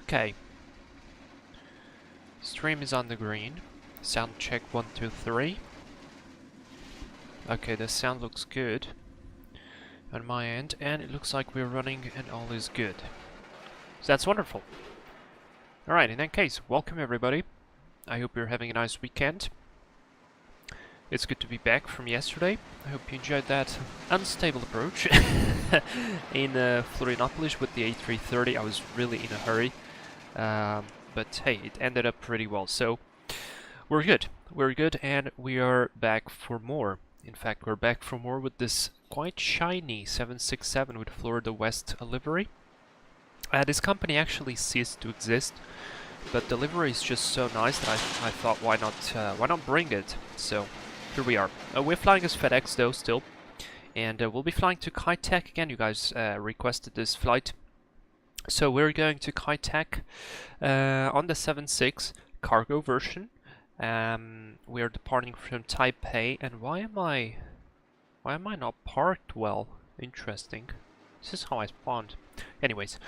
Okay. Stream is on the green. Sound check 1, 2, 3. Okay, the sound looks good on my end, and it looks like we're running and all is good. So that's wonderful. Alright, in that case, welcome everybody. I hope you're having a nice weekend. It's good to be back from yesterday. I hope you enjoyed that unstable approach in Florianopolis with the A330. I was really in a hurry, but hey, it ended up pretty well. So we're good. We're good, and we are back for more. In fact, we're back for more with this quite shiny 767 with Florida West livery. This company actually ceased to exist, but the livery is just so nice that I thought, why not bring it? So here we are. We're flying as FedEx though still, and we'll be flying to Kai Tak again. You guys requested this flight, so we're going to Kai Tak on the 76 cargo version. We are departing from Taipei, and why am I not parked well? Interesting. This is how I spawned. Anyways,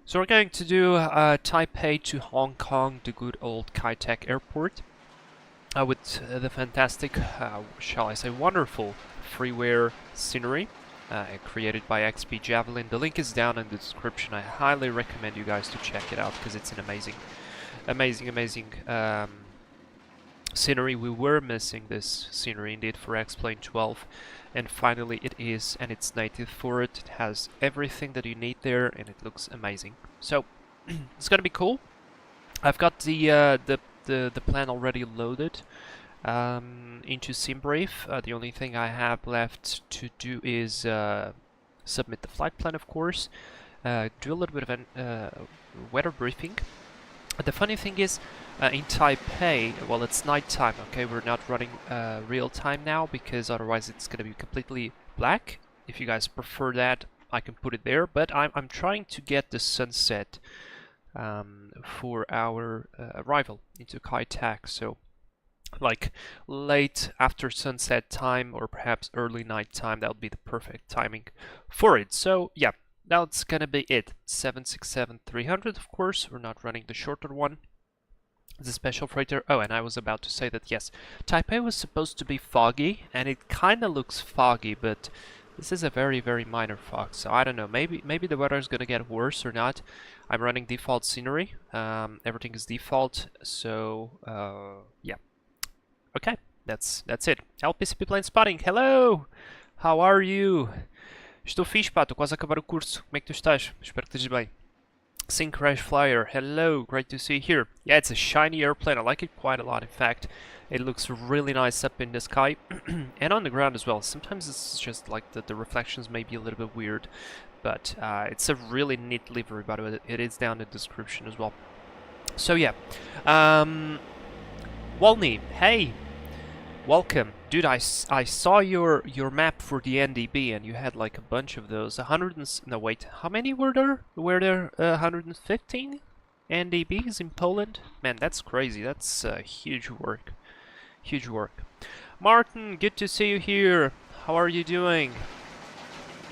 so we're going to do Taipei to Hong Kong, the good old Kai Tak airport. With the fantastic, shall I say, wonderful Freeware scenery created by XPJavelin. The link is down in the description. I highly recommend you guys to check it out because it's an amazing scenery. We were missing this scenery indeed for X-Plane 12, and finally it is, and it's native for it. It has everything that you need there, and it looks amazing. So it's gonna be cool. I've got the plan already loaded into SimBrief. The only thing I have left to do is submit the flight plan, of course, do a little bit of a weather briefing. The funny thing is, in Taipei, well, it's nighttime, okay? We're not running real time now because otherwise it's going to be completely black. If you guys prefer that, I can put it there, but I'm trying to get the sunset for our arrival into Kai Tak, so like late after sunset time or perhaps early night time, that would be the perfect timing for it. So yeah, that's gonna be it. 767-300, of course. We're not running the shorter one. The special freighter. Oh, and I was about to say that yes, Taipei was supposed to be foggy, and it kind of looks foggy, but this is a very minor fog, so I don't know. Maybe the weather is gonna get worse or not. I'm running default scenery. Everything is default, so yeah. Okay, that's it. LPCP plane spotting. Hello, how are you? Estou fixe, pá. Estou quase a acabar o curso. Como é que tu estás? Espero que estejas bem. Sync Crash Flyer. Hello, great to see you here. Yeah, it's a shiny airplane. I like it quite a lot. In fact, it looks really nice up in the sky and on the ground as well. Sometimes it's just like the reflections may be a little bit weird, but it's a really neat livery, by the way. It is down in the description as well. So yeah, Walney, hey, welcome, dude. I saw your map for the NDB, and you had like a bunch of those. 100 and no wait, how many were there? Were there 115 NDBs in Poland? Man, that's crazy. That's huge work. Huge work. Martin, good to see you here. How are you doing?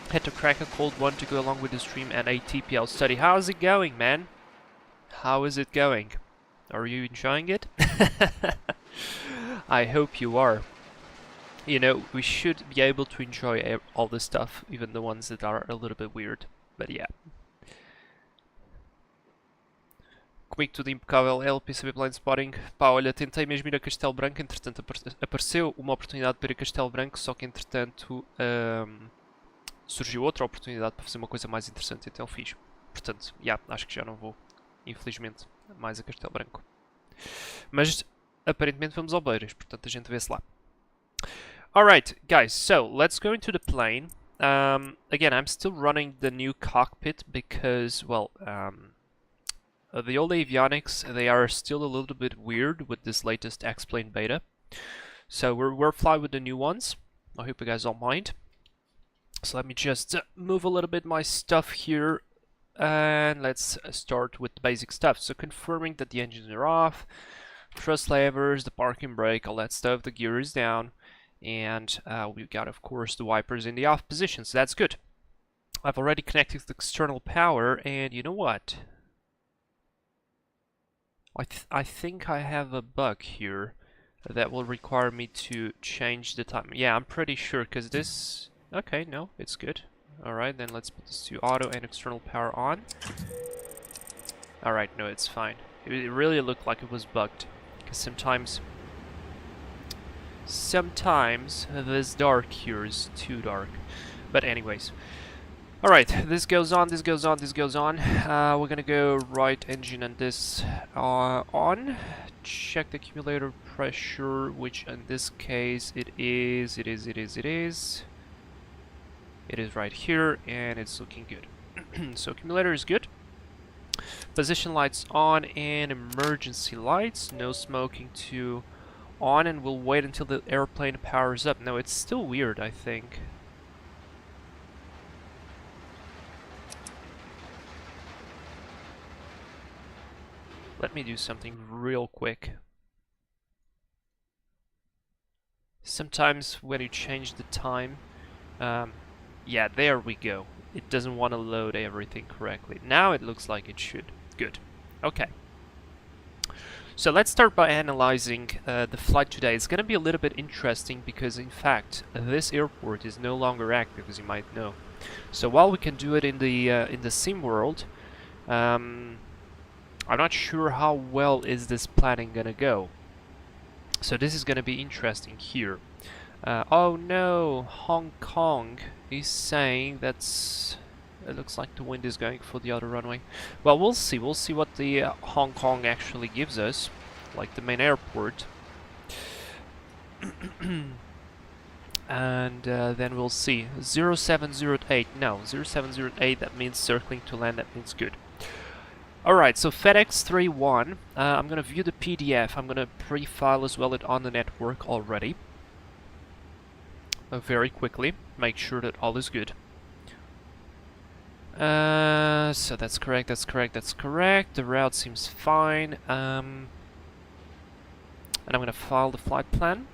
Had to crack a cold one to go along with the stream and a TPL study. How's it going, man? How is it going? Are you enjoying it? I hope you are. You know, we should be able to enjoy all this stuff, even the ones that are a little bit weird. But yeah. Comigo tudo impecável, LPCP Blind Spotting. Pá, olha, tentei mesmo ir a Castelo Branco, entretanto apareceu uma oportunidade para ir a Castelo Branco, só que entretanto surgiu outra oportunidade para fazer uma coisa mais interessante, então fiz. Portanto, acho que já não vou, infelizmente, mais a Castelo Branco. Mas aparentemente vamos ao Beiras, portanto a gente vê-se lá. Alright, guys, so let's go into the plane. Again, I'm still running the new cockpit because, well, the old avionics, they are still a little bit weird with this latest X-Plane beta. So we're flying with the new ones. I hope you guys don't mind. So let me just move a little bit my stuff here. And let's start with the basic stuff. So confirming that the engines are off, thrust levers, the parking brake, all that stuff, the gear is down. And we've got, of course, the wipers in the off position, so that's good. I've already connected the external power, and you know what? I think I have a bug here that will require me to change the time. Yeah, I'm pretty sure, because this... Okay, no, it's good. Alright, then let's put this to auto and external power on. Alright, no, it's fine. It really looked like it was bugged, because sometimes this dark here is too dark. But anyways. Alright, this goes on, this goes on, this goes on. We're gonna go right engine and this on. Check the accumulator pressure, which in this case it is right here, and it's looking good. So accumulator is good. Position lights on and emergency lights. No smoking to on, and we'll wait until the airplane powers up. No, it's still weird, I think. Let me do something real quick. Sometimes when you change the time, yeah, there we go. It doesn't want to load everything correctly. Now it looks like it should. Good. Okay. So let's start by analyzing the flight today. It's going to be a little bit interesting because, in fact, this airport is no longer active, as you might know. So while we can do it in the sim world, I'm not sure how well is this planning gonna go. So this is gonna be interesting here. Oh no, Hong Kong is saying that's... It looks like the wind is going for the other runway. Well, we'll see. We'll see what the Hong Kong actually gives us, like the main airport. And then we'll see. 0708. No, 0708, that means circling to land, that means good. Alright, so FedEx 31, I'm gonna view the PDF. I'm gonna pre-file as well it on the network already. Very quickly, make sure that all is good. So that's correct, that's correct, that's correct. The route seems fine. And I'm gonna file the flight plan.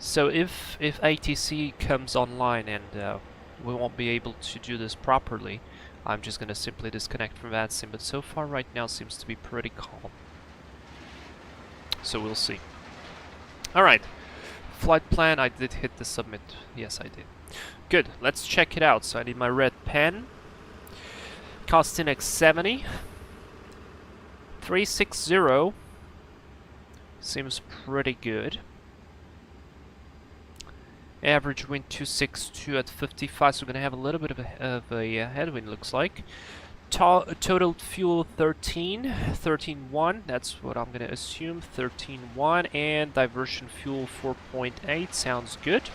So if ATC comes online and we won't be able to do this properly, I'm just gonna simply disconnect from VATSIM, but so far right now seems to be pretty calm. So we'll see. Alright, flight plan, I did hit the submit. Yes, I did. Good, let's check it out. So I need my red pen. Costin X70. 360. Seems pretty good. Average wind 262 at 55, so we're going to have a little bit of a headwind, looks like. Total fuel 13.1, that's what I'm going to assume, 13.1, and diversion fuel 4.8, sounds good.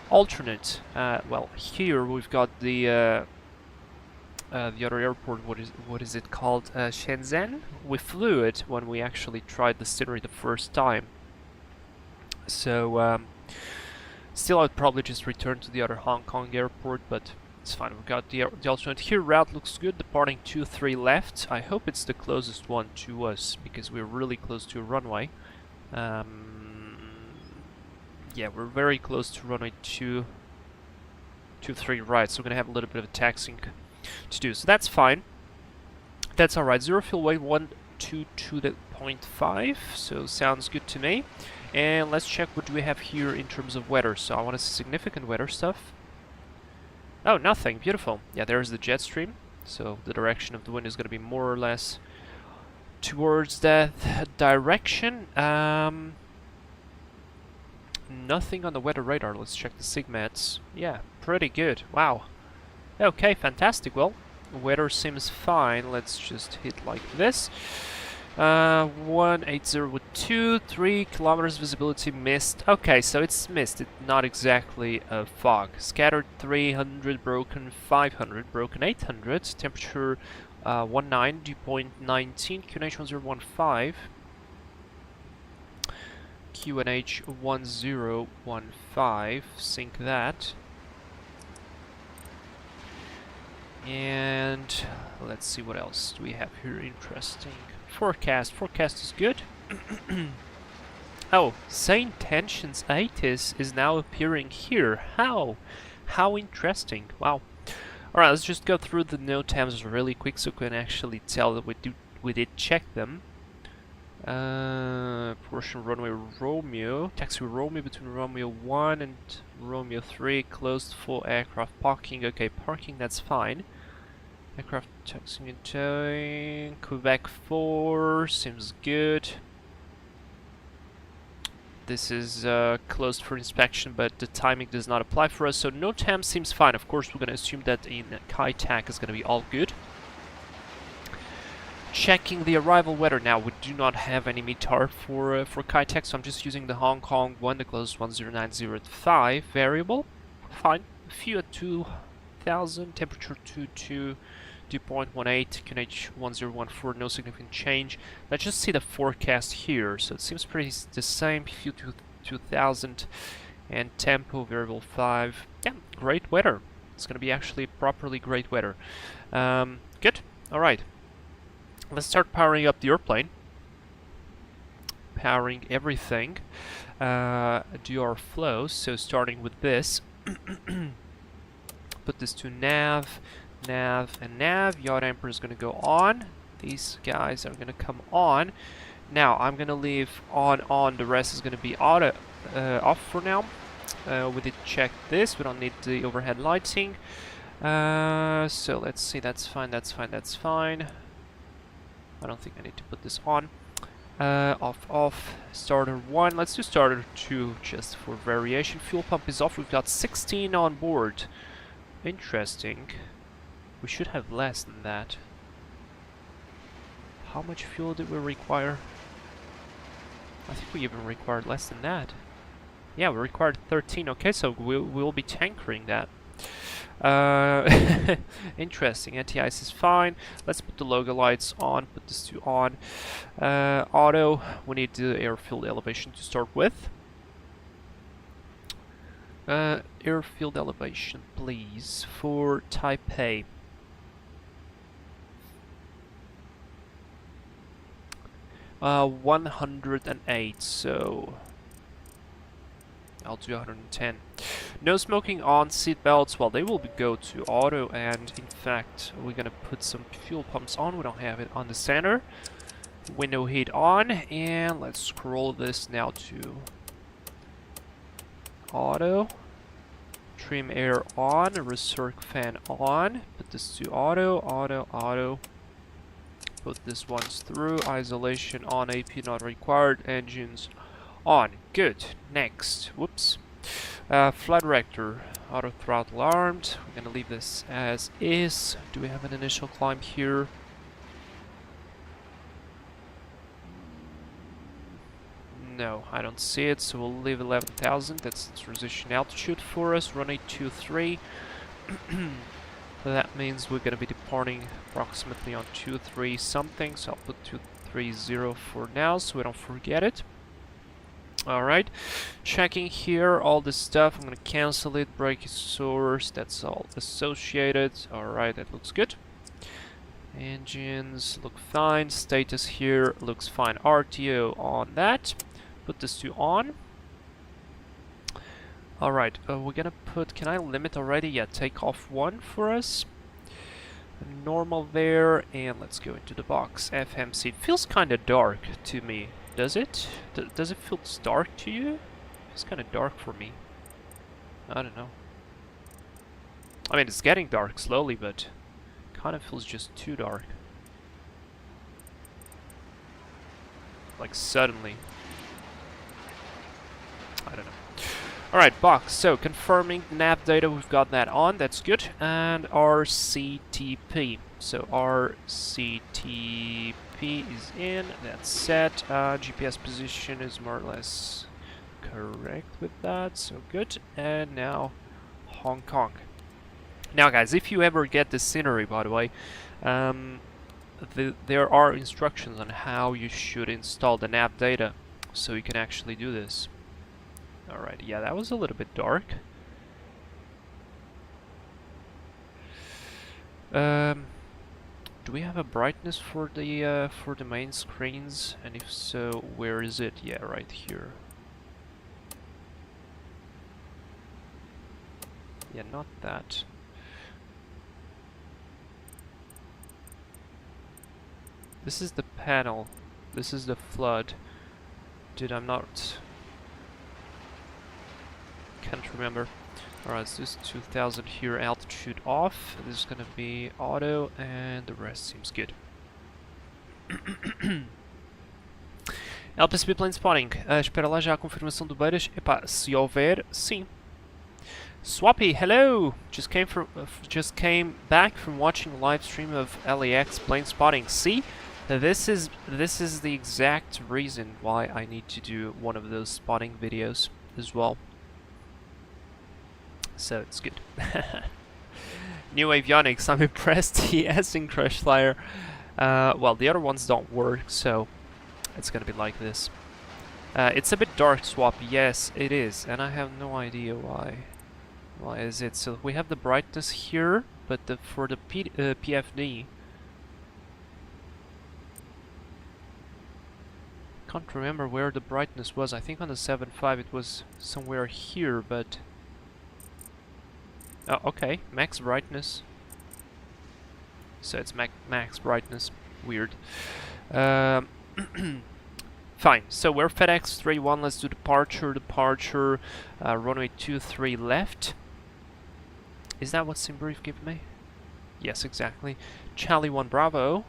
Alternate, well, here we've got the other airport, what is it called, Shenzhen? We flew it when we actually tried the scenery the first time. So, still, I'd probably just return to the other Hong Kong airport, but it's fine. We've got the alternate here. Route looks good. Departing 23 left. I hope it's the closest one to us, because we're really close to a runway. Yeah, we're very close to runway 23 right, so we're going to have a little bit of a taxiing to do. So that's fine. That's alright. Zero fuel weight 122.5, so sounds good to me. And let's check what do we have here in terms of weather. So I want to see significant weather stuff. Oh, nothing. Beautiful. Yeah, there's the jet stream. So the direction of the wind is going to be more or less towards that direction. Nothing on the weather radar. Let's check the SIGMATs. Yeah, pretty good. Wow. Okay, fantastic. Well, weather seems fine. Let's just hit like this. 180 with 3 kilometers visibility mist. Okay, so it's mist. It's not exactly a fog. Scattered 300, broken 500, broken 800. Temperature 19, dew point 19. QNH 1015. QNH 1015. Sync that. And let's see what else do we have here interesting. Forecast. Forecast is good. Oh, Saint Tensions 8 is now appearing here. How? How interesting. Wow. Alright, let's just go through the node tabs really quick so we can actually tell that we did check them. Portion runway Romeo. Taxi Romeo between Romeo 1 and Romeo 3. Closed for aircraft parking. Okay, parking, that's fine. Aircraft taxiing and towing. Quebec 4. Seems good. This is closed for inspection, but the timing does not apply for us, so no temp seems fine. Of course, we're going to assume that in Kai-Tak is going to be all good. Checking the arrival weather now. We do not have any METAR for Kai-Tak, so I'm just using the Hong Kong one, the closest 10905 variable. Fine. A few at 2000, temperature 22. Dew point 18, QNH 1014, no significant change. Let's just see the forecast here. So it seems pretty the same. Few 2000 and tempo variable 5. Yeah, great weather. It's gonna be actually properly great weather. Good. All right. Let's start powering up the airplane. Powering everything. Do our flows. So starting with this. Put this to nav. Nav and nav. Yaw damper is going to go on. These guys are going to come on. Now I'm going to leave on. The rest is going to be auto off for now. We did check this. We don't need the overhead lighting. So let's see. That's fine. That's fine. That's fine. I don't think I need to put this on. Off. Starter 1. Let's do starter 2 just for variation. Fuel pump is off. We've got 16 on board. Interesting. We should have less than that. How much fuel did we require? I think we even required less than that. Yeah, we required 13. Okay, so we'll be tankering that. Interesting. Anti-ice is fine. Let's put the logo lights on. Put this to on. Auto. We need the airfield elevation to start with. Airfield elevation, please, for Taipei. 108, so I'll do 110. No smoking on seat belts. Well, they will go to auto, and in fact, we're gonna put some fuel pumps on. We don't have it on the center. Window heat on, and let's scroll this now to auto. Trim air on, recirc fan on. Put this to auto, auto. Put this once through. Isolation on, AP not required. Engines on. Good. Next. Whoops. Flight director. Auto throttle armed. We're gonna leave this as is. Do we have an initial climb here? No, I don't see it, so we'll leave 11,000. That's the transition altitude for us. Runway 23. That means we're going to be departing approximately on 23 something, so I'll put 230 for now so we don't forget it. Alright, checking here all this stuff. I'm going to cancel it. Brake source, that's all associated. Alright, that looks good. Engines look fine. Status here looks fine. RTO on that. Put this to on. Alright, we're gonna put... Can I limit already? Yeah, takeoff 1 for us. Normal there, and let's go into the box. FMC. Feels kind of dark to me. Does it? Does it feel dark to you? It's kind of dark for me. I don't know. I mean, it's getting dark slowly, but kind of feels just too dark. Like suddenly. I don't know. Alright, box. So, confirming nav data, we've got that on. That's good. And RCTP. So, RCTP is in. That's set. GPS position is more or less correct with that. So, good. And now, Hong Kong. Now, guys, if you ever get the scenery, by the way, there are instructions on how you should install the nav data. So, you can actually do this. Alright, yeah, that was a little bit dark. Do we have a brightness for the main screens? And if so, where is it? Yeah, right here. Yeah, not that. This is the panel. This is the flood. Dude, I'm not... Can't remember. Alright, so this 2000 here, altitude off. This is gonna be auto, and the rest seems good. LPCB plane spotting. Espera lá já a confirmação do Beiras. Epá, se houver, sim. Swappy, hello! Just came back from watching a live stream of LAX plane spotting. See? This is the exact reason why I need to do one of those spotting videos as well. So it's good. New avionics, I'm impressed. Yes, in Crash Flyer. Well, the other ones don't work, so it's gonna be like this. It's a bit dark, Swap. Yes, it is, and I have no idea why. Why is it? So we have the brightness here, but for the PFD, can't remember where the brightness was. I think on the 7.5 it was somewhere here, but oh, okay, max brightness. So it's max brightness. Weird. Fine. So we're FedEx 31. Let's do departure. Runway 23 left. Is that what SimBrief gave me? Yes, exactly. Charlie 1 Bravo.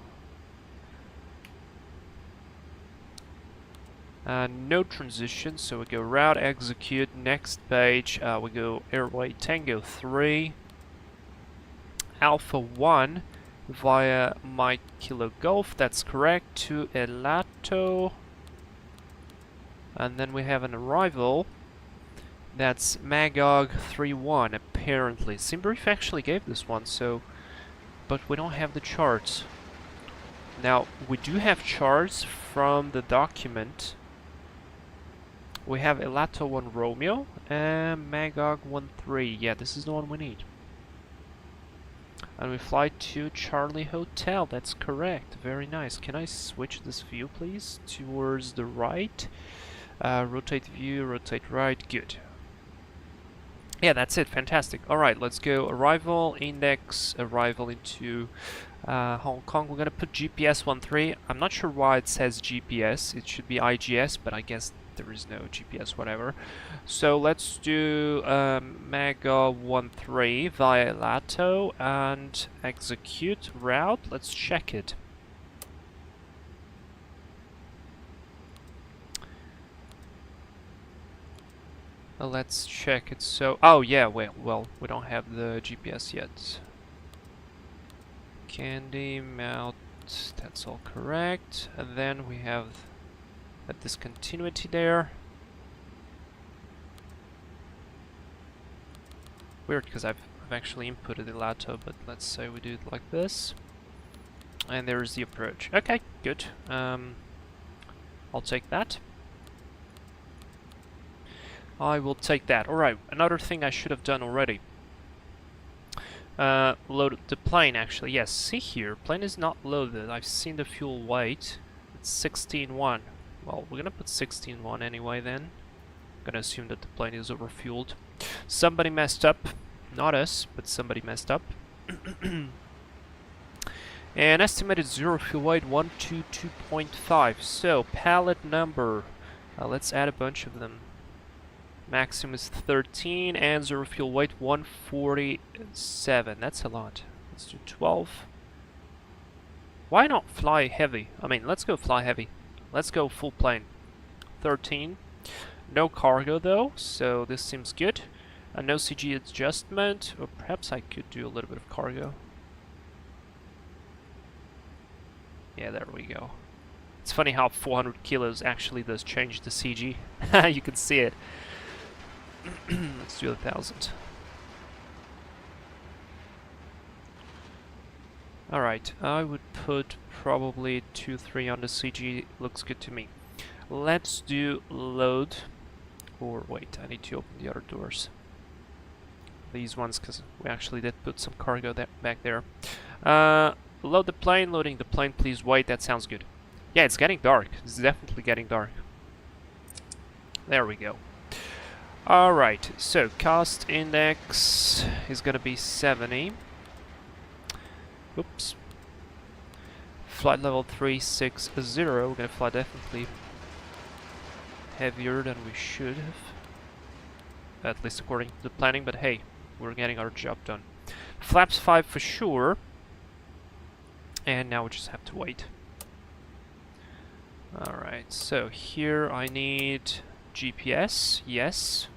No transition, so we go route, execute, next page, we go airway Tango 3, Alpha 1 via Mike Kilo Golf, that's correct, to Elato, and then we have an arrival, that's Magog 3-1 apparently. SimBrief actually gave this one, so, but we don't have the charts. Now, we do have charts from the document. We have Elato 1 Romeo and Magog 1-3. Yeah, this is the one we need. And we fly to Charlie Hotel. That's correct. Very nice. Can I switch this view, please? Towards the right. Rotate view, rotate right. Good. Yeah, that's it. Fantastic. Alright, let's go. Arrival, index, arrival into Hong Kong. We're going to put GPS 13. I'm not sure why it says GPS. It should be IGS, but I guess there is no GPS, whatever. So let's do Mega 13 via Lato and execute route. Let's check it. Let's check it. So, oh yeah, well, we don't have the GPS yet. Candy mount, that's all correct. And then we have a discontinuity there. Weird, because I've actually inputted the Lato, but let's say we do it like this. And there's the approach. Okay, good. I'll take that. I will take that. Alright, another thing I should have done already. Load the plane, actually. Yes, see here, plane is not loaded. I've seen the fuel weight. It's 16.1. Well, we're gonna put 16.1 anyway then. Gonna assume that the plane is overfueled. Somebody messed up. Not us, but somebody messed up. And estimated zero fuel weight 122.5. So, pallet number. Let's add a bunch of them. Maximum is 13 and zero fuel weight 147. That's a lot. Let's do 12. Why not fly heavy? I mean, let's go fly heavy. Let's go full plane. 13. No cargo though, so this seems good. No CG adjustment, or perhaps I could do a little bit of cargo. Yeah, there we go. It's funny how 400 kilos actually does change the CG. You can see it. Let's do 1,000. Alright, I would put probably 2-3 on the CG. Looks good to me. Let's do load. Or wait, I need to open the other doors. These ones, because we actually did put some cargo back there. Load the plane, loading the plane, please wait. That sounds good. Yeah, it's getting dark. It's definitely getting dark. There we go. Alright, so cost index is gonna be 70. Oops. Flight level 360. We're gonna fly definitely heavier than we should have. At least according to the planning, but hey, we're getting our job done. Flaps 5 for sure. And now we just have to wait. Alright, so here I need GPS, yes.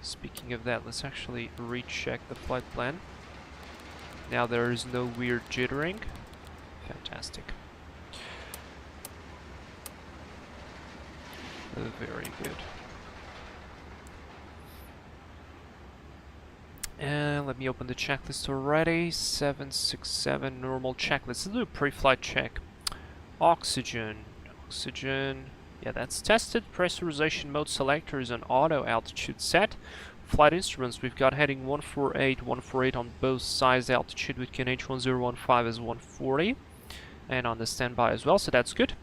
Speaking of that, let's actually recheck the flight plan. Now there is no weird jittering. Fantastic. Very good. And let me open the checklist already. 767 normal checklist. Let's do a pre-flight check. Oxygen. Oxygen. Yeah, that's tested. Pressurization mode selector is on auto altitude set. Flight instruments, we've got heading 148 on both sides. Altitude with QNH 1015 is 140. And on the standby as well, so that's good.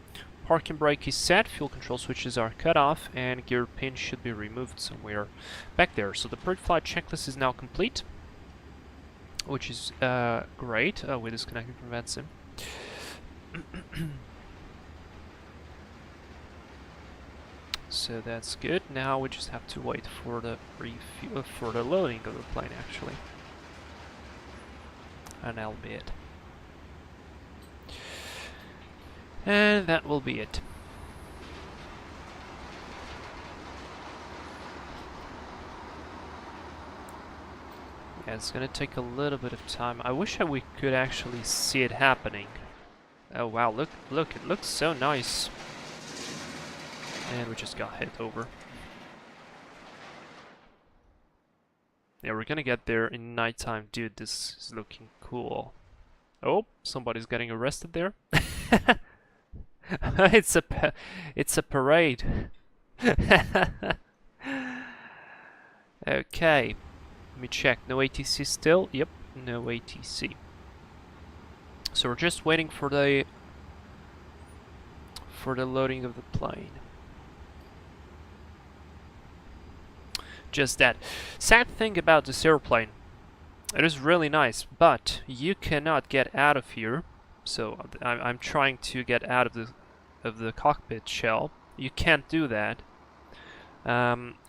Parking brake is set, fuel control switches are cut off, and gear pin should be removed somewhere back there. So the pre-flight checklist is now complete, which is great. Oh, we disconnected from VATSIM. So that's good. Now we just have to wait for the for the loading of the plane, actually, and that'll be it. And that will be it. Yeah, it's gonna take a little bit of time. I wish we could actually see it happening. Oh wow, look, it looks so nice. And we just got hit over. Yeah, we're gonna get there in nighttime. Dude, this is looking cool. Oh, somebody's getting arrested there. It's a parade. Okay, let me check. No ATC still? Yep, no ATC. So we're just waiting for the loading of the plane. Just that. Sad thing about this airplane, it is really nice, but you cannot get out of here. So I'm trying to get out of the cockpit shell. You can't do that.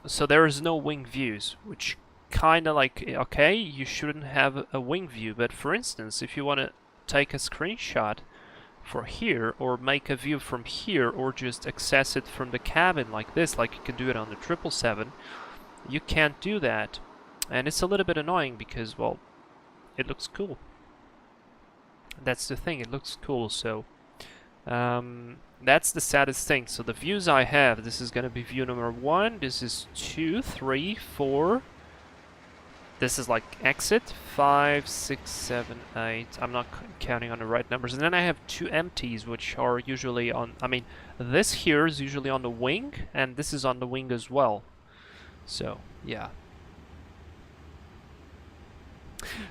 So there is no wing views, which kind of like, okay, you shouldn't have a wing view, but for instance, if you want to take a screenshot for here, or make a view from here, or just access it from the cabin like this, like you can do it on the 777, you can't do that. And it's a little bit annoying because, well, it looks cool. That's the thing, it looks cool, so that's the saddest thing. So the views I have, this is gonna be view number 1, this is 2, 3, 4, this is like exit, 5, 6, 7, 8, I'm not counting on the right numbers, and then I have 2 empties, which are usually on, I mean, this here is usually on the wing, and this is on the wing as well, so, yeah.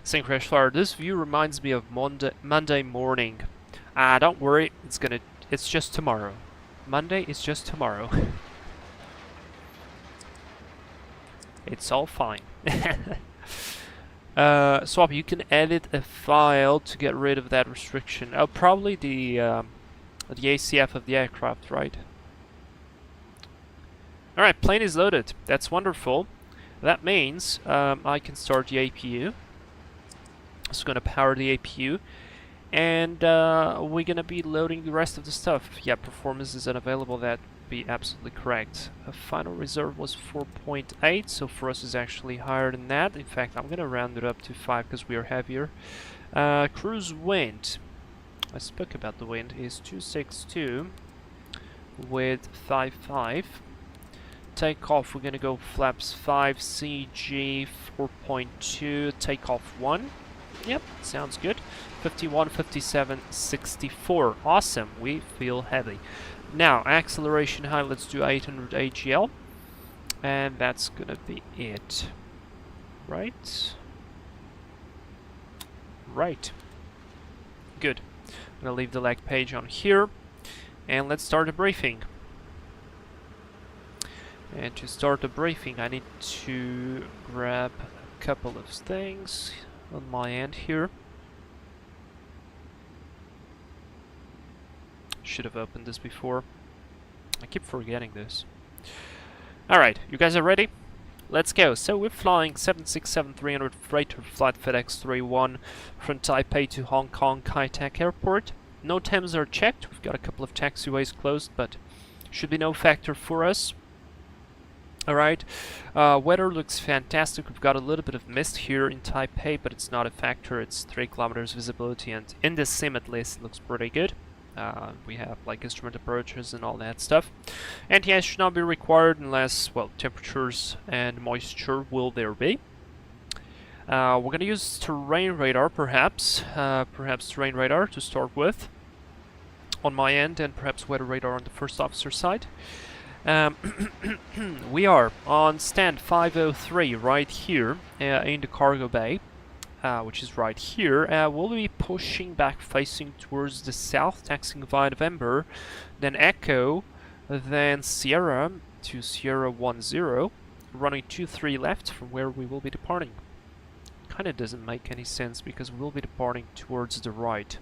Sync Crash Flyer, this view reminds me of Monday morning. Don't worry, it's just tomorrow. Monday is just tomorrow. It's all fine. Swap, you can edit a file to get rid of that restriction. Oh, probably the ACF of the aircraft, right? Alright, plane is loaded. That's wonderful. That means I can start the APU. So going to power the APU, and we're going to be loading the rest of the stuff. Yeah, performance is unavailable, that would be absolutely correct. A final reserve was 4.8, so for us is actually higher than that. In fact, I'm going to round it up to 5 because we are heavier. Cruise wind, I spoke about the wind, is 262 with 5.5. Takeoff, we're going to go flaps 5, CG 4.2, takeoff 1. Yep, sounds good. 51, 57, 64. Awesome, we feel heavy. Now, acceleration high, let's do 800 AGL. And that's gonna be it. Right? Right. Good. I'm gonna leave the lag page on here. And let's start the briefing. And to start the briefing, I need to grab a couple of things on my end here. Should have opened this before. I keep forgetting this. Alright, you guys are ready? Let's go. So we're flying 767-300 freighter flight FedEx 31 from Taipei to Hong Kong Kai-Tak Airport. No temps are checked. We've got a couple of taxiways closed, but should be no factor for us. Alright, weather looks fantastic. We've got a little bit of mist here in Taipei, but it's not a factor. It's 3 kilometers visibility, and in the sim at least it looks pretty good. We have like instrument approaches and all that stuff. Anti-ice should not be required unless, well, temperatures and moisture will there be. We're gonna use terrain radar, perhaps terrain radar to start with on my end, and perhaps weather radar on the first officer side. We are on stand 503 right here in the cargo bay. Which is right here. We'll be pushing back facing towards the south, taxiing via November, then Echo, then Sierra to Sierra 10, running 23 left from where we will be departing. Kinda doesn't make any sense because we'll be departing towards the right.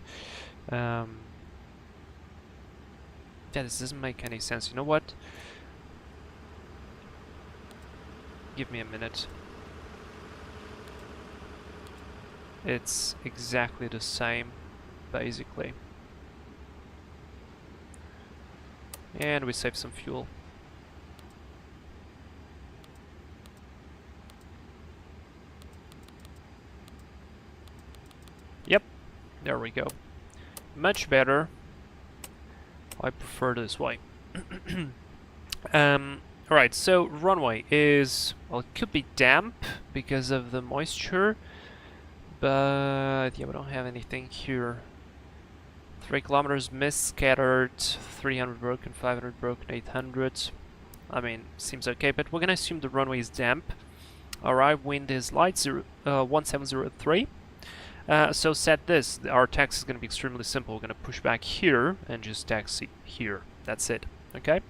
Yeah, this doesn't make any sense. You know what? Give me a minute. It's exactly the same, basically. And we save some fuel. Yep, there we go. Much better. I prefer this way. Alright, so runway is, well, it could be damp because of the moisture. But yeah, we don't have anything here. 3 kilometers mist scattered, 300 broken, 500 broken, 800. I mean, seems okay, but we're gonna assume the runway is damp. Alright, wind is light, 1703. So set this, our taxi is gonna be extremely simple. We're gonna push back here and just taxi here. That's it, okay?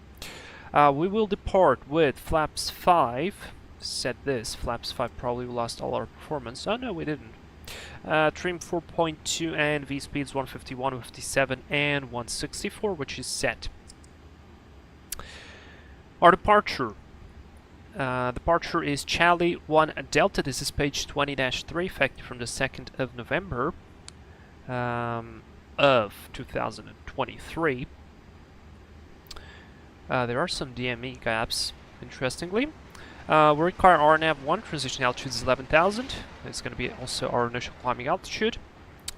We will depart with flaps 5. Set this, flaps 5 probably lost all our performance. Oh no, we didn't. Trim 4.2 and V speeds 151, 157 and 164, which is set. Our departure. Departure is Charlie 1 Delta. This is page 20-3, effective from the 2nd of November of 2023. There are some DME gaps, interestingly. We require RNAV 1, transition altitude is 11,000. It's going to be also our initial climbing altitude.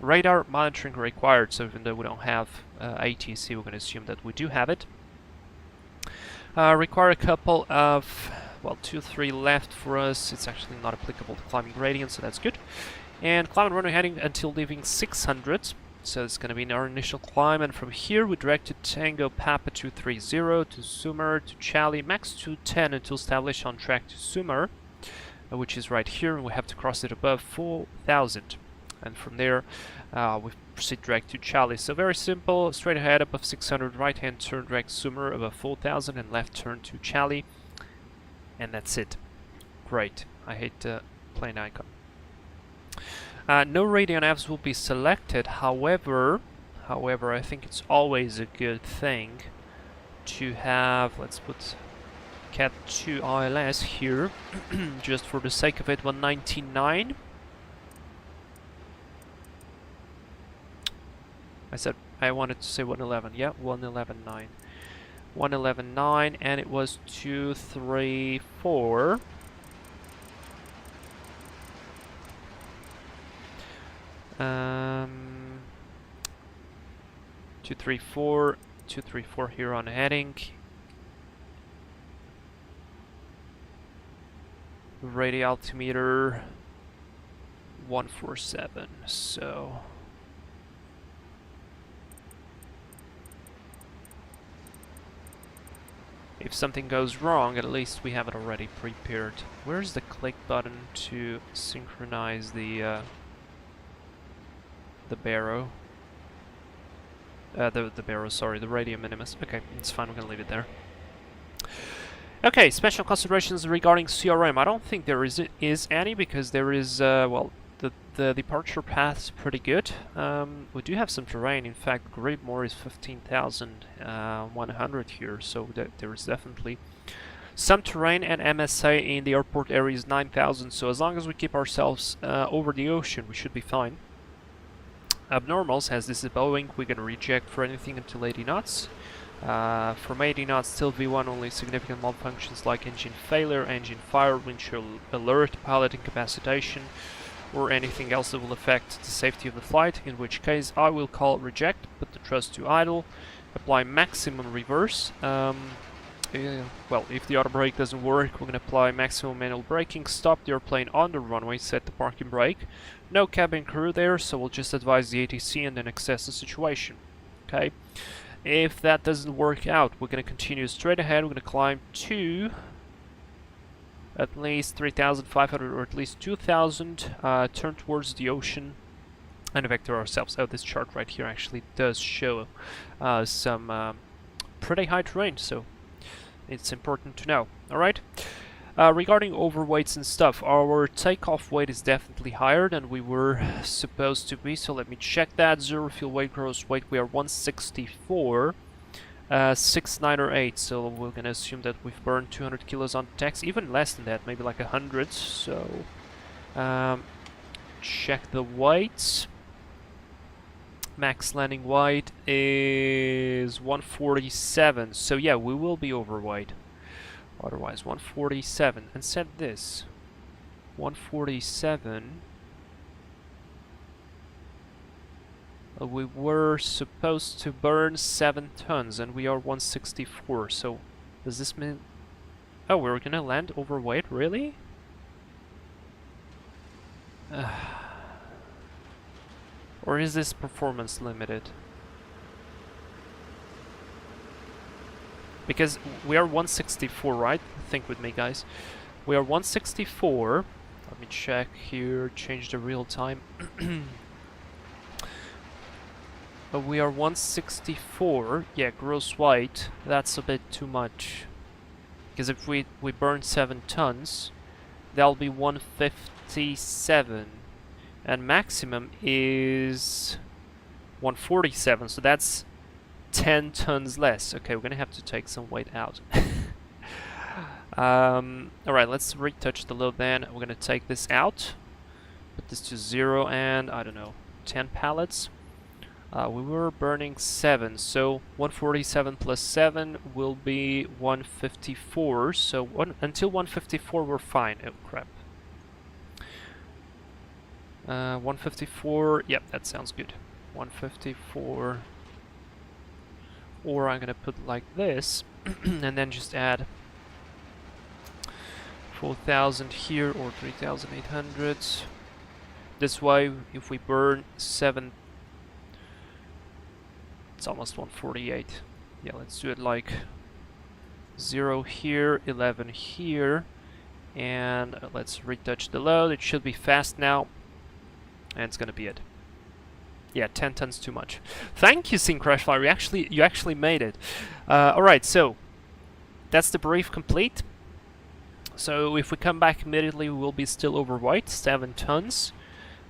Radar monitoring required, so even though we don't have ATC, we're going to assume that we do have it. Require a couple of, well, 2, 3 left for us. It's actually not applicable to climbing gradient, so that's good. And climb and runway heading until leaving 600. So it's going to be in our initial climb, and from here we direct to Tango Papa 230 to Sumer to Charlie Max 210 until established on track to Sumer, which is right here, and we have to cross it above 4,000. And from there we proceed direct to Charlie. So very simple, straight ahead above 600, right hand turn direct Sumer above 4,000, and left turn to Charlie, and that's it. Great. I hate the plane icon. No radio navs will be selected. However, I think it's always a good thing to have, let's put Cat 2 ILS here, just for the sake of it. 199. I said I wanted to say 111. Yeah, 111.9. 111.9, and it was 234. 234 here on heading. Radio altimeter 147. So if something goes wrong, at least we have it already prepared. Where's the click button to synchronize the barrow? The barrow, sorry, the radio minimus. Okay, it's fine, we're gonna leave it there. Okay, special considerations regarding CRM. I don't think there is any, because there is, well, the the departure path is pretty good. We do have some terrain. In fact, Great Moor is 15,100 here, so there is definitely some terrain, and MSA in the airport area is 9,000, so as long as we keep ourselves over the ocean, we should be fine. Abnormals, as this is Boeing, we're gonna reject for anything until 80 knots. From 80 knots, still V1, only significant malfunctions like engine failure, engine fire, windshield alert, pilot incapacitation, or anything else that will affect the safety of the flight, in which case I will call reject, put the thrust to idle, apply maximum reverse. Well, if the auto brake doesn't work, we're going to apply maximum manual braking, stop the airplane on the runway, set the parking brake. No cabin crew there, so we'll just advise the ATC and then assess the situation. Okay. If that doesn't work out, we're going to continue straight ahead. We're going to climb to at least 3,500 or at least 2,000, turn towards the ocean and vector ourselves. Oh, this chart right here actually does show some pretty high terrain, so it's important to know. Alright, regarding overweights and stuff, our takeoff weight is definitely higher than we were supposed to be, so let me check that. Zero fuel weight, gross weight, we are 164, 6908, so we're gonna assume that we've burned 200 kilos on tax, even less than that, maybe like 100, so check the weights. Max landing weight is 147, so yeah, we will be overweight. Otherwise, 147, and set this 147. We were supposed to burn 7 tons, and we are 164. So, does this mean? Oh, we're gonna land overweight, really? Or is this performance limited? Because we are 164, right? Think with me, guys. We are 164. Let me check here, change the real time. We are 164. Yeah, gross weight. That's a bit too much. Because if we burn 7 tons, that'll be 157. And maximum is 147, so that's 10 tons less. Okay, we're gonna have to take some weight out. Alright, let's retouch the load then. We're gonna take this out, put this to 0, and I don't know, 10 pallets. We were burning 7, so 147 plus 7 will be 154, so until 154 we're fine. Oh crap. 154, yep, that sounds good. 154, or I'm gonna put like this, and then just add 4,000 here, or 3,800. This way, if we burn 7, it's almost 148. Yeah, let's do it like 0 here, 11 here, and let's retouch the load. It should be fast now. And it's gonna be it. Yeah, 10 tons too much. Thank you, SyncCrashFlyer. You actually made it. Alright, so that's the brief complete. So if we come back immediately, we will be still overweight, 7 tons.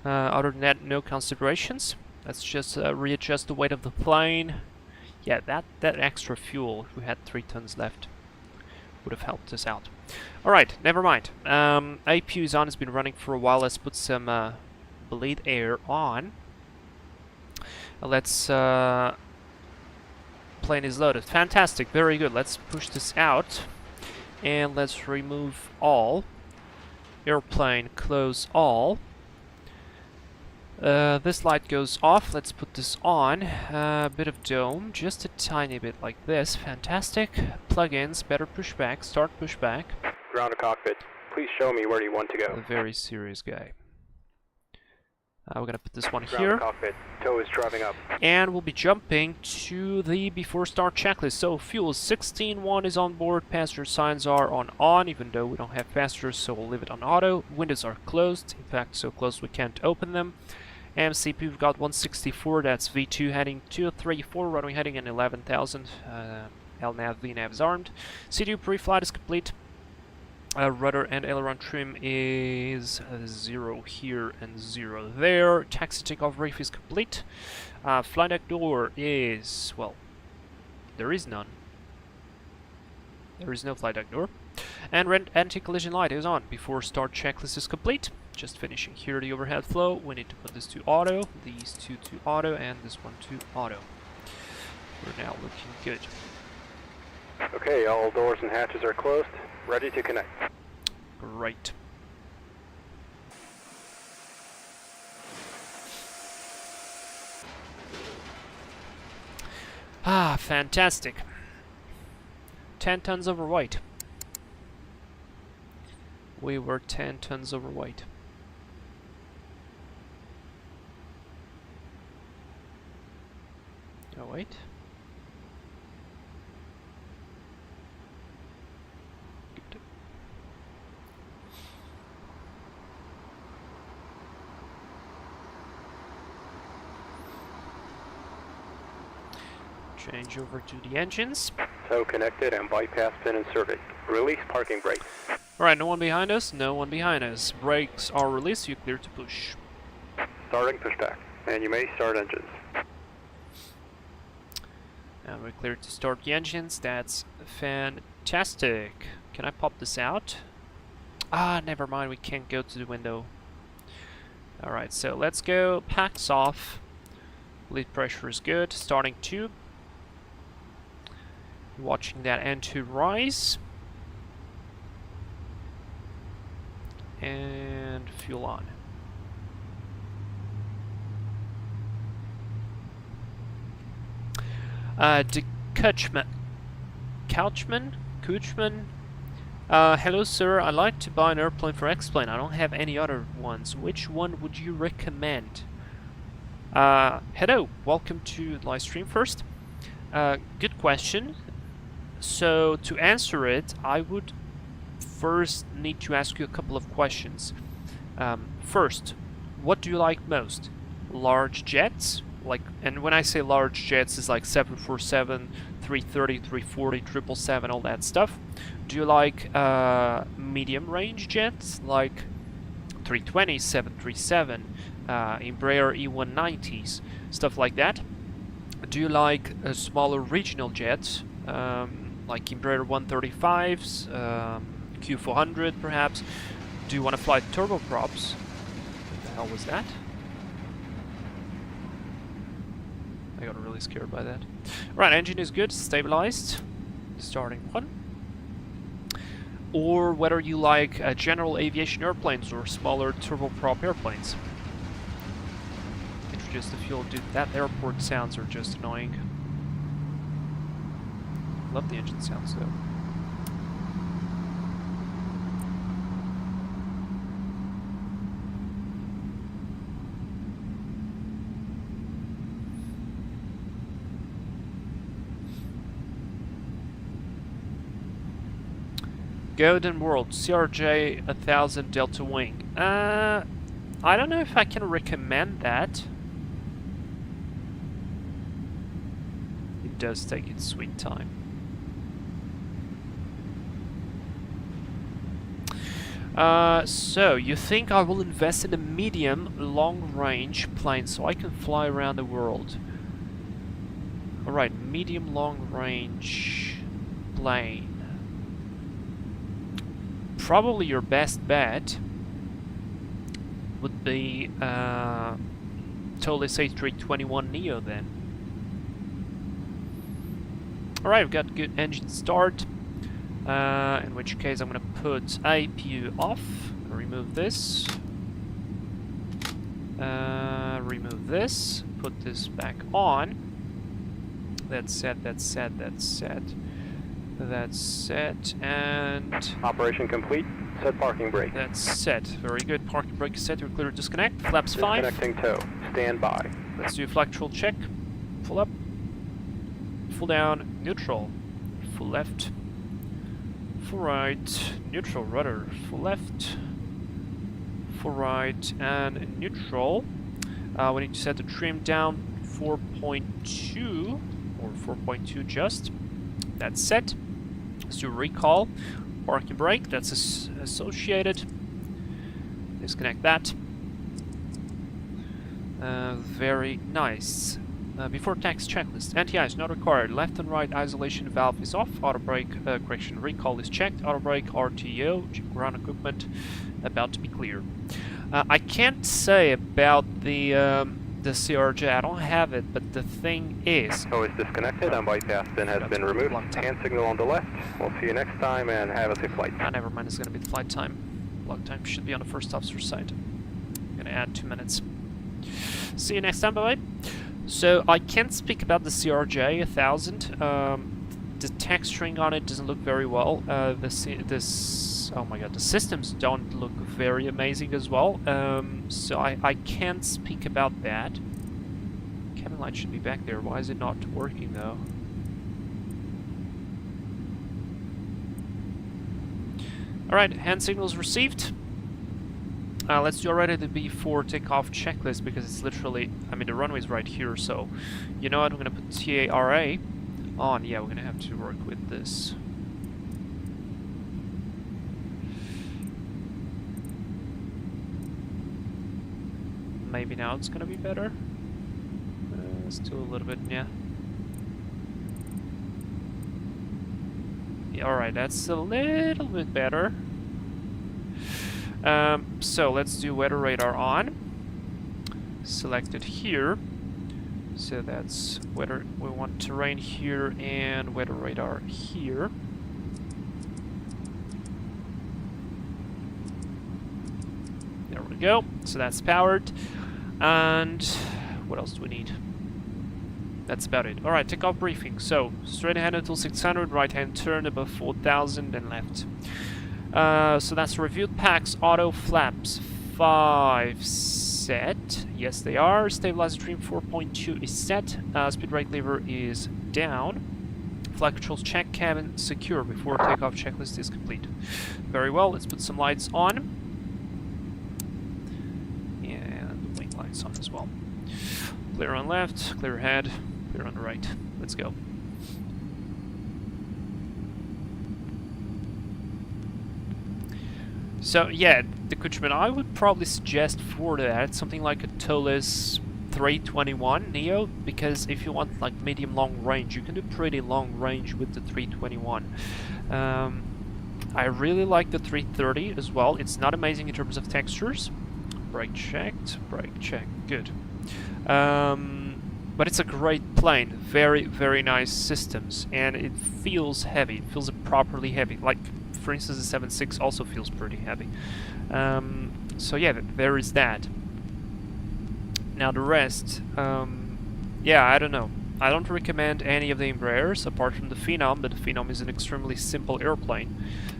Other than that, no considerations. Let's just readjust the weight of the plane. Yeah, that extra fuel, if we had 3 tons left, would have helped us out. Alright, never mind. APU is on, it's been running for a while. Let's put some bleed air on. Let's plane is loaded. Fantastic, very good. Let's push this out and let's remove all. Airplane close all. This light goes off. Let's put this on. Bit of dome, just a tiny bit like this. Fantastic. Plugins, better pushback. Start pushback. Ground to cockpit. Please show me where you want to go. A very serious guy. We're gonna put this one here, cockpit. Tow is driving up. And we'll be jumping to the before start checklist. So fuel is 16.1 is on board, passenger signs are on, even though we don't have passengers, so we'll leave it on auto. Windows are closed, in fact so closed we can't open them. MCP, we've got 164, that's V2 heading 234, runway heading in 11,000. LNAV, VNAV is armed. CDU pre-flight is complete. Rudder and aileron trim is 0 here and 0 there. Taxi takeoff brief is complete. Flight deck door is, well, there is none. There is no flight deck door. And red anti-collision light is on. Before start checklist is complete. Just finishing here the overhead flow. We need to put this to auto, these two to auto, and this one to auto. We're now looking good. Okay, all doors and hatches are closed. Ready to connect. Great. Ah, fantastic. 10 tons overweight. We were 10 tons overweight. Oh, wait. Good. Change over to the engines. Tow connected and bypass pin inserted. Release parking brakes. Alright, no one behind us, no one behind us. Brakes are released, you clear to push. Starting pushback. And you may start engines. And we're clear to start the engines, that's fantastic. Can I pop this out? Ah, never mind, we can't go to the window. Alright, so let's go, packs off. Lead pressure is good, starting tube. Watching that N2 rise. And fuel on. The Couchman. Hello sir, I'd like to buy an airplane for X-Plane. I don't have any other ones. Which one would you recommend? Hello, welcome to the live stream first. Good question. So to answer it, I would first need to ask you a couple of questions. First, what do you like most? Large jets? Like, and when I say large jets, it's like 747, 330, 340, 777, all that stuff. Do you like medium range jets like 320, 737, Embraer E190s, stuff like that? Do you like smaller regional jets like Embraer 135s, Q400 perhaps? Do you want to fly turboprops? What the hell was that? I got really scared by that. Right, engine is good, stabilized. Starting one. Or whether you like general aviation airplanes or smaller turboprop airplanes. Introduce the fuel, dude. That airport sounds are just annoying. Love the engine sounds though. Golden World, CRJ 1000 Delta Wing. I don't know if I can recommend that. It does take its sweet time. So, you think I will invest in a medium long-range plane so I can fly around the world? Alright, medium long-range plane. Probably your best bet would be Tolis A321neo then. Alright, we've got good engine start. In which case I'm going to put APU off. Remove this. Remove this. Put this back on. That's set, that's set, that's set. That's set, and... Operation complete. Set parking brake. That's set. Very good. Parking brake is set. You're clear to disconnect. Flaps 5. Disconnecting tow. Stand by. Let's do a flight control check. Full up. Full down. Neutral. Full left. Full right. Neutral. Rudder. Full left. Full right. And neutral. We need to set the trim down 4.2 or 4.2 just. That's set. Let's do recall. Parking brake, that's associated. Disconnect that. Very nice. Before tax checklist. Anti-ice not required. Left and right isolation valve is off. Auto brake correction recall is checked. Auto brake RTO. Ground equipment about to be cleared. I can't say about the CRJ. I don't have it, but the thing is. Oh, it's disconnected. Bypass bin has been removed. Hand signal on the left. We'll see you next time and have a safe flight. Never mind. It's gonna be the flight time. Block time should be on the first officer's side. I'm gonna add 2 minutes. See you next time. Bye bye. So I can't speak about the CRJ 1000. The texturing on it doesn't look very well. Oh my god, the systems don't look very amazing as well. So I can't speak about that. Cabin light should be back there. Why is it not working though? Alright, hand signals received. Let's do already the before takeoff checklist because it's literally, I mean the runway's right here, so you know what, I'm gonna put TARA on. Yeah, we're gonna have to work with this. Maybe now it's gonna be better. Still a little bit, yeah. Yeah, alright, that's a little bit better. So let's do weather radar on. Select it here. So that's weather, we want terrain here and weather radar here. There we go. So that's powered. And what else do we need? That's about it. Alright, takeoff briefing. So straight ahead until 600, right hand turn above 4000 and left. So that's reviewed packs, auto flaps 5 set. Yes, they are. Stabilizer trim 4.2 is set. Speed brake lever is down. Flight controls check, cabin secure before takeoff checklist is complete. Very well, let's put some lights on. And wing lights on as well. Clear on left, clear ahead, clear on the right. Let's go. So yeah, the accoutrement I would probably suggest for that something like a Tolis 321 Neo, because if you want like medium long range, you can do pretty long range with the 321. I really like the 330 as well. It's not amazing in terms of textures. Brake checked, good. But it's a great plane, very, very nice systems, and it feels heavy. It feels properly heavy. Like, for instance, the 7.6 also feels pretty heavy. So yeah, there is that. Now the rest, yeah, I don't know. I don't recommend any of the Embraers apart from the Phenom, but the Phenom is an extremely simple airplane,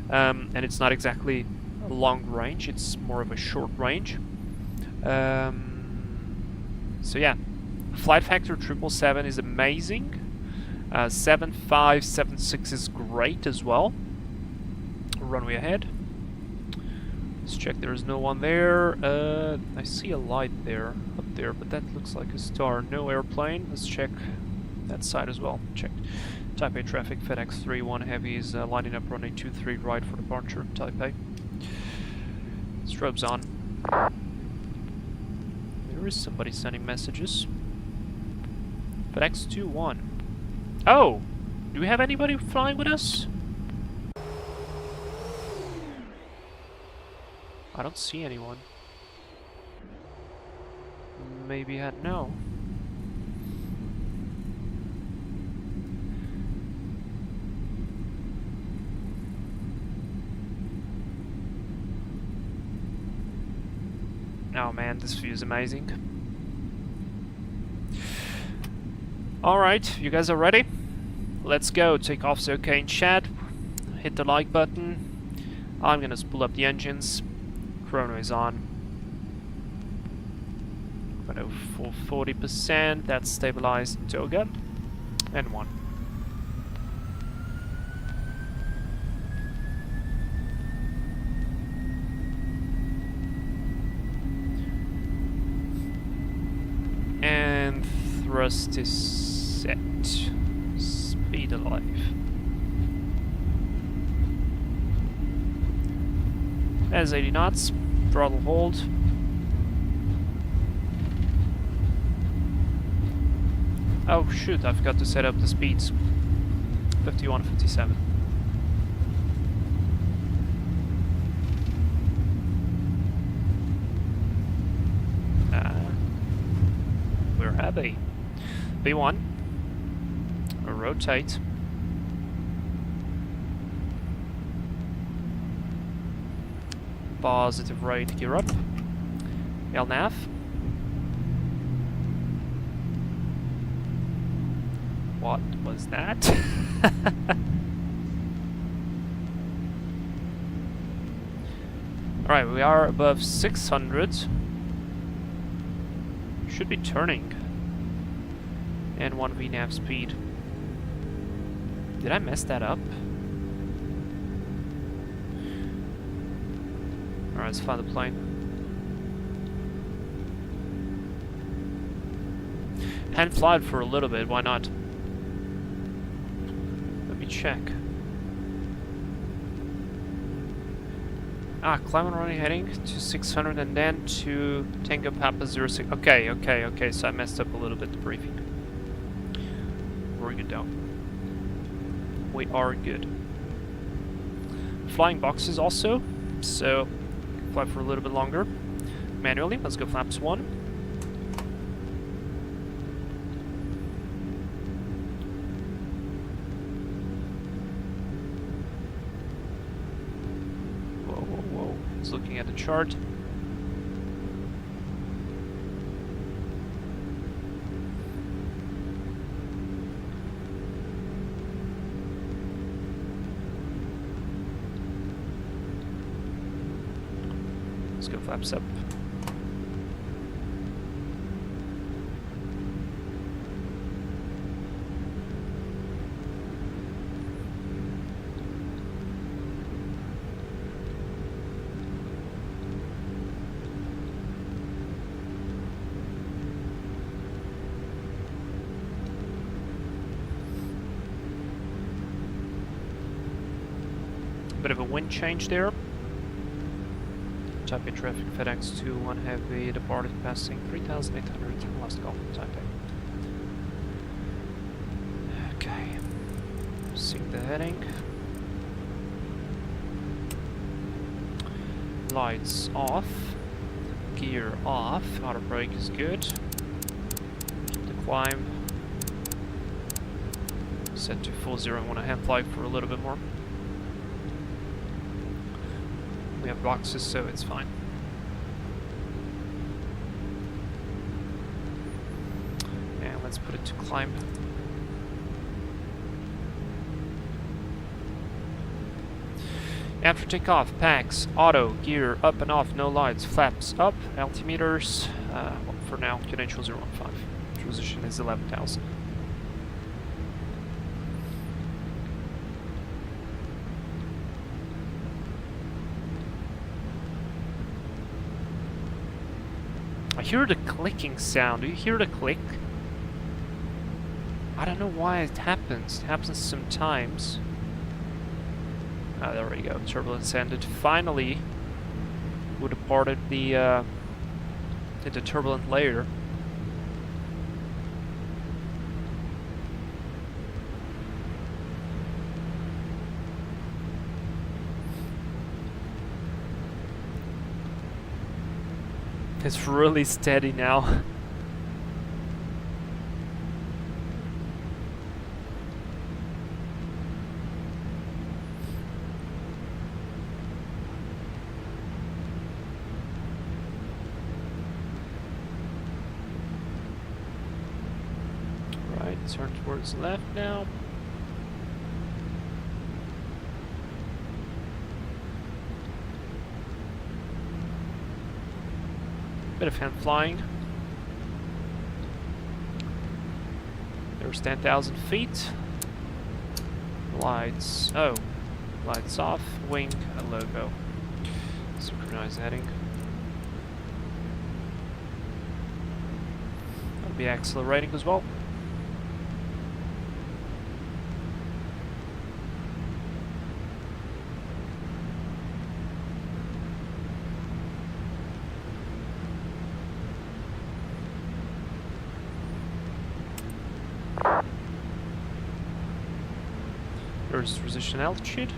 and it's not exactly a long range. It's more of a short range. So yeah, FlightFactor 777 is amazing. 7.5, 7.6 is great as well. Runway ahead. Let's check there is no one there. I see a light there, up there, but that looks like a star. No airplane. Let's check that side as well. Checked. Taipei traffic, FedEx 3-1 Heavy is lining up runway 23 right for departure, Taipei. Strobes on. There is somebody sending messages. FedEx 2-1. Oh! Do we have anybody flying with us? I don't see anyone. Maybe no. Oh man, this view is amazing. Alright, you guys are ready? Let's go. Takeoff's okay in chat. Hit the like button. I'm gonna spool up the engines. Chrono is on. Chrono full 40%. That's stabilized toga. And 1. And thrust is set. Speed alive. As 80 knots, throttle hold. Oh shoot, I forgot to set up the speeds. 51, 57. We're happy. B1. Rotate. Positive right gear up. LNAV. What was that? Alright, we are above 600. Should be turning. And 1 VNAV speed. Did I mess that up? Alright, let's fly the plane. Hand fly it for a little bit, why not? Let me check. Climb and running heading to 600 and then to Tango Papa 06. Okay, so I messed up a little bit the briefing. We're good though. We are good. Flying boxes also, so fly for a little bit longer. Manually, let's go flaps 1. Whoa. It's looking at the chart. Let's go flaps up. Bit of a wind change there. Taipei traffic, FedEx 2-1 heavy, departed passing 3,800, last call from Taipei. Okay, sync the heading. Lights off, gear off, auto brake is good. Keep the climb set to full 0 and want to hand fly for a little bit more. We have boxes, so it's fine. And let's put it to climb. After takeoff, packs, auto, gear, up and off, no lights, flaps up, altimeters, well, for now, credential 015. Position is 11,000. I hear the clicking sound. Do you hear the click? I don't know why it happens. It happens sometimes. Ah, there we go. Turbulence ended. Finally, we departed the turbulent layer. It's really steady now. Right, turn towards left now. Bit of hand flying. There's 10,000 feet. Lights. Oh, lights off. Wing and logo. Synchronize heading. I'll be accelerating as well. There's transition altitude.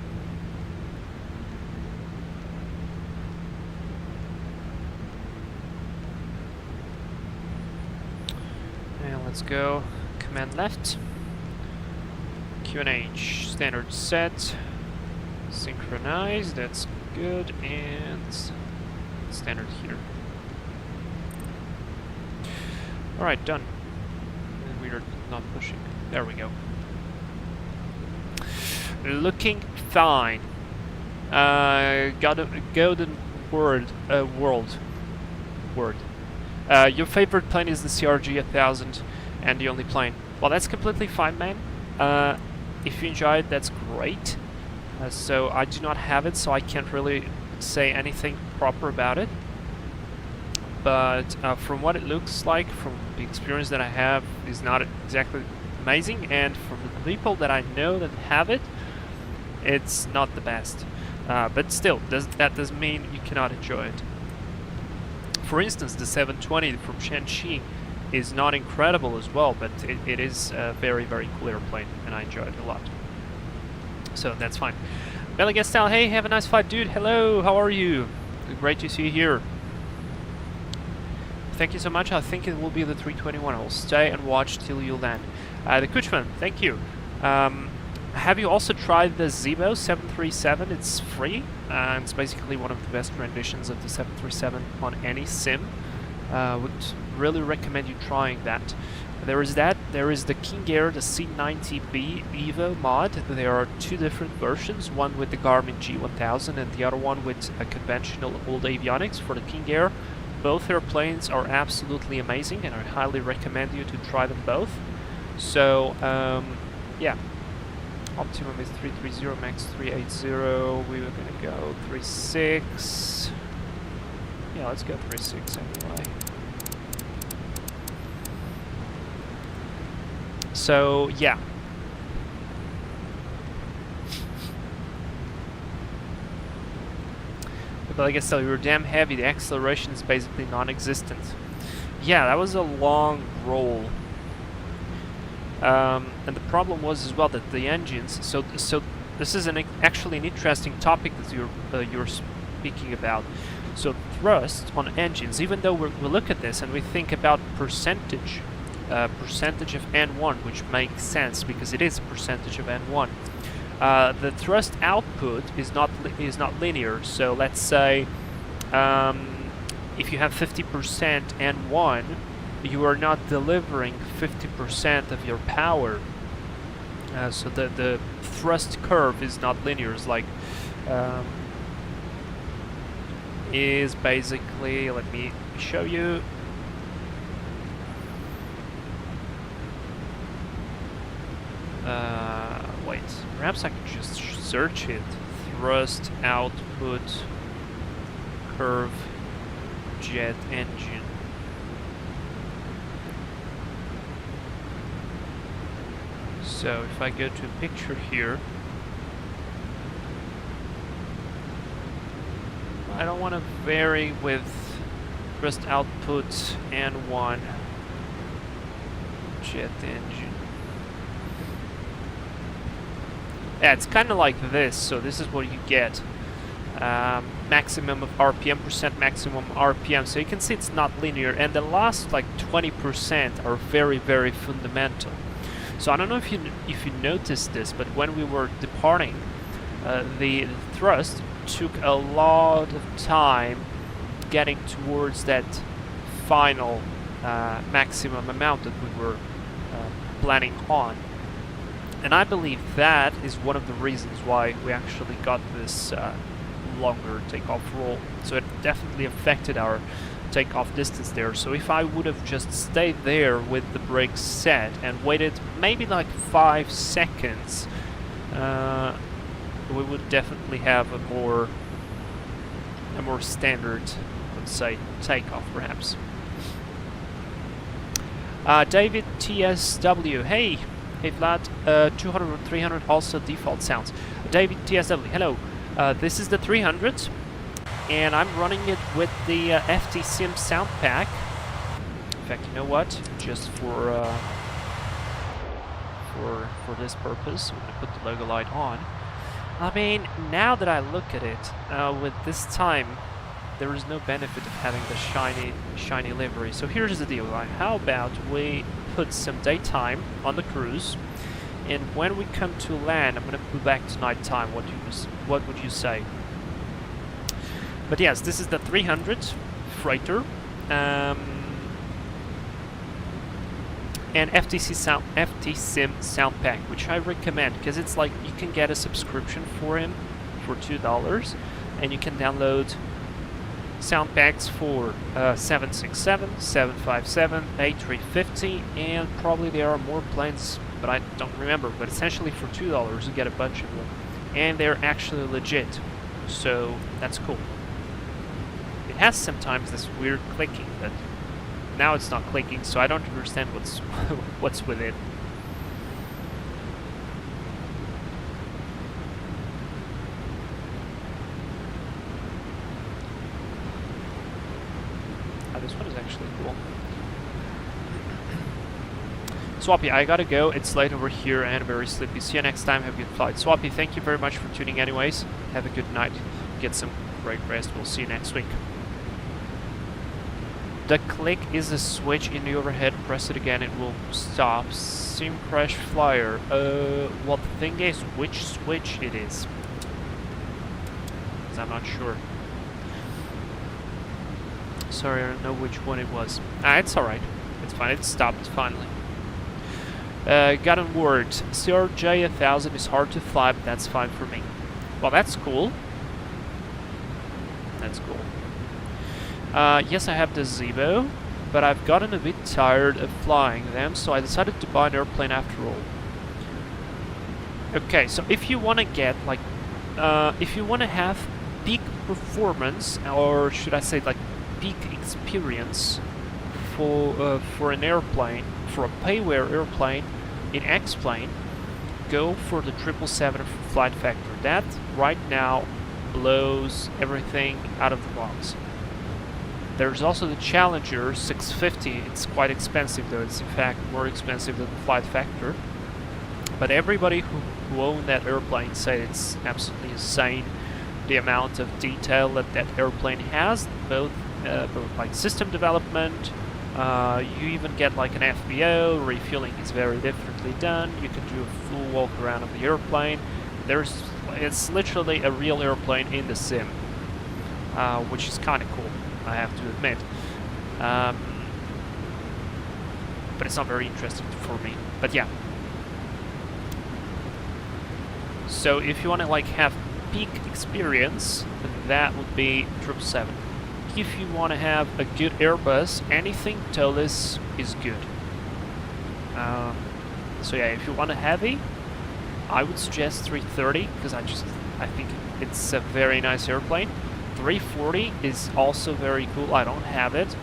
And let's go command left. QNH standard set. Synchronize, that's good, and standard heater. Alright, done. And we're not pushing. There we go. Looking fine. Got a golden word. Your favorite plane is the CRG 1000 and the only plane. Well, that's completely fine, man. If you enjoy it, that's great. So I do not have it, so I can't really say anything proper about it. But from what it looks like, from the experience that I have, is not exactly amazing, and from the people that I know that have it, it's not the best. But still, that doesn't mean you cannot enjoy it. For instance, the 720 from Shanxi is not incredible as well, but it is a very, very cool airplane, and I enjoy it a lot. So that's fine. Belly Gastel, hey, have a nice flight, dude. Hello, how are you? Great to see you here. Thank you so much. I think it will be the 321. I'll stay and watch till you land. The Kuchman, thank you. Have you also tried the Zebo 737? It's free. It's basically one of the best renditions of the 737 on any sim. Would really recommend you trying that. There is that. There is the King Air, the C90B Evo mod. There are two different versions, one with the Garmin G1000 and the other one with a conventional old avionics for the King Air. Both airplanes are absolutely amazing, and I highly recommend you to try them both. So, yeah. Optimum is 330, max 380. We were gonna go 36. Yeah, let's go 36 anyway. So, yeah. But like I said, we were damn heavy. The acceleration is basically non-existent. Yeah, that was a long roll. And the problem was as well that the engines. So this is actually an interesting topic that you're speaking about. So thrust on engines. Even though we look at this and we think about percentage of N1, which makes sense because it is a percentage of N1. The thrust output is not linear. So let's say if you have 50% N1, you are not delivering 50% of your power. So the thrust curve is not linear. It's like is basically, let me show you. Wait, perhaps I could just search it. Thrust output curve jet engine. So if I go to a picture here, I don't want to vary with thrust output N1 jet engine. Yeah, it's kind of like this, so this is what you get. Maximum of RPM, percent maximum RPM. So you can see it's not linear, and the last like 20% are very, very fundamental. So I don't know if you noticed this, but when we were departing, the thrust took a lot of time getting towards that final maximum amount that we were planning on. And I believe that is one of the reasons why we actually got this longer takeoff roll. So it definitely affected our takeoff distance there. So if I would have just stayed there with the brakes set and waited maybe like 5 seconds, we would definitely have a more standard, let's say, takeoff perhaps. David TSW, hey Vlad, 200 or 300 also default sounds. David TSW, hello. This is the 300, and I'm running it with the FT Sim sound pack. In fact, you know what? Just for for this purpose. I'm going to put the logo light on. I mean, now that I look at it, with this time, there is no benefit of having the shiny livery. So here's the deal, like, how about we put some daytime on the cruise, and when we come to land, I'm going to put back to nighttime. What would you say? But yes, this is the 300 freighter, and FTSIM sound pack, which I recommend because it's like you can get a subscription for him for $2, and you can download sound packs for 767, 757, A350, and probably there are more planes, but I don't remember. But essentially for $2 you get a bunch of them, and they're actually legit, so that's cool. It has sometimes this weird clicking, but now it's not clicking, so I don't understand what's with it. Oh, this one is actually cool. Swappy, I gotta go. It's late over here and very sleepy. See you next time. Have a good flight. Swappy, thank you very much for tuning anyways. Have a good night. Get some great rest. We'll see you next week. The click is a switch in the overhead. Press it again, it will stop. Sim crash flyer. Well, the thing is, which switch it is? 'Cause I'm not sure. Sorry, I don't know which one it was. It's alright. It's fine. It stopped finally. Gotten word. CRJ 1000 is hard to fly, but that's fine for me. Well, that's cool. That's cool. Yes, I have the Zebo, but I've gotten a bit tired of flying them, so I decided to buy an airplane after all. Okay, so if you want to get, like, if you want to have peak performance, or should I say, like, peak experience for an airplane, for a payware airplane in X-Plane, go for the 777 FlightFactor. That, right now, blows everything out of the box. There's also the Challenger 650. It's quite expensive though. It's in fact more expensive than the FlightFactor. But everybody who owned that airplane said it's absolutely insane the amount of detail that airplane has, both like system development. You even get like an FBO. Refueling is very differently done. You can do a full walk around of the airplane. It's literally a real airplane in the sim, which is kind of cool, I have to admit. But it's not very interesting for me. But yeah. So if you want to like have peak experience, that would be 777. If you want to have a good Airbus, anything tailless is good. So yeah, if you want a heavy, I would suggest 330 because I think it's a very nice airplane. 340 is also very cool. I don't have it.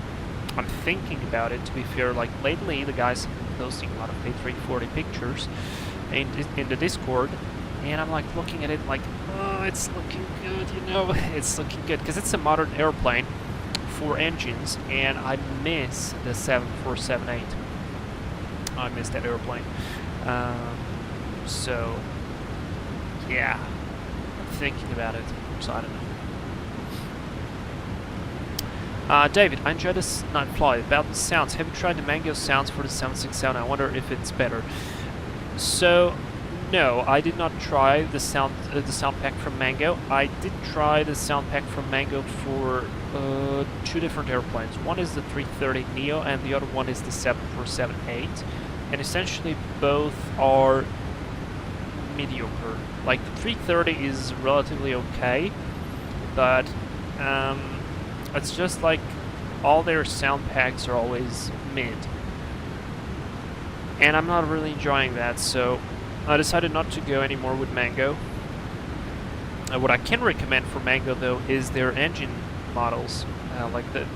I'm thinking about it, to be fair. Like lately the guys have been posting a lot of A340 pictures in the Discord, and I'm like looking at it like, oh, it's looking good, you know. It's looking good because it's a modern airplane, 4 engines, and I miss the 7478. I miss that airplane. So yeah, I'm thinking about it, so I don't know. David, I enjoyed this night flight. About the sounds, have you tried the Mango sounds for the 767? I wonder if it's better. So, no, I did not try the sound pack from Mango. I did try the sound pack from Mango for 2 different airplanes. One is the 330neo and the other one is the 7478. And essentially both are mediocre. Like the 330 is relatively okay, but it's just like all their sound packs are always mid. And I'm not really enjoying that, so I decided not to go anymore with Mango. What I can recommend for Mango though is their engine models.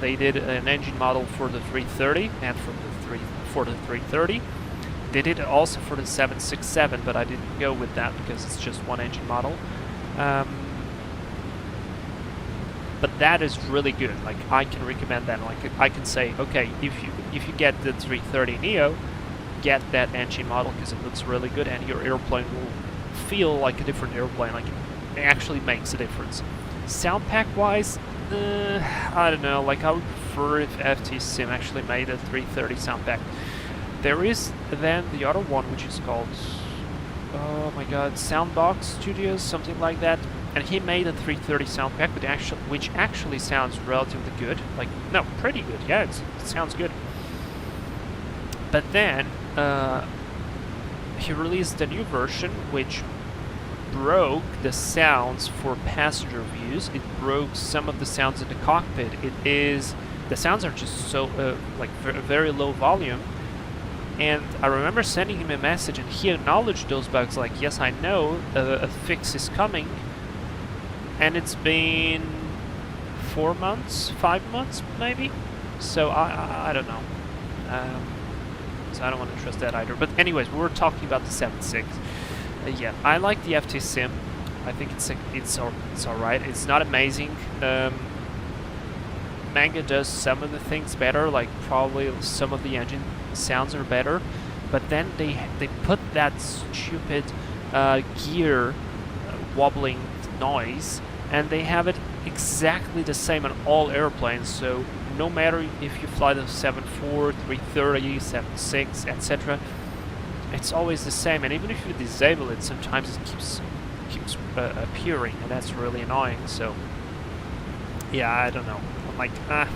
They did an engine model for the 330 and for the 330. They did it also for the 767, but I didn't go with that because it's just one engine model. But that is really good. Like I can recommend that. Like I can say, okay, if you get the 330neo, get that engine model because it looks really good, and your airplane will feel like a different airplane, like it actually makes a difference. Sound pack wise, I don't know, like I would prefer if FT Sim actually made a 330 sound pack. There is then the other one, which is called, oh my god, Soundbox Studios, something like that. And he made a 330 sound pack, which actually sounds relatively good. Like, no, pretty good. Yeah, it sounds good. But then he released a new version, which broke the sounds for passenger views. It broke some of the sounds in the cockpit. The sounds are just so like very low volume. And I remember sending him a message, and he acknowledged those bugs. Like, yes, I know a fix is coming. And it's been 4 months, 5 months, maybe. So I don't know. So I don't want to trust that either. But anyways, we were talking about the 7.6. Yeah, I like the FT Sim. I think it's alright. It's not amazing. Manga does some of the things better. Like probably some of the engine sounds are better. But then they put that stupid gear wobbling noise, and they have it exactly the same on all airplanes. So no matter if you fly the 7.4, 330, 7.6, etc., it's always the same. And even if you disable it, sometimes it keeps appearing, and that's really annoying. So yeah, I don't know. I'm like, I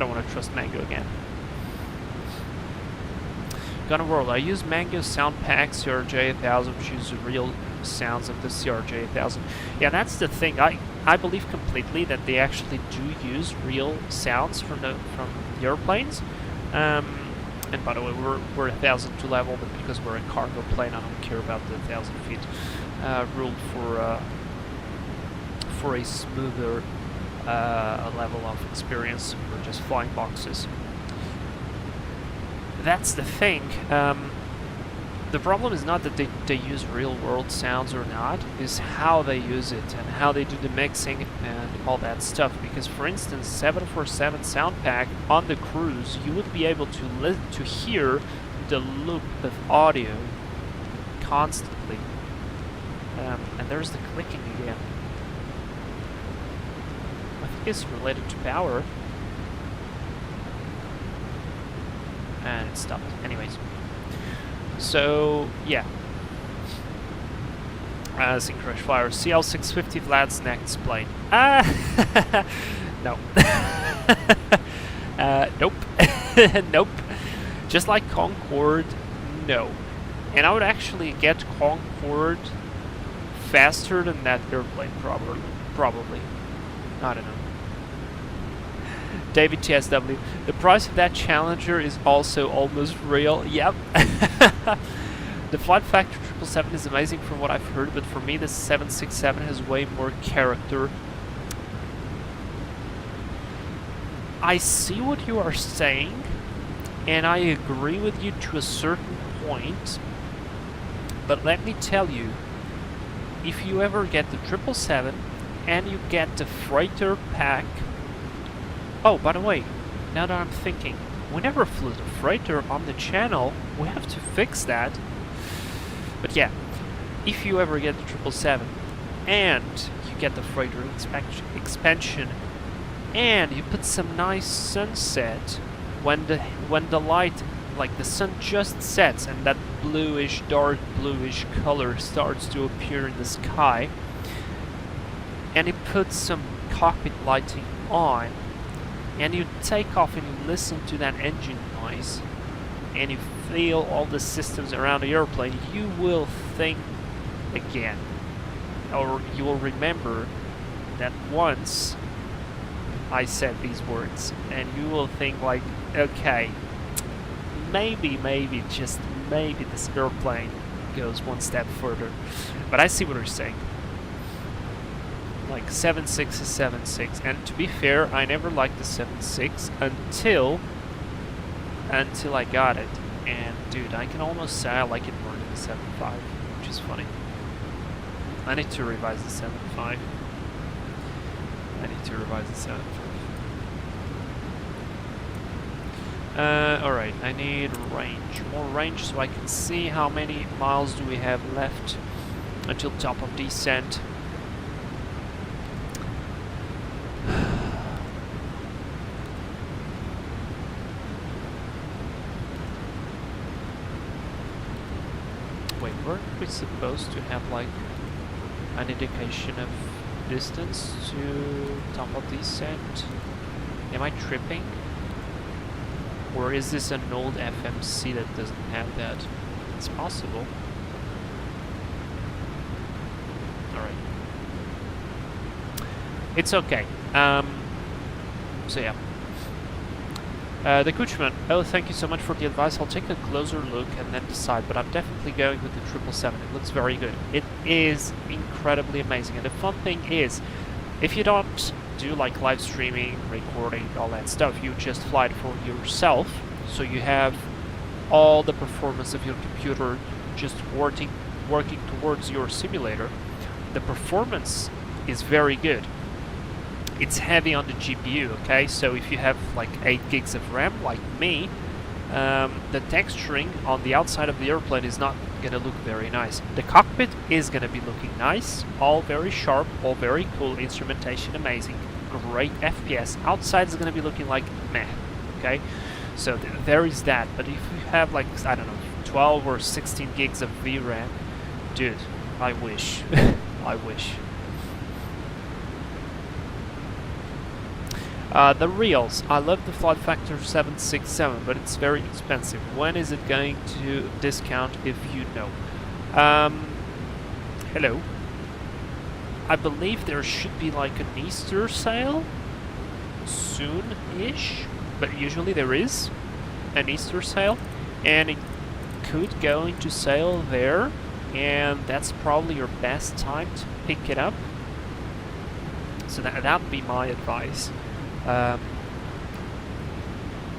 don't want to trust Mango again. Gunner World, I use Mango sound pack CRJ1000, which is the real sounds of the CRJ1000. Yeah, that's the thing. I believe completely that they actually do use real sounds from the airplanes. And by the way, we're 1,002 level, but because we're a cargo plane, I don't care about the 1,000 feet rule for a smoother level of experience. We're just flying boxes. That's the thing. The problem is not that they use real-world sounds or not, is how they use it and how they do the mixing and all that stuff. Because, for instance, 747 sound pack on the cruise, you would be able to hear the loop of audio constantly. And there's the clicking again. I think it's related to power. And it stopped. Anyways. So, yeah. Synchronous Flyer. CL650 Vlad's next plane. No. Nope. Nope. Just like Concorde, no. And I would actually get Concorde faster than that airplane, probably. I don't know. David TSW. The price of that Challenger is also almost real. Yep. The FlightFactor 777 is amazing from what I've heard, but for me the 767 has way more character. I see what you are saying, and I agree with you to a certain point, but let me tell you, if you ever get the 777 and you get the freighter pack. Oh, by the way, now that I'm thinking, we never flew the freighter on the channel. We have to fix that. But yeah, if you ever get the 777 and you get the freighter expansion and you put some nice sunset when the light, like the sun just sets and that bluish, dark bluish color starts to appear in the sky, and you put some cockpit lighting on, and you take off and you listen to that engine noise, and you feel all the systems around the airplane, you will think again. Or you will remember that once I said these words, and you will think like, okay, maybe, just maybe this airplane goes one step further. But I see what you're saying. Like 7.6 is 7.6, and to be fair, I never liked the 7.6 until I got it. And dude, I can almost say I like it more than the 7.5, which is funny. I need to revise the 7.5. Alright, I need range. More range so I can see how many miles do we have left until top of descent. Wait, weren't we supposed to have like an indication of distance to top of descent? Am I tripping? Or is this an old FMC that doesn't have that? It's possible. Alright. It's okay. So yeah. The coachman. Oh, thank you so much for the advice. I'll take a closer look and then decide, but I'm definitely going with the 777. It looks very good. It is incredibly amazing. And the fun thing is, if you don't do like live streaming, recording, all that stuff, you just fly it for yourself, so you have all the performance of your computer just working towards your simulator. The performance is very good. It's heavy on the GPU, okay? So if you have like 8 gigs of RAM like me, the texturing on the outside of the airplane is not gonna look very nice. The cockpit is gonna be looking nice, all very sharp, all very cool, instrumentation amazing, great FPS. Outside is gonna be looking like meh, okay? So there is that. But if you have like, I don't know, 12 or 16 gigs of VRAM, dude, I wish. I wish. The reels. I love the FlightFactor 767, but it's very expensive. When is it going to discount, if you know? Hello. I believe there should be like an Easter sale soon-ish, but usually there is an Easter sale, and it could go into sale there, and that's probably your best time to pick it up. So that would be my advice.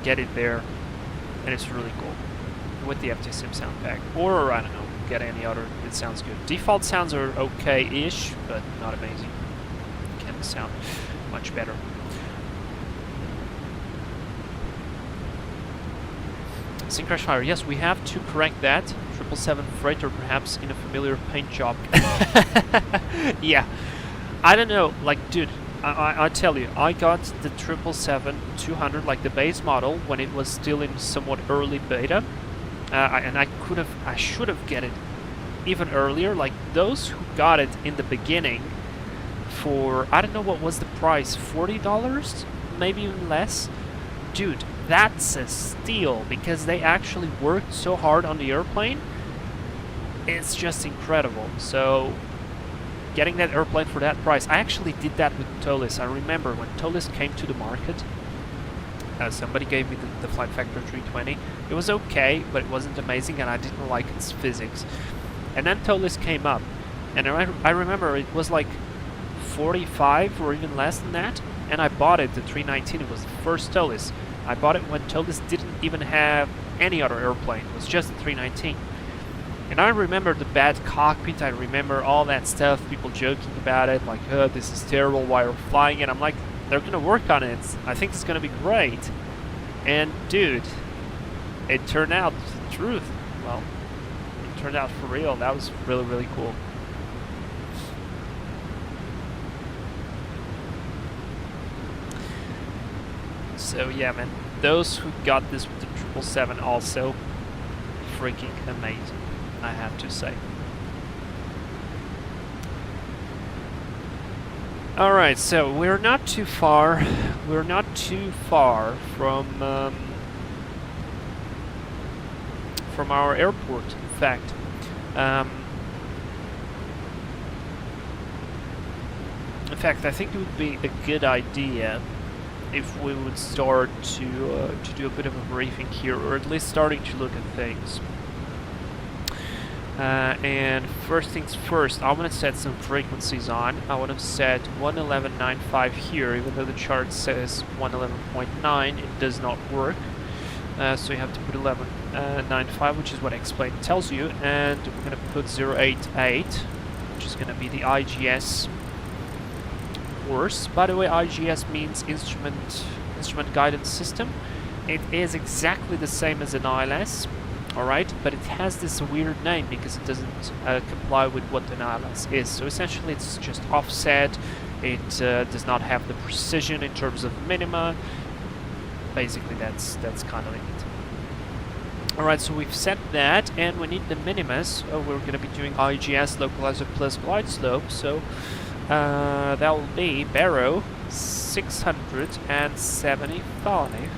Get it there, and it's really cool with the FTSIM sound pack, or I don't know, get any other. It sounds good. Default sounds are okay-ish, but not amazing. Can sound much better. Syncrash Fire. Yes, we have to correct that. 777 freighter, perhaps in a familiar paint job. Yeah, I don't know. Like, dude. I tell you, I got the 777-200, like the base model, when it was still in somewhat early beta, and I should have get it even earlier. Like those who got it in the beginning for, I don't know what was the price, $40, maybe even less. Dude, that's a steal, because they actually worked so hard on the airplane. It's just incredible. So getting that airplane for that price. I actually did that with Tolis. I remember when Tolis came to the market, somebody gave me the FlightFactor 320. It was okay, but it wasn't amazing, and I didn't like its physics. And then Tolis came up, and I remember it was like 45 or even less than that, and I bought it, the 319. It was the first Tolis. I bought it when Tolis didn't even have any other airplane. It was just the 319. And I remember the bad cockpit, I remember all that stuff, people joking about it, like, oh, this is terrible, why are we flying it? I'm like, they're gonna work on it, I think it's gonna be great. And dude, it turned out the truth. Well, it turned out for real. That was really, really cool. So yeah, man, those who got this with the 777 also, freaking amazing, I have to say. Alright, so we're not too far from our airport, in fact. I think it would be a good idea if we would start to do a bit of a briefing here, or at least starting to look at things. And first things first, I want to set some frequencies on. I want to set 111.95 here, even though the chart says 111.9, it does not work. So you have to put 11.95, which is what XPlane tells you, and we're going to put 088, which is going to be the IGS course. By the way, IGS means instrument guidance system. it is exactly the same as an ILS, alright, but it has this weird name because it doesn't comply with what an ILS is. So essentially it's just offset, it does not have the precision in terms of minima. Basically that's kind of it. Alright, so we've set that, and we need the minimas. We're going to be doing IGS localizer plus glide slope, so that will be Barrow 675.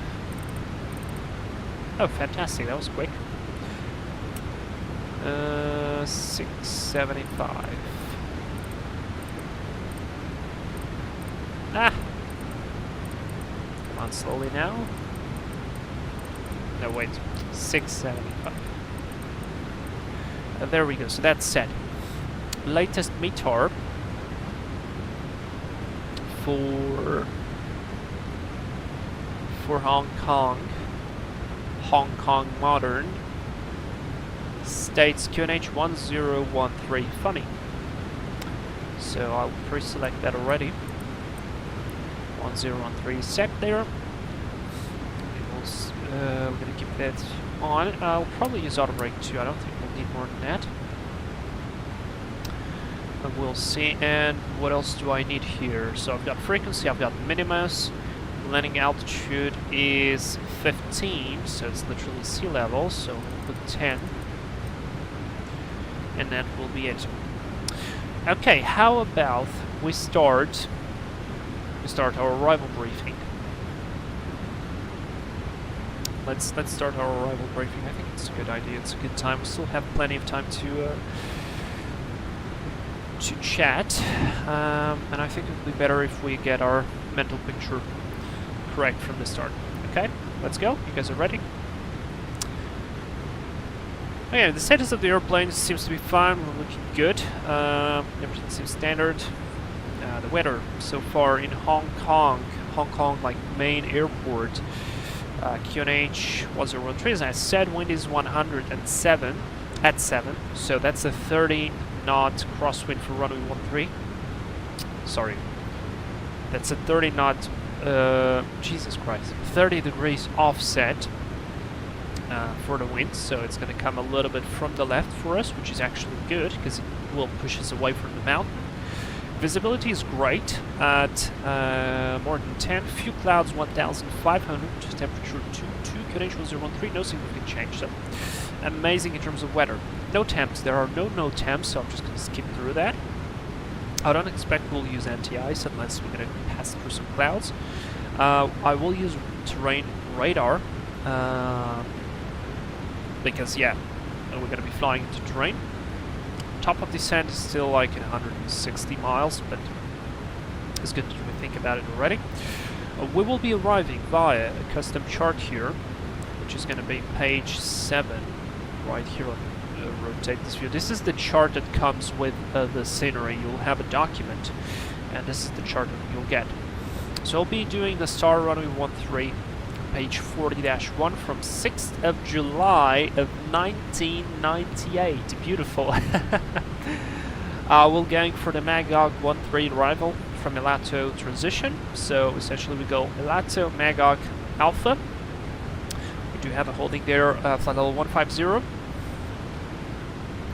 Oh, fantastic, that was quick. 675. Ah! Come on, slowly now. No, wait. 675. There we go, so that's set. Latest METAR for Hong Kong Modern states QNH 1013. Funny. So I'll pre-select that already. 1013 is set there. We're going to keep that on. I'll probably use auto brake too. I don't think we'll need more than that. But we'll see. And what else do I need here? So I've got frequency, I've got minimus. Landing altitude is 15, so it's literally sea level. So we'll put 10. And that will be it. Okay, how about we start our arrival briefing. Let's start our arrival briefing. I think it's a good idea. It's a good time. We still have plenty of time to chat, and I think it would be better if we get our mental picture correct from the start. Okay, let's go. You guys are ready? Okay, the status of the airplane seems to be fine. We're looking good. Everything seems standard. The weather so far in Hong Kong, like main airport. QNH 1013, as I said, wind is 107 at 7, so that's a 30 knot crosswind for runway 13. Sorry, that's a 30 knot, Jesus Christ, 30 degrees offset for the wind, so it's going to come a little bit from the left for us, which is actually good because it will push us away from the mountain. Visibility is great at more than 10, few clouds 1,500, temperature 22, QNH 1013, no significant change, so amazing in terms of weather. No temps, there are no temps, so I'm just going to skip through that. I don't expect we'll use anti-ice unless we're going to pass through some clouds. I will use terrain radar, because yeah, we're going to be flying into terrain. Top of descent is still like 160 miles, but it's good to think about it already. We will be arriving via a custom chart here, which is going to be page 7, right here. Rotate this view. This is the chart that comes with the scenery. You'll have a document, and this is the chart that you'll get. So I'll be doing the Star Runway 13, page 40-1 from 6th of July of 1998. Beautiful. We're going for the Magog 13 arrival from Elato transition. So essentially we go Elato, Magog, Alpha. We do have a holding there, flight level 150.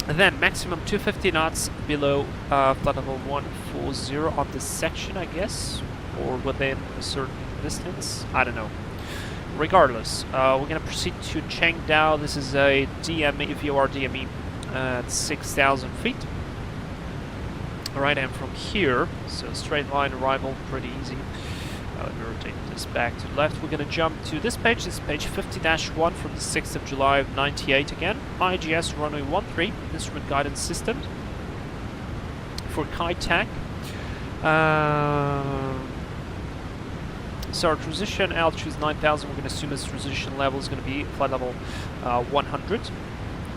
And then maximum 250 knots below flight level 140 on this section, I guess, or within a certain distance. I don't know. Regardless, we're going to proceed to Chengdu. This is a DME, VOR DME at 6,000 feet. Alright, and from here, so straight line arrival, pretty easy. Let me rotate this back to the left. We're going to jump to this is page 50-1 from the 6th of July of 98 again. IGS runway 13, instrument guidance system for Kai Tak. So our transition altitude is 9,000. We're going to assume this transition level is going to be flight level 100.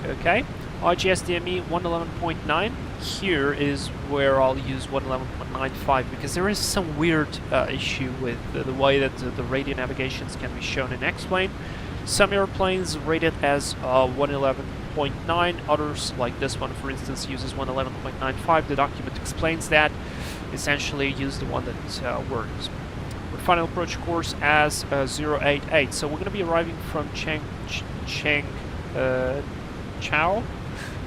Okay. IGS DME 111.9. Here is where I'll use 111.95 because there is some weird issue with the way that the radio navigations can be shown in X-plane. Some airplanes rate it as 111.9. Others, like this one for instance, uses 111.95. The document explains that. Essentially use the one that we're final approach course as 088. So we're going to be arriving from Chao.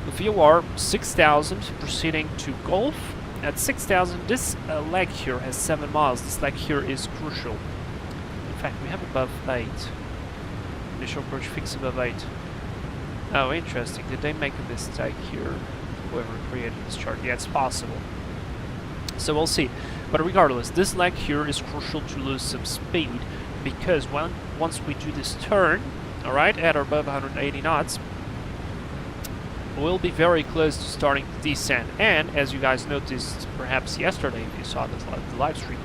VOR 6000, proceeding to Golf. At 6000, this leg here has 7 miles. This leg here is crucial. In fact, we have above 8. Initial approach fix above 8. Oh, interesting. Did they make a mistake here? Whoever created this chart. Yeah, it's possible. So we'll see. But regardless, this leg here is crucial to lose some speed, because once we do this turn, alright, at or above 180 knots, we'll be very close to starting the descent. And as you guys noticed perhaps yesterday, if you saw the live stream,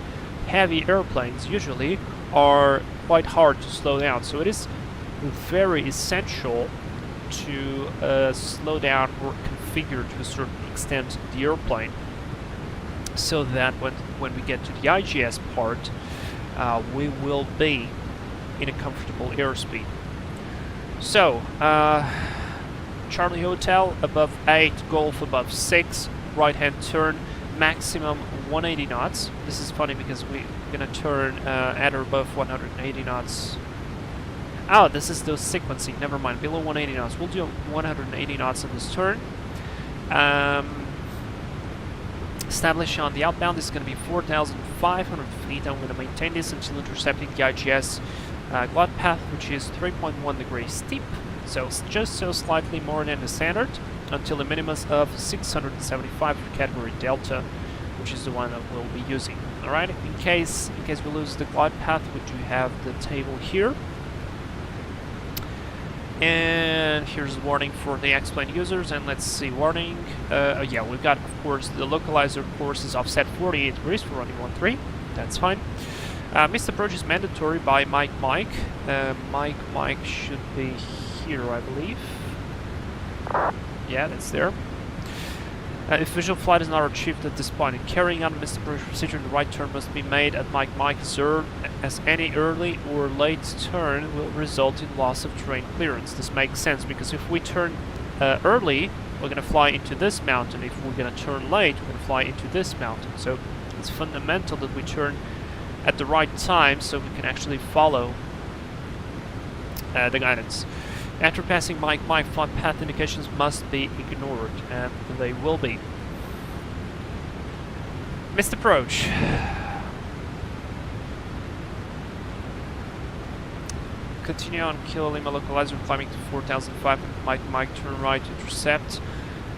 heavy airplanes usually are quite hard to slow down. So it is very essential to slow down or configure to a certain extent the airplane, so that when we get to the IGS part, we will be in a comfortable airspeed. So, Charlie Hotel above 8, Golf above 6, right-hand turn, maximum 180 knots. This is funny because we're gonna turn at or above 180 knots. Oh, this is the sequencing, never mind, below 180 knots. We'll do 180 knots on this turn. Establish on the outbound, this is going to be 4,500 feet. I'm going to maintain this until intercepting the IGS glide path, which is 3.1 degrees steep, so it's just so slightly more than the standard, until a minimum of 675 for category Delta, which is the one that we'll be using. Alright, in case we lose the glide path, we do have the table here. And here's a warning for the X-plane users, and let's see, warning, yeah, we've got, of course, the localizer course is offset 48 degrees for running 13, that's fine. Missed approach is mandatory by Mike. Mike should be here, I believe. Yeah, that's there. If visual flight is not achieved at this point, in carrying out a missed approach procedure, the right turn must be made at Mike, as any early or late turn will result in loss of terrain clearance. This makes sense, because if we turn early, we're going to fly into this mountain. If we're going to turn late, we're going to fly into this mountain. So it's fundamental that we turn at the right time so we can actually follow the guidance. After passing Mike, flight path indications must be ignored, and they will be. Missed approach. Continue on Kilo Lima localizer, climbing to 4,500. Mike, turn right, intercept.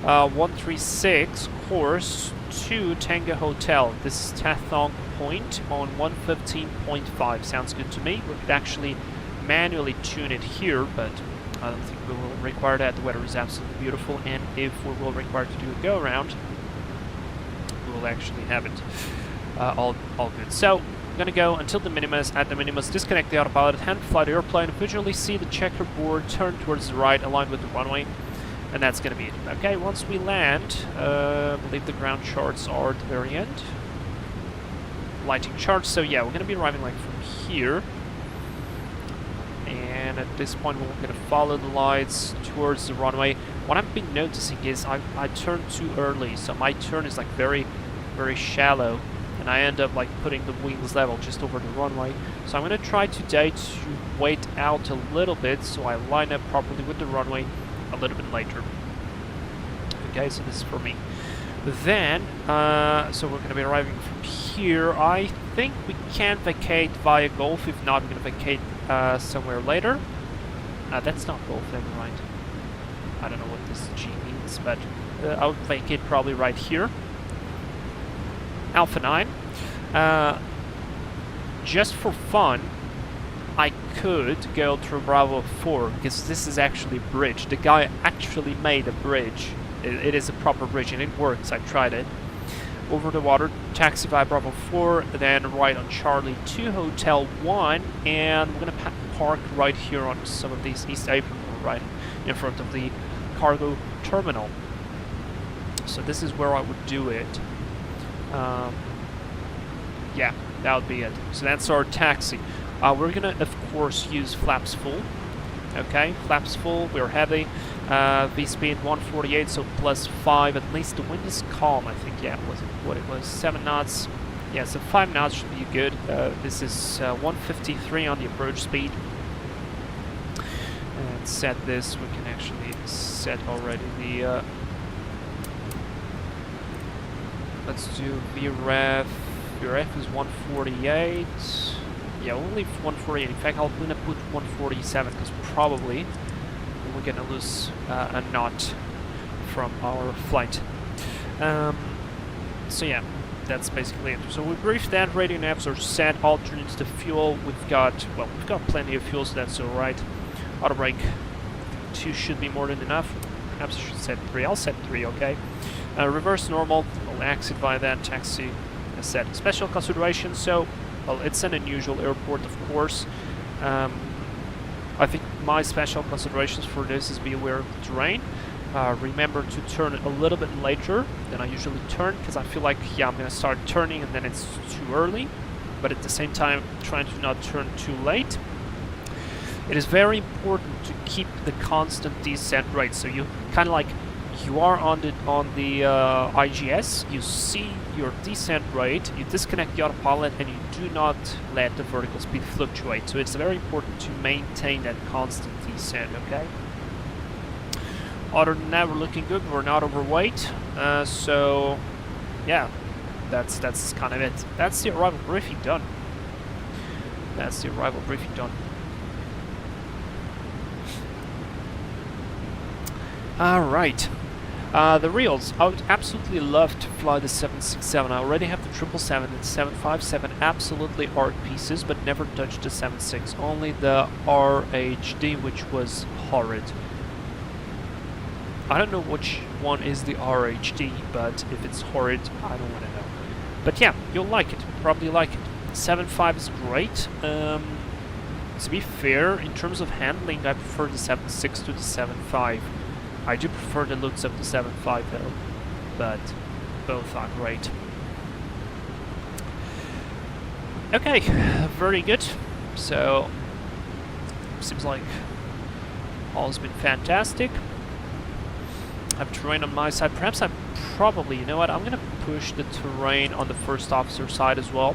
136, course to Tango Hotel. This is Tathong Point on 115.5. Sounds good to me. We could actually manually tune it here, but I don't think we will require that. The weather is absolutely beautiful, and if we will require to do a go-around, we will actually have it all good. So, I'm going to go until the minimus. At the minimus, disconnect the autopilot, hand fly the airplane, visually see the checkerboard, turn towards the right, aligned with the runway, and that's going to be it. Okay, once we land, I believe the ground charts are at the very end. Lighting charts, so yeah, we're going to be arriving like from here. And at this point we're going to follow the lights towards the runway. What I've been noticing is I turned too early, so my turn is like very shallow, and I end up like putting the wings level just over the runway. So I'm going to try today to wait out a little bit so I line up properly with the runway a little bit later. Okay, so this is for me. Then, so we're going to be arriving from here. I think we can vacate via Golf. If not, we're going to vacate somewhere later. That's not Golf, never mind. I don't know what this G means, but I'll vacate probably right here. Alpha 9. Just for fun, I could go through Bravo 4, because this is actually a bridge. The guy actually made a bridge. It is a proper bridge, and it works. I tried it. Over the water, taxi via Bravo 4, then right on Charlie 2 Hotel 1, and we're going to park right here on some of these East Apron, right in front of the cargo terminal. So this is where I would do it. Yeah, that would be it. So that's our taxi. We're going to, of course, use flaps full. Okay, flaps full, we're heavy. V-speed 148, so +5. At least the wind is calm, I think. Yeah, was it what it was? 7 knots. Yeah, so 5 knots should be good. This is 153 on the approach speed. And set this, we can actually set already the... let's do VREF. VREF is 148. Yeah, only 148. In fact, I'm gonna put 147 because probably we're gonna lose a knot from our flight. So yeah, that's basically it. So we briefed that. Radio navs are set. Alternates to fuel. We've got plenty of fuel, so that's all right. Auto brake 2 should be more than enough. Perhaps I should set 3. I'll set 3. Okay. Reverse normal. We'll exit via that. Taxi. Set. Special considerations. So, well, it's an unusual airport, of course. I think my special considerations for this is be aware of the terrain. Remember to turn a little bit later than I usually turn, because I feel like, yeah, I'm going to start turning and then it's too early, but at the same time trying to not turn too late. It is very important to keep the constant descent rate, so you kind of like, you are on the IGS, you see your descent rate, you disconnect the autopilot, and you do not let the vertical speed fluctuate. So it's very important to maintain that constant descent, okay? Other than that, we're looking good. We're not overweight, so yeah, that's kind of it. That's the arrival briefing done. That's the arrival briefing done. All right. The reels. I would absolutely love to fly the 767. I already have the 777 and 757, absolutely art pieces, but never touched the 76. Only the RHD, which was horrid. I don't know which one is the RHD, but if it's horrid, I don't want to know. But yeah, you'll like it. Probably like it. 7.5 is great. To be fair, in terms of handling, I prefer the 7.6 to the 7.5. I do prefer the looks of the 7.5 though, but both are great. Okay, very good. So, seems like all's been fantastic. I have terrain on my side. Perhaps I probably, you know what, I'm going to push the terrain on the first officer side as well.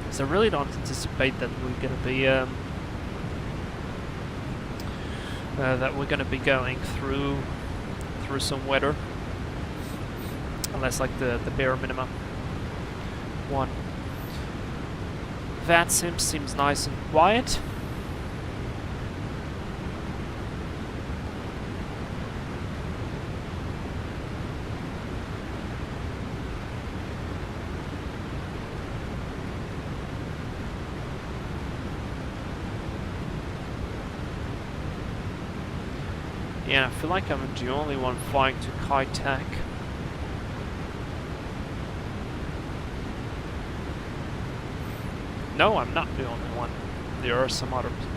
Because I really don't anticipate that we're going to be going through some weather, unless like the bare minimum one. That seems nice and quiet. Yeah, I feel like I'm the only one flying to Kai Tak. No, I'm not the only one. There are some other people.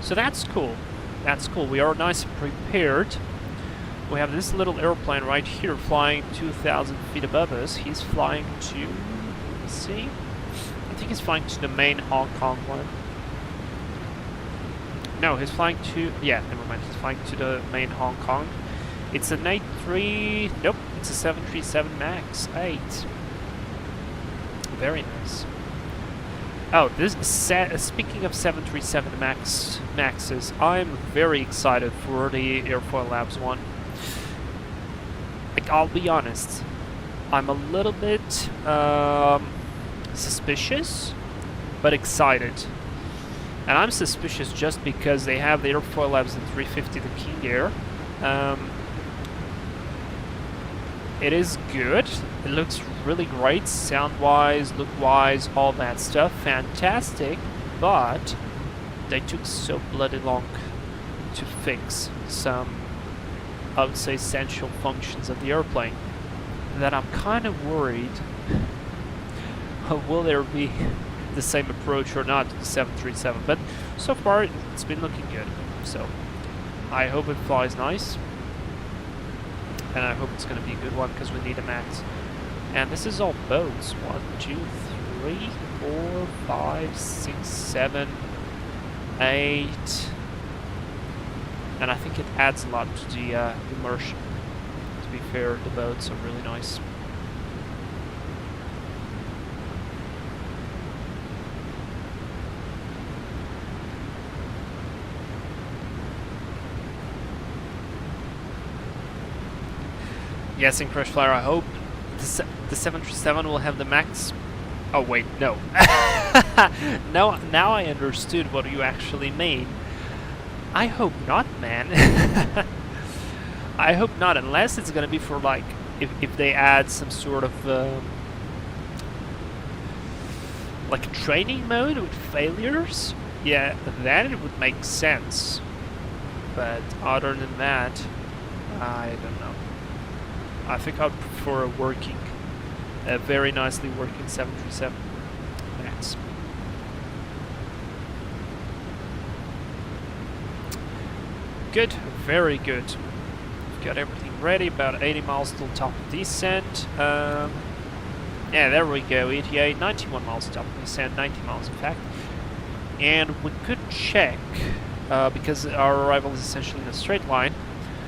So that's cool. That's cool. We are nice and prepared. We have this little airplane right here flying 2,000 feet above us. He's flying to... let's see. I think he's flying to the main Hong Kong one. No, he's flying to... yeah, never mind. He's flying to the main Hong Kong. It's an 83... nope, it's a 737 MAX 8. Very nice. Oh, this speaking of 737 Maxes, I'm very excited for the Airfoil Labs one. Like, I'll be honest, I'm a little bit suspicious, but excited. And I'm suspicious just because they have the Airfoil Labs in 350, the King Air. It is good. It looks really great, sound-wise, look-wise, all that stuff. Fantastic, but they took so bloody long to fix some, I would say, essential functions of the airplane that I'm kind of worried will there be the same approach or not to the 737. But so far, it's been looking good. So I hope it flies nice. And I hope it's going to be a good one because we need a max. And this is all boats. 1, 2, 3, 4, 5, 6, 7, 8. And I think it adds a lot to the immersion. To be fair, the boats are really nice. Guessing Crush Flyer, I hope the 737 will have the max. Oh wait, no. No, now I understood what you actually mean. I hope not, man. I hope not, unless it's gonna be for like, if they add some sort of like a training mode with failures, yeah, then it would make sense. But other than that, I don't know. I think I'd prefer a very nicely working 737 Max. Good, very good. We've got everything ready, about 80 miles till top of descent. Yeah, there we go, 88, 91 miles top of descent, 90 miles in fact. And we could check, because our arrival is essentially in a straight line.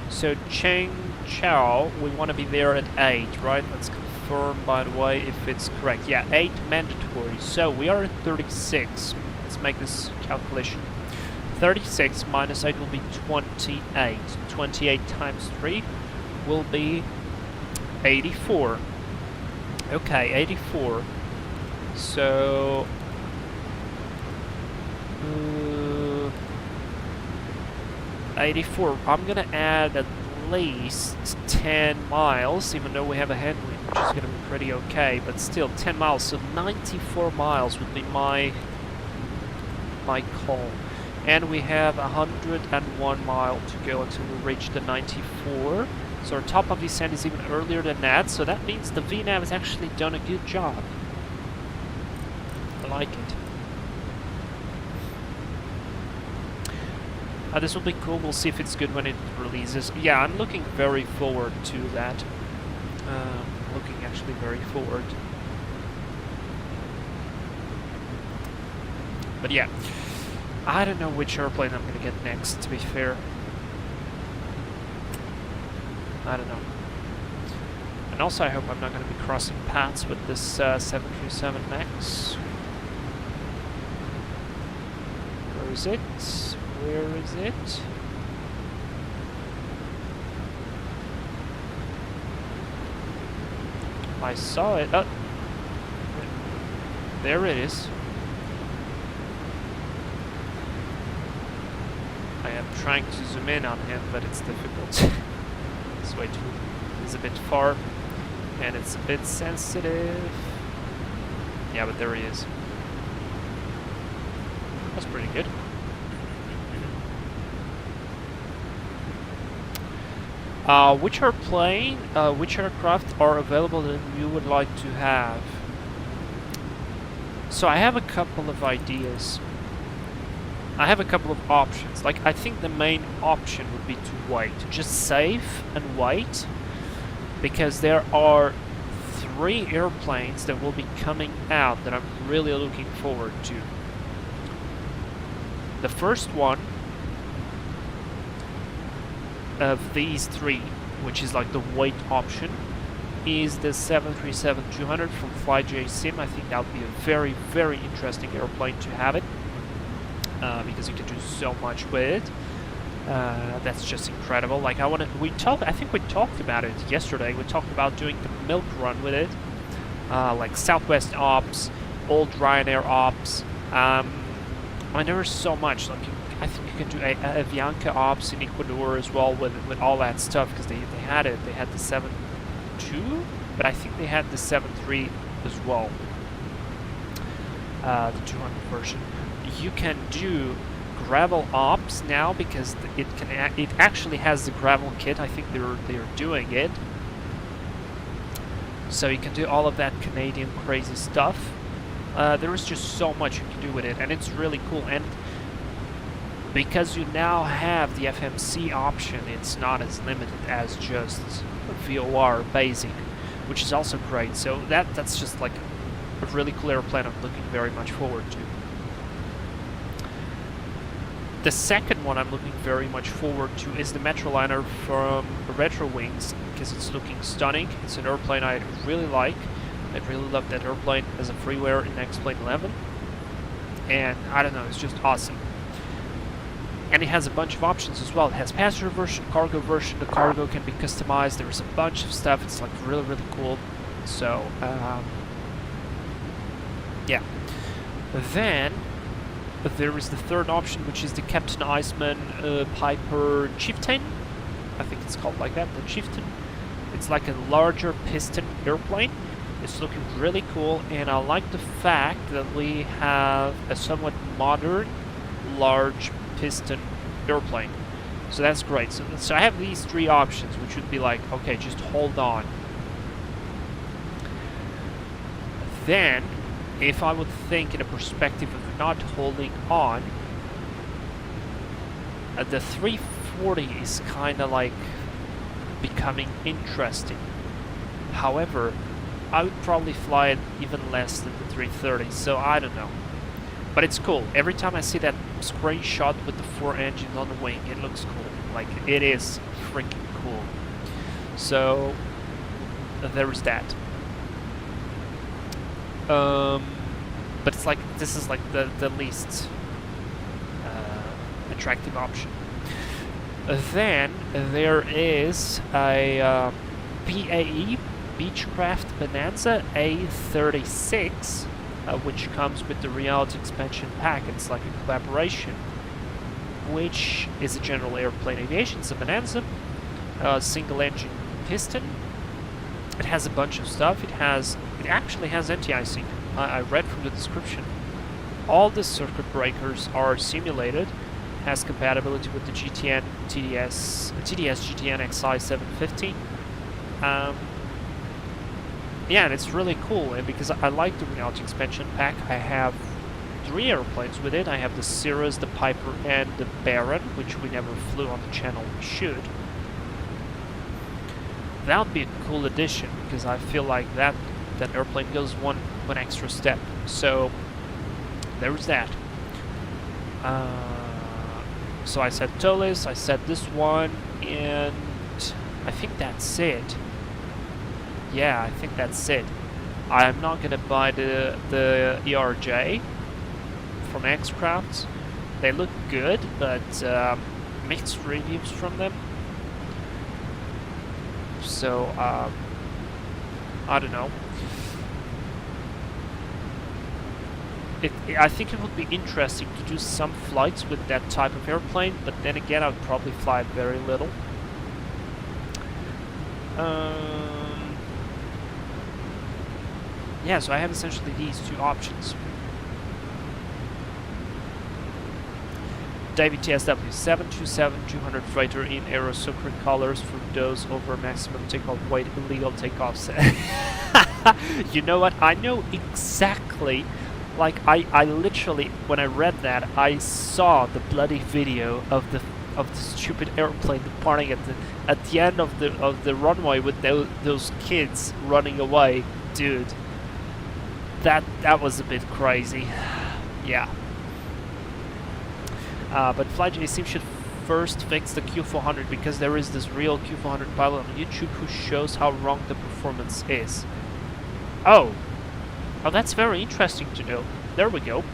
So Cheng Chao, we want to be there at 8, right? Let's confirm, by the way, if it's correct. Yeah, 8 mandatory. So we are at 36. Let's make this calculation. 36 minus 8 will be 28. 28 times 3 will be 84. Okay, 84. So 84. I'm gonna add at least 10 miles, even though we have a headwind, which is gonna be pretty okay, but still 10 miles. So 94 miles would be my call. And we have 101 mile to go until we reach the 94. So our top of descent is even earlier than that, so that means the VNAV has actually done a good job. I like it. This will be cool. We'll see if it's good when it releases. Yeah, I'm looking very forward to that. Looking actually very forward. But yeah, I don't know which airplane I'm going to get next, to be fair. I don't know. And also I hope I'm not going to be crossing paths with this 737 Max. Where is it? Where is it? I saw it. Oh. There it is. I am trying to zoom in on him, but it's difficult. This way is a bit far, and it's a bit sensitive. Yeah, but there he is. That's pretty good. Which aircraft are available that you would like to have? So I have a couple of ideas. I have a couple of options. Like, I think the main option would be to wait. Just save and wait. Because there are 3 airplanes that will be coming out that I'm really looking forward to. The first one of these 3, which is like the wait option, is the 737-200 from FlightJavelin. I think that would be a very, very interesting airplane to have it. Because you can do so much with it. That's just incredible. Like, I think we talked about it yesterday. We talked about doing the milk run with it, like Southwest ops, old Ryanair ops. I mean, there is so much. Like, I think you can do Avianca ops in Ecuador as well with all that stuff, because they had it. They had the 7.2, but I think they had the 7.3 as well. The 200 version. You can do gravel ops now because it actually has the gravel kit. I think they're doing it, so you can do all of that Canadian crazy stuff. There is just so much you can do with it, and it's really cool. And because you now have the FMC option, it's not as limited as just VOR basic, which is also great. So that's just like a really cool airplane I'm looking very much forward to. The second one I'm looking very much forward to is the Metroliner from Retro Wings, because it's looking stunning. It's an airplane I really like. I really love that airplane as a freeware in X-Plane 11. And I don't know, it's just awesome. And it has a bunch of options as well. It has passenger version, cargo version. The cargo can be customized. There's a bunch of stuff. It's like really, really cool. So, yeah. Then there is the third option, which is the Captain Iceman Piper Chieftain. I think it's called like that, the Chieftain. It's like a larger piston airplane. It's looking really cool, and I like the fact that we have a somewhat modern, large piston airplane. So that's great. So I have these three options, which would be like, okay, just hold on. Then, if I would think in a perspective of not holding on, the 340 is kind of like becoming interesting. However, I would probably fly it even less than the 330, so I don't know. But it's cool. Every time I see that screenshot with the 4 engines on the wing, it looks cool. Like, it is freaking cool. So, there is that. But it's like, this is like the least attractive option. Then there is a BAE Beechcraft Bonanza A36, which comes with the Reality Expansion Pack. It's like a collaboration, which is a general airplane aviation. It's a Bonanza, single engine piston. It has a bunch of stuff. It actually has anti-icing. I read from the description. All the circuit breakers are simulated. Has compatibility with the TDS GTN XI 750. Yeah, and it's really cool. And because I like the Reality Expansion Pack, I have 3 airplanes with it. I have the Cirrus, the Piper, and the Baron, which we never flew on the channel. We should. That would be a cool addition, because I feel like that airplane goes one extra step. So there's that. So I said Tolis, I said this one, and I think that's it. Yeah, I think that's it. I'm not gonna buy the ERJ from X-Crafts. They look good, but mixed reviews from them. So, I don't know. I think it would be interesting to do some flights with that type of airplane, but then again, I'd probably fly it very little. Yeah, so I have essentially these 2 options. David TSW 727-200 freighter in Aerosoccer colors for those over maximum takeoff weight, illegal takeoffs. You know what? I know exactly. Like, I literally, when I read that, I saw the bloody video of the stupid airplane departing at the end of the runway with those kids running away. Dude, that was a bit crazy. Yeah. But FlightJavelin should first fix the Q400, because there is this real Q400 pilot on YouTube who shows how wrong the performance is. Oh, that's very interesting to know. There we go.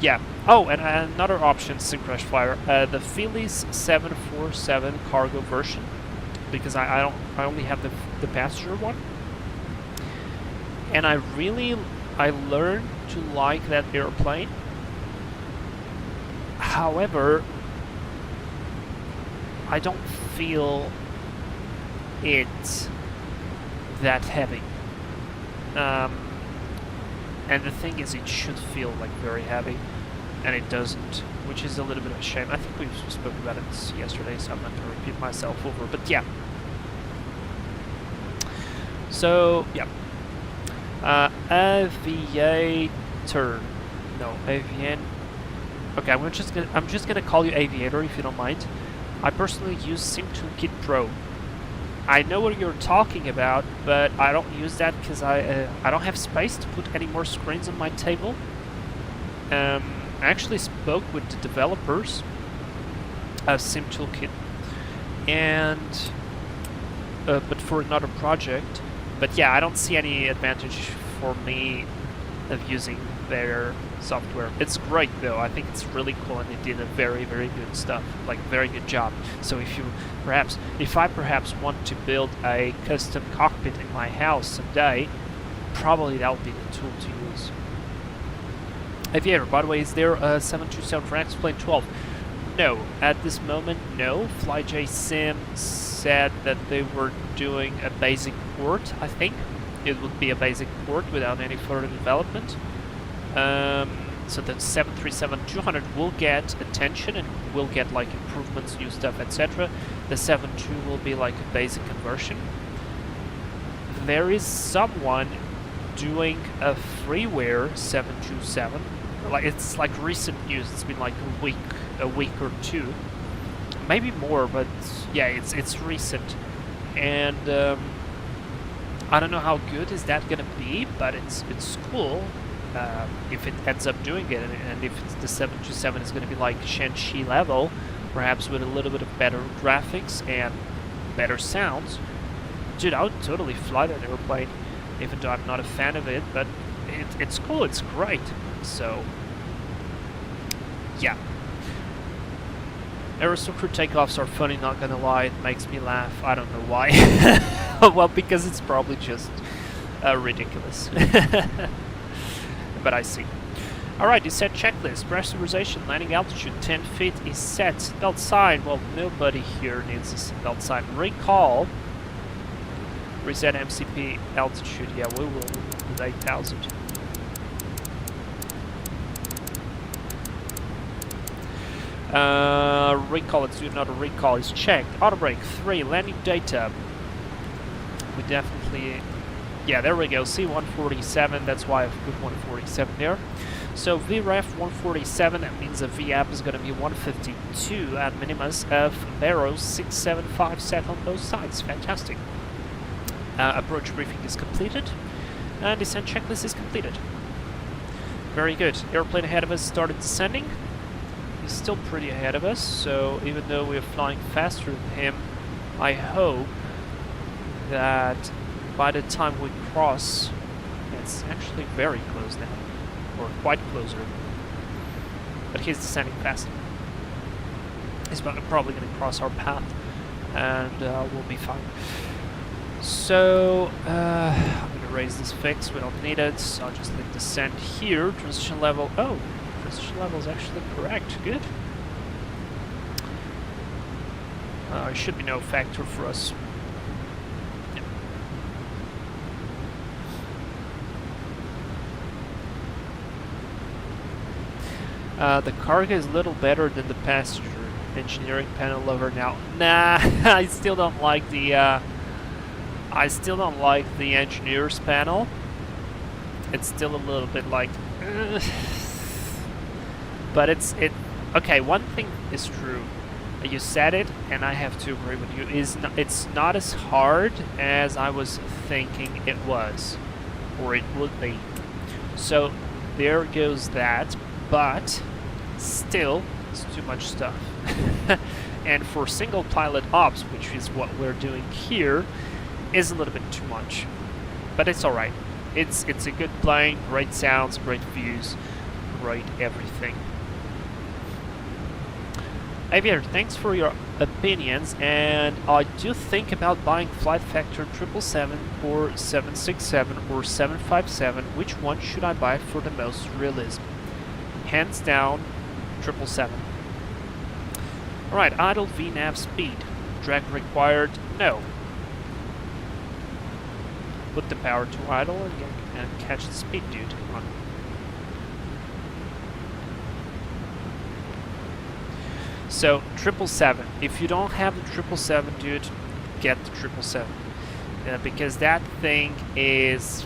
Yeah. Oh, and another option, Syncrash Flyer, the Phillies 747 cargo version, because I only have the passenger one, and I learned to like that airplane. However, I don't feel it that heavy. And the thing is, it should feel like very heavy, and it doesn't, which is a little bit of a shame. I think we spoke about it yesterday, so I'm not going to repeat myself over, but yeah. So, yeah. Aviator. No, Avian. Okay, I'm just gonna call you Aviator if you don't mind. I personally use SimToolkit Pro. I know what you're talking about, but I don't use that because I don't have space to put any more screens on my table. I actually spoke with the developers of SimToolkit, and but for another project. But yeah, I don't see any advantage for me of using their software. It's great though. I think it's really cool, and they did a very good stuff, like very good job. So if I perhaps want to build a custom cockpit in my house someday, probably that would be the tool to use. Aviator, by the way, is there a 727 for X-Plane 12? No, at this moment, no. FlightJsim said that they were doing a basic port, I think. It would be a basic port without any further development. So the 737-200 will get attention and will get like improvements, new stuff, etc. The 72 will be like a basic conversion. There is someone doing a Freeware 727. Like, it's like recent news. It's been like a week or two, maybe more, but yeah, it's recent. And I don't know how good is that gonna be, but it's cool if it ends up doing it, and if it's the 727 is gonna be like Shanxi level, perhaps with a little bit of better graphics and better sounds. Dude, I would totally fly that airplane, even though I'm not a fan of it, but it's cool, it's great. So yeah. Aristocrat takeoffs are funny, not gonna lie, it makes me laugh. I don't know why. Well, because it's probably just ridiculous. But I see. Alright, you set checklist. Pressurization, landing altitude 10 feet is set. Seatbelt sign. Well, nobody here needs a seatbelt sign. Recall. Reset MCP altitude. Yeah, we will with 8,000. Recall, let's do another recall. Is checked. Auto brake 3, landing data. We definitely, yeah, there we go. C147, that's why I've put 147 there. So VREF 147, that means the VAP is going to be 152 at minimus of barrows 675 set on both sides. Fantastic. Approach briefing is completed, and descent checklist is completed. Very good. Airplane ahead of us started descending. He's still pretty ahead of us, so even though we're flying faster than him, I hope that by the time we cross, it's actually very close now, or quite closer, but he's descending fast. He's probably going to cross our path, and we'll be fine. So, I'm going to raise this fix, we don't need it, so I'll just leave descent here. Transition level, oh, transition level is actually correct, good. It should be no factor for us. The cargo is a little better than the passenger. Engineering panel over now. Nah, I still don't like the engineer's panel. It's still a little bit like, but okay, one thing is true. You said it, and I have to agree with you. It's not as hard as I was thinking it was, or it would be. So there goes that, but still, it's too much stuff. And for single pilot ops, which is what we're doing here, is a little bit too much. But it's alright. It's a good plane, great sounds, great views, great everything. Aviator, thanks for your opinions, and I do think about buying FlightFactor 777 or 767 or 757. Which one should I buy for the most realism? Hands down, 777. Alright, idle VNAV speed. Drag required? No. Put the power to idle and catch the speed, dude. Come on. So, 777. If you don't have the 777, dude, get the 777. Because that thing is...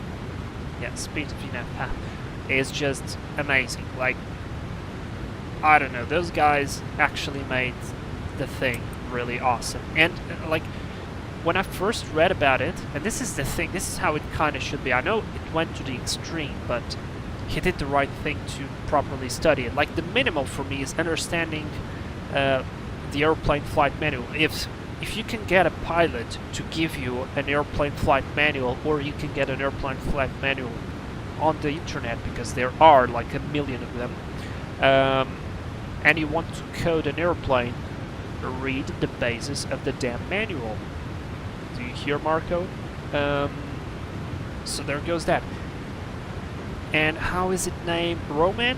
yeah, speed of VNAV is just amazing. Like, I don't know, those guys actually made the thing really awesome. And, like, when I first read about it, and this is the thing, this is how it kind of should be. I know it went to the extreme, but he did the right thing to properly study it. Like, the minimal for me is understanding the airplane flight manual. If you can get a pilot to give you an airplane flight manual, or you can get an airplane flight manual on the internet, because there are like a million of them, and you want to code an airplane, read the basis of the damn manual. Do you hear, Marco? So there goes that. And how is it named? Roman?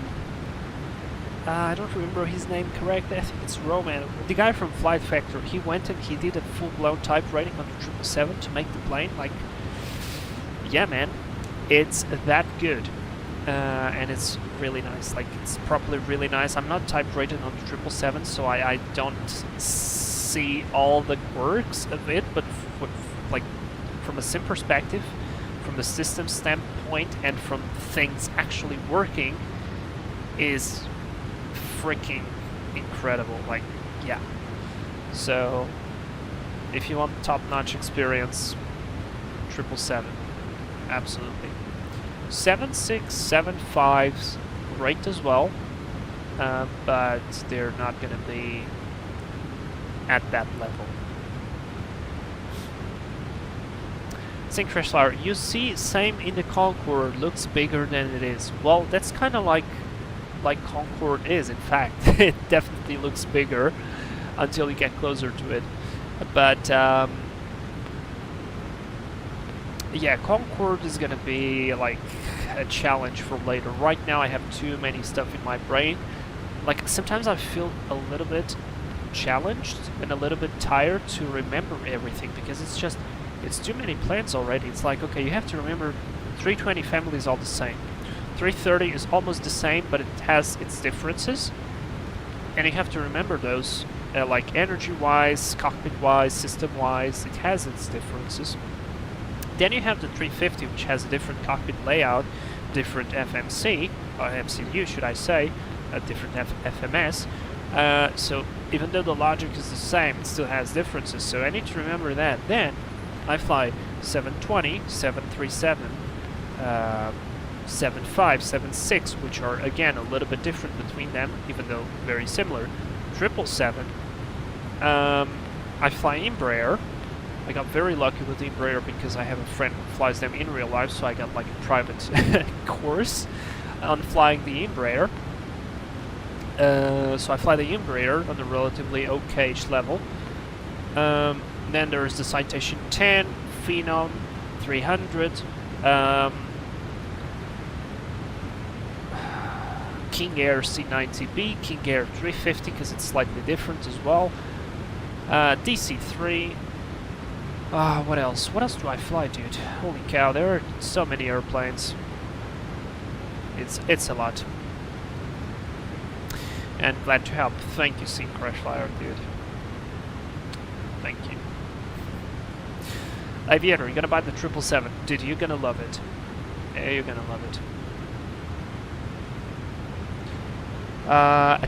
I don't remember his name correctly. I think it's Roman. The guy from FlightFactor, he went and he did a full-blown type rating on the 777 to make the plane. Like, yeah, man, it's that good. And it's really nice. Like, it's properly really nice. I'm not type rated on the 777, so I don't see all the quirks of it, but like, from a sim perspective, from the system standpoint, and from things actually working, is freaking incredible. Like, yeah. So if you want top-notch experience, 777, absolutely. 7675s great as well, but they're not going to be at that level. Sync Crash Flower, you see, same in the Concorde, looks bigger than it is. Well, that's kind of like Concorde is, in fact. It definitely looks bigger until you get closer to it. But yeah, Concorde is gonna be like a challenge for later. Right now I have too many stuff in my brain. Like, sometimes I feel a little bit challenged and a little bit tired to remember everything, because it's too many planes already. It's like, okay, you have to remember 320 family is all the same. 330 is almost the same, but it has its differences, and you have to remember those, like energy-wise, cockpit-wise, system-wise, it has its differences. Then you have the 350, which has a different cockpit layout, different FMC, or MCU should I say, a different FMS. So even though the logic is the same, it still has differences, so I need to remember that. Then I fly 720, 737, 75, 76, which are again a little bit different between them, even though very similar. 777. I fly Embraer. I got very lucky with the Embraer because I have a friend who flies them in real life, so I got like a private course on flying the Embraer. So I fly the Embraer on a relatively okay-ish level. Then there's the Citation 10, Phenom 300, King Air C90B, King Air 350 because it's slightly different as well, DC-3. What else? What else do I fly, dude? Holy cow, there are so many airplanes. It's a lot. And glad to help. Thank you, Sync Crash Flyer, dude. Thank you. Aviator, you're gonna buy the 777. Dude, you're gonna love it. Yeah, you're gonna love it.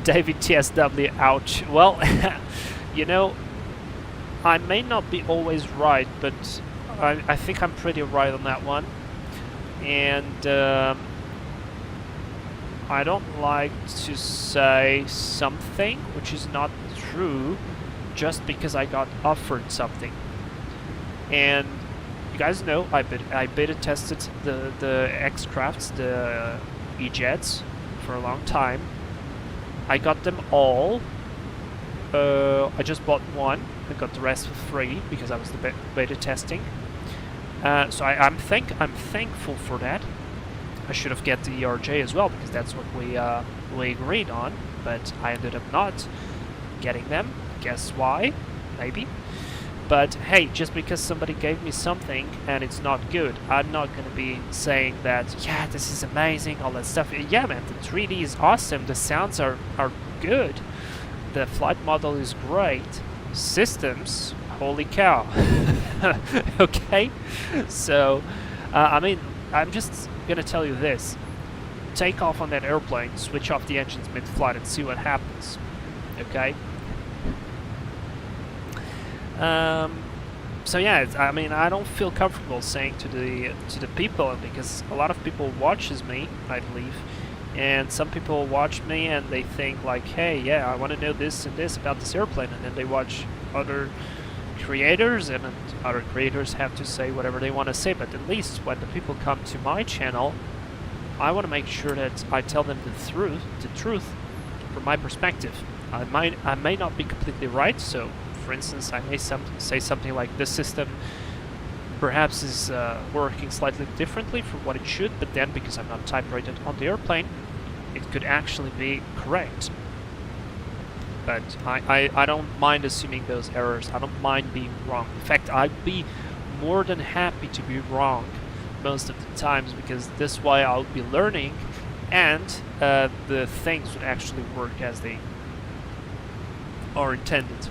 David TSW, ouch. Well, you know, I may not be always right, but I think I'm pretty right on that one. And I don't like to say something which is not true just because I got offered something. And you guys know I beta tested the X-Crafts, the E-Jets, for a long time. I got them all. I just bought one. I got the rest for free because I was the beta testing. So I'm thankful for that. I should have get the ERJ as well because that's what we agreed on, but I ended up not getting them. Guess why? Maybe. But hey, just because somebody gave me something and it's not good, I'm not going to be saying that, yeah, this is amazing, all that stuff. Yeah, man, the 3D is awesome, the sounds are good, the flight model is great, systems, holy cow. Okay? So, I mean, I'm just going to tell you this. Take off on that airplane, switch off the engines mid-flight and see what happens. Okay? So yeah, I mean, I don't feel comfortable saying to the people, because a lot of people watches me, I believe, and some people watch me and they think like, hey, yeah, I want to know this and this about this airplane, and then they watch other creators, and other creators have to say whatever they want to say. But at least when the people come to my channel, I want to make sure that I tell them the truth from my perspective. I may not be completely right, so for instance I may say something like this system perhaps is working slightly differently from what it should, but then because I'm not type rated on the airplane, it could actually be correct. But I don't mind assuming those errors. I don't mind being wrong. In fact, I'd be more than happy to be wrong most of the times, because this way I'll be learning and the things would actually work as they are intended.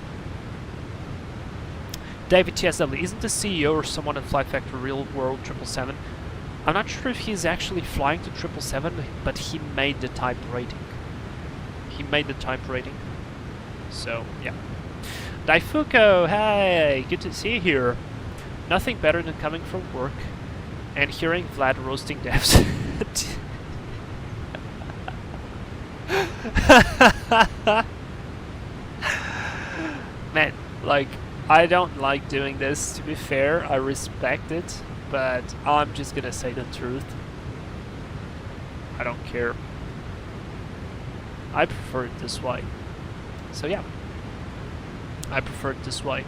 David TSW, isn't the CEO or someone at FlightFactor real world 777? I'm not sure if he's actually flying to 777, but he made the type rating. He made the type rating. So, yeah. Daifuko, hey, good to see you here. Nothing better than coming from work and hearing Vlad roasting devs. Man, like, I don't like doing this, to be fair. I respect it, but I'm just gonna say the truth. I don't care. I prefer it this way. So yeah, I prefer it this way.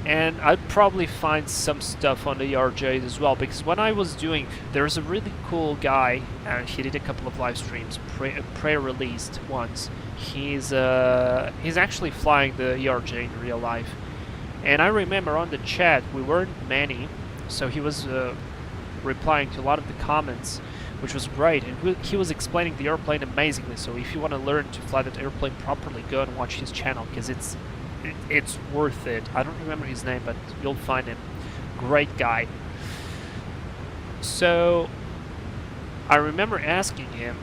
And I'd probably find some stuff on the RJs as well, because when I was doing, there's a really cool guy, and he did a couple of live streams, pre-released ones. He's actually flying the ERJ in real life. And I remember on the chat, we weren't many, so he was replying to a lot of the comments, which was great. And he was explaining the airplane amazingly, so if you want to learn to fly that airplane properly, go and watch his channel, because it's worth it. I don't remember his name, but you'll find him. Great guy. So I remember asking him,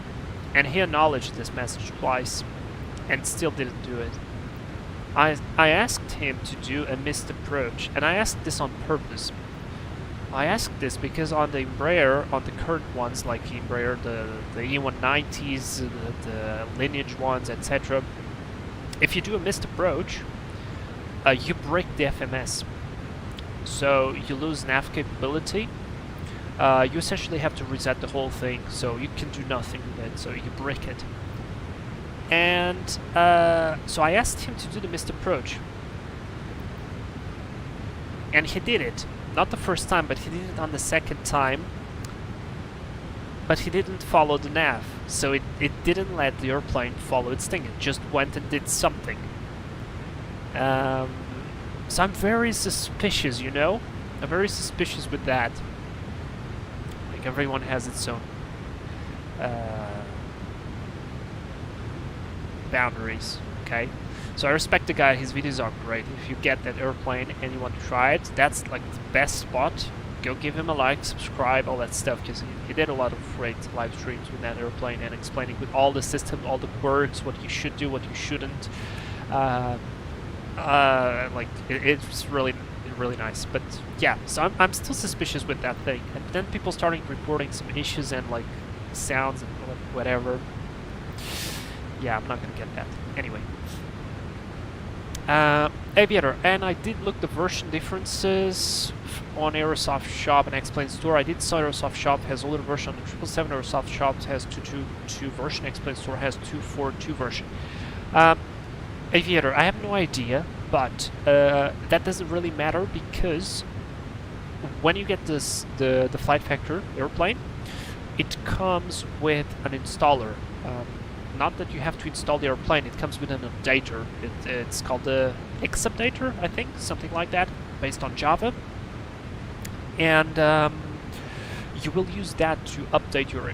and he acknowledged this message twice and still didn't do it. I asked him to do a missed approach, and I asked this on purpose. I asked this because on the Embraer, on the current ones like Embraer, the E190s, the lineage ones, etc., if you do a missed approach, you break the FMS. So you lose nav capability. You essentially have to reset the whole thing, so you can do nothing with it, so you break it. And so I asked him to do the missed approach. And he did it. Not the first time, but he did it on the second time. But he didn't follow the nav, so it didn't let the airplane follow its thing. It just went and did something. So I'm very suspicious, you know? I'm very suspicious with that. Like, everyone has its own boundaries, okay? So I respect the guy, his videos are great. If you get that airplane and you want to try it, that's like the best spot. Go give him a like, subscribe, all that stuff, because he did a lot of great live streams with that airplane and explaining with all the system, all the quirks, what you should do, what you shouldn't. Like, it's really nice. But yeah, so I'm still suspicious with that thing. And then people starting reporting some issues and like sounds and whatever. Yeah, I'm not gonna get that. Anyway. Aviator, and I did look the version differences on Aerosoft Shop and X-Plane Store. I did saw Aerosoft Shop has older version on the 777. Aerosoft Shop has 2.2 version. X-Plane Store has 2.4.2 version. Aviator, I have no idea, but that doesn't really matter, because when you get this the FlightFactor airplane, it comes with an installer. Not that you have to install the airplane, it comes with an updater. It's called the XPJavelin, I think, something like that, based on Java. And you will use that to update your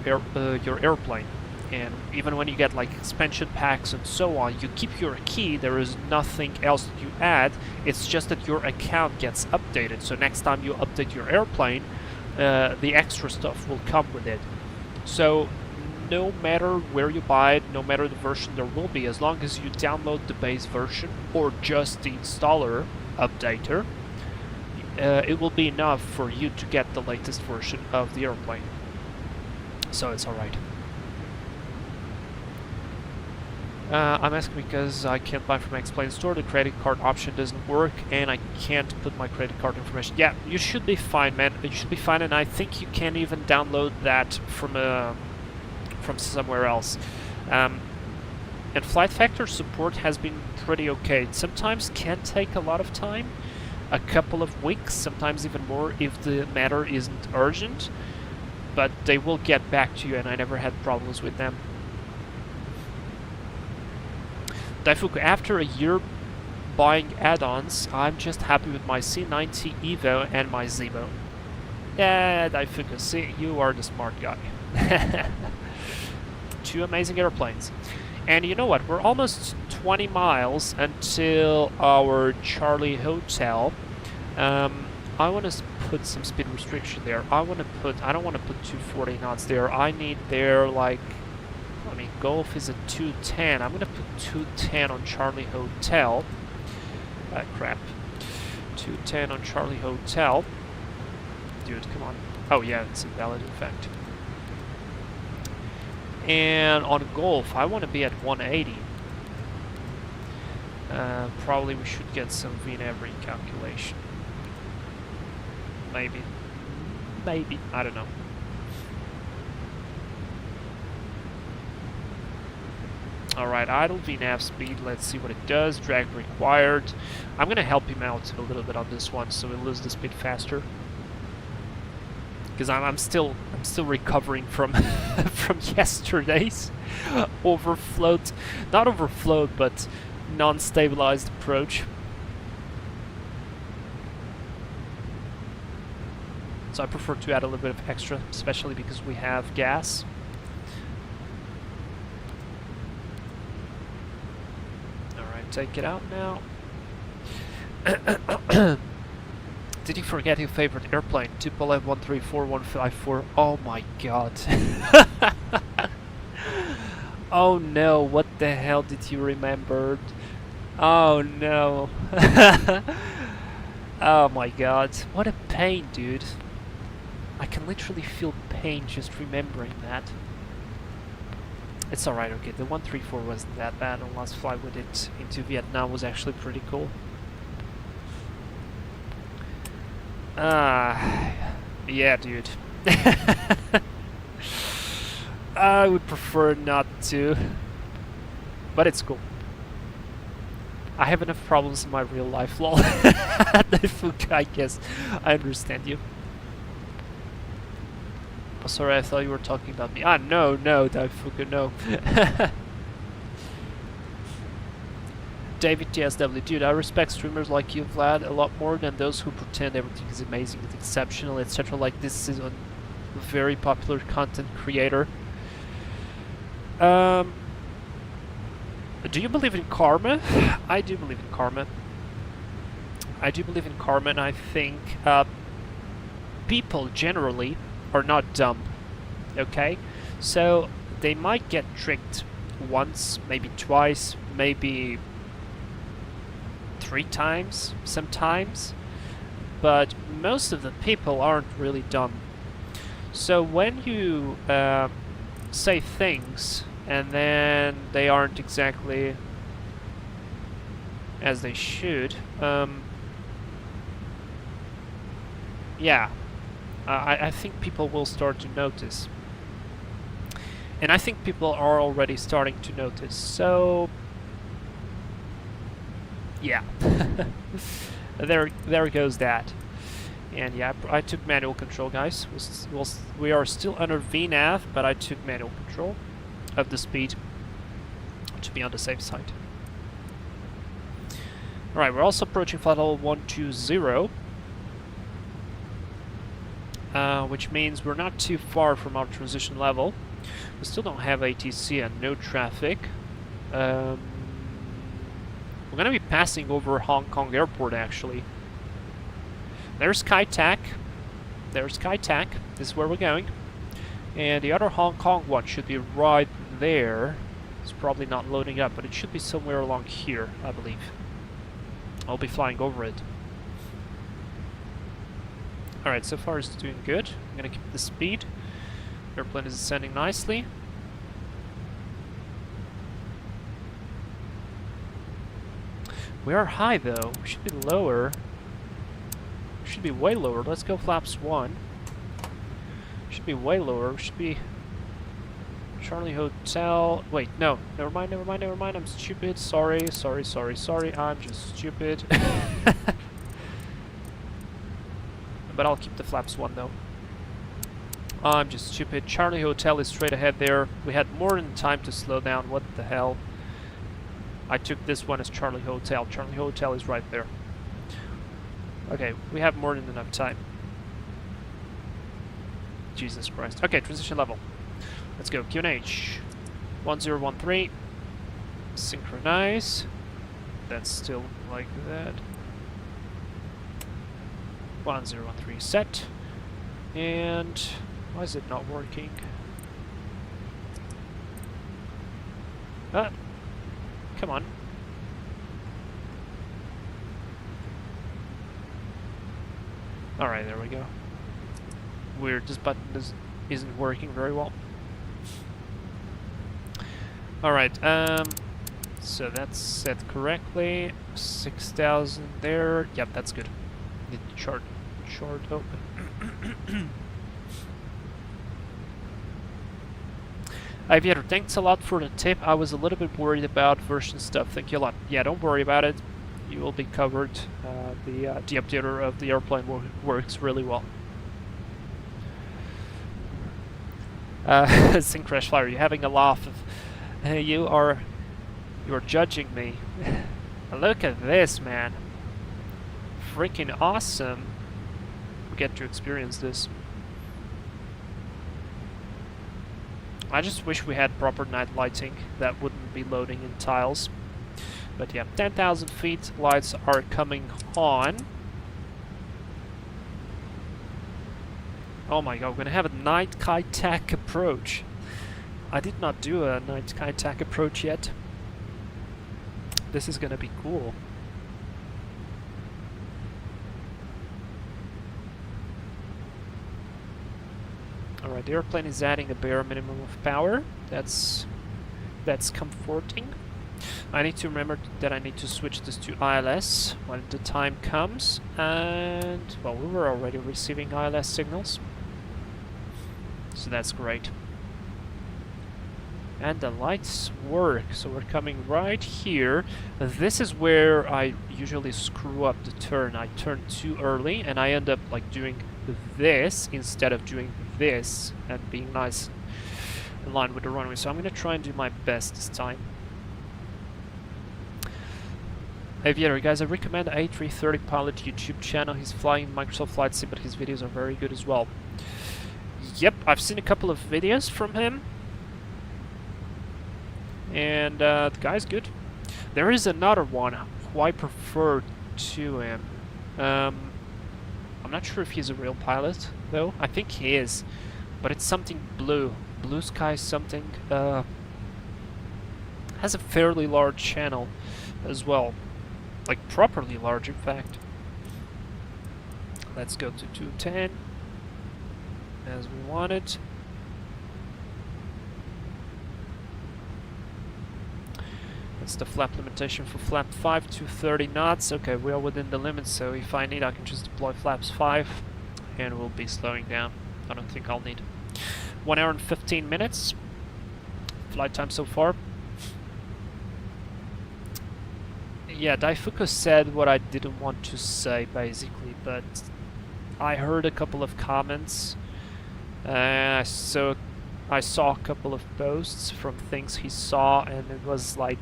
airplane. And even when you get like expansion packs and so on, you keep your key. There is nothing else that you add. It's just that your account gets updated. So next time you update your airplane, the extra stuff will come with it. So no matter where you buy it, no matter the version there will be, as long as you download the base version or just the installer updater, it will be enough for you to get the latest version of the airplane. So it's alright. I'm asking because I can't buy from X-Plane store, the credit card option doesn't work, and I can't put my credit card information. Yeah, you should be fine, man. You should be fine, and I think you can even download that from somewhere else. And FlightFactor support has been pretty okay. It sometimes can take a lot of time, a couple of weeks, sometimes even more if the matter isn't urgent, but they will get back to you, and I never had problems with them. Daifuku, after a year buying add-ons, I'm just happy with my C90 Evo and my Zebo. Yeah, Daifuku, see, you are the smart guy. 2 amazing airplanes. And you know what, we're almost 20 miles until our Charlie Hotel. I want to put some speed restriction there. I don't want to put 240 knots there. I need there like, I mean, Golf is a 210. I'm going to put 210 on Charlie Hotel. Crap. 210 on Charlie Hotel. Dude, come on. Oh yeah, it's invalid in fact. And on Golf, I want to be at 180. Probably we should get some VNAV calculation. Maybe. Maybe. I don't know. Alright, idle VNAV speed, let's see what it does. Drag required. I'm gonna help him out a little bit on this one so we'll lose the speed faster. Because I'm still recovering from from yesterday's overfloat. Not overfloat, but non-stabilized approach. So I prefer to add a little bit of extra, especially because we have gas. Take it out now. Did you forget your favorite airplane? Tupolev 134154. Oh my god. Oh no, what the hell did you remember? Oh no. Oh my god. What a pain, dude. I can literally feel pain just remembering that. It's alright, okay, the 134 wasn't that bad. Our last flight with it into Vietnam was actually pretty cool. Yeah, dude. I would prefer not to, but it's cool. I have enough problems in my real life, lol. I guess I understand you. Oh, sorry, I thought you were talking about me. No, Daifuku, no. David TSW, dude, I respect streamers like you, Vlad, a lot more than those who pretend everything is amazing and exceptional, etc. Like this is a very popular content creator. Do you believe in karma? I do believe in karma. I do believe in karma, and I think people generally are not dumb, okay? So they might get tricked once, maybe twice, maybe 3 times sometimes, but most of the people aren't really dumb. So when you say things and then they aren't exactly as they should, yeah, I think people will start to notice. And I think people are already starting to notice, so yeah. there goes that. And yeah, I took manual control, guys. We are still under VNAV, but I took manual control of the speed to be on the safe side. Alright, we're also approaching flight level 120, which means we're not too far from our transition level. We still don't have ATC and no traffic. We're gonna be passing over Hong Kong Airport, actually. There's SkyTac. There's SkyTac. This is where we're going. And the other Hong Kong one should be right there. It's probably not loading up, but it should be somewhere along here, I believe. I'll be flying over it. Alright, so far it's doing good. I'm gonna keep the speed. Airplane is ascending nicely. We are high though. We should be lower. We should be way lower. Let's go flaps 1. Should be way lower. We should be Charlie Hotel. Wait, no. Never mind, never mind, never mind. I'm stupid. Sorry, sorry, sorry, sorry. I'm just stupid. But I'll keep the flaps 1 though. I'm just stupid. Charlie Hotel is straight ahead there. We had more than time to slow down. What the hell? I took this one as Charlie Hotel. Charlie Hotel is right there. Okay, we have more than enough time. Jesus Christ. Okay, transition level. Let's go. QNH. 1013. Synchronize. That's still like that. 1013 set. And why is it not working? Ah, come on. Alright, there we go. Weird, this button isn't working very well. Alright, so that's set correctly. 6,000 there. Yep, that's good. Need the chart open. Aviator, thanks a lot for the tip. I was a little bit worried about version stuff. Thank you a lot. Yeah, don't worry about it. You will be covered. The updater of the airplane works really well. Sync Crash Flyer, you're having a laugh. You're judging me. Look at this, man. Freaking awesome. We get to experience this. I just wish we had proper night lighting that wouldn't be loading in tiles. But yeah, 10,000 feet, lights are coming on. Oh my god, we're gonna have a night Kai-Tak approach. I did not do a night Kai-Tak approach yet. This is gonna be cool. Alright, the airplane is adding a bare minimum of power. That's comforting. I need to remember that I need to switch this to ILS when the time comes. And, well, we were already receiving ILS signals. So that's great. And the lights work, so we're coming right here. This is where I usually screw up the turn. I turn too early and I end up like doing this instead of doing this and being nice in line with the runway. So I'm gonna try and do my best this time. Aviator, guys, I recommend A330 Pilot YouTube channel. He's flying Microsoft Flight Sim, but his videos are very good as well. Yep, I've seen a couple of videos from him. And the guy's good. There is another one who I prefer to him. I'm not sure if he's a real pilot, though. I think he is. But it's something blue. Blue Sky something. Has a fairly large channel as well. Like, properly large, in fact. Let's go to 210. As we wanted. That's the flap limitation for flap 5 to 30 knots. Okay, we are within the limits, so if I need, I can just deploy flaps 5 and we'll be slowing down. I don't think I'll need. 1 hour and 15 minutes. Flight time so far. Yeah, Daifuku said what I didn't want to say, basically, but I heard a couple of comments. So I saw a couple of posts from things he saw, and it was like,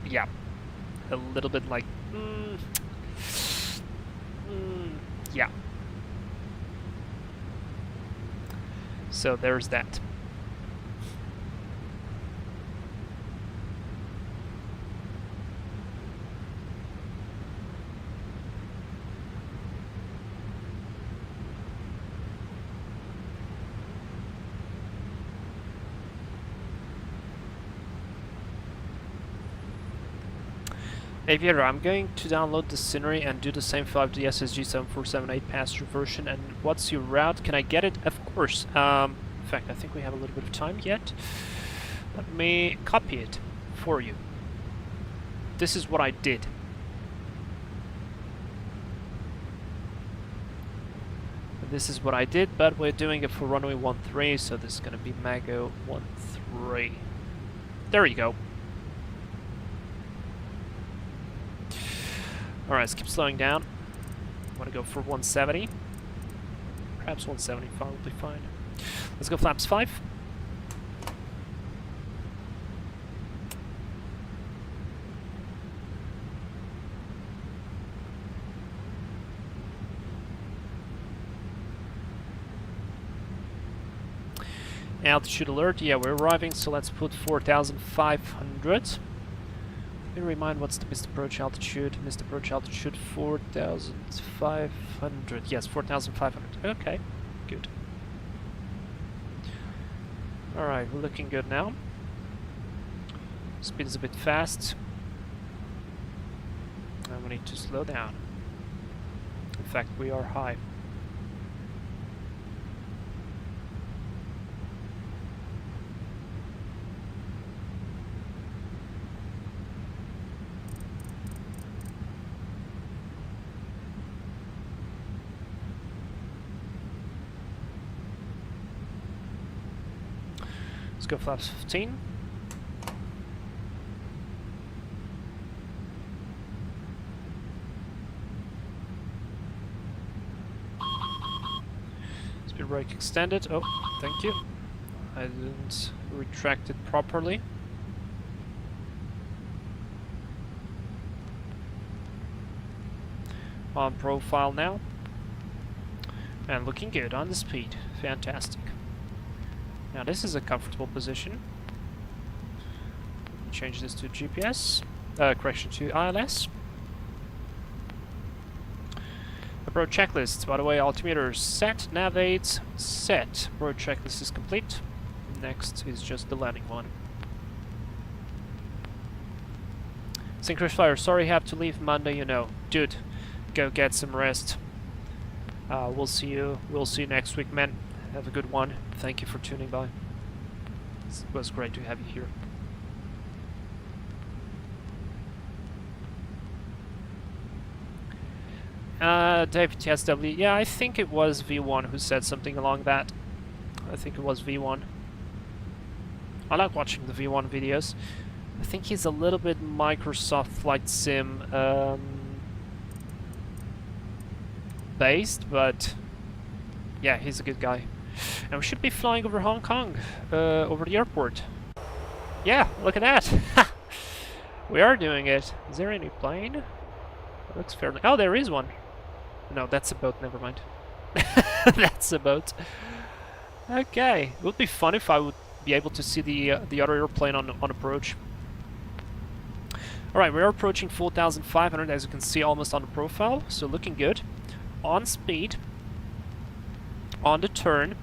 yeah, a little bit like, yeah. So there's that. Aviator, I'm going to download the scenery and do the same for the SSG 7478 passenger version. And what's your route? Can I get it? Of course. In fact, I think we have a little bit of time yet. Let me copy it for you. this is what I did. This is what I did, but we're doing it for runway 13, so this is gonna be Mago 13. There you go. Alright, let's keep slowing down. I want to go for 170. Perhaps 175 will be fine. Let's go flaps 5. Altitude alert, yeah, we're arriving, so let's put 4,500. Let me remind what's the missed approach altitude. Missed approach altitude 4,500. Yes, 4,500. Okay, good. Alright, we're looking good now. Speed is a bit fast. And we need to slow down. In fact, we are high. Let's go flaps 15. Speed brake extended. Oh, thank you. I didn't retract it properly. On profile now. And looking good on the speed. Fantastic. Now this is a comfortable position. Change this to GPS. Correction to ILS. Approach checklist. By the way, altimeter set, navigate, set. Approach checklist is complete. Next is just the landing one. Synchronous Flyer, sorry I have to leave Monday, you know. Dude, go get some rest. We'll see you next week, man. Have a good one. Thank you for tuning by. It was great to have you here. Dave TSW, yeah, I think it was V1 who said something along that. I think it was V1. I like watching the V1 videos. I think he's a little bit Microsoft Flight Sim based, but yeah, he's a good guy. And we should be flying over Hong Kong, over the airport. Yeah, look at that! We are doing it. Is there any plane? It looks fairly... Oh, there is one. No, that's a boat, never mind. That's a boat. Okay, it would be fun if I would be able to see the other airplane on approach. Alright, we're approaching 4,500, as you can see, almost on the profile, so looking good. On speed. On the turn.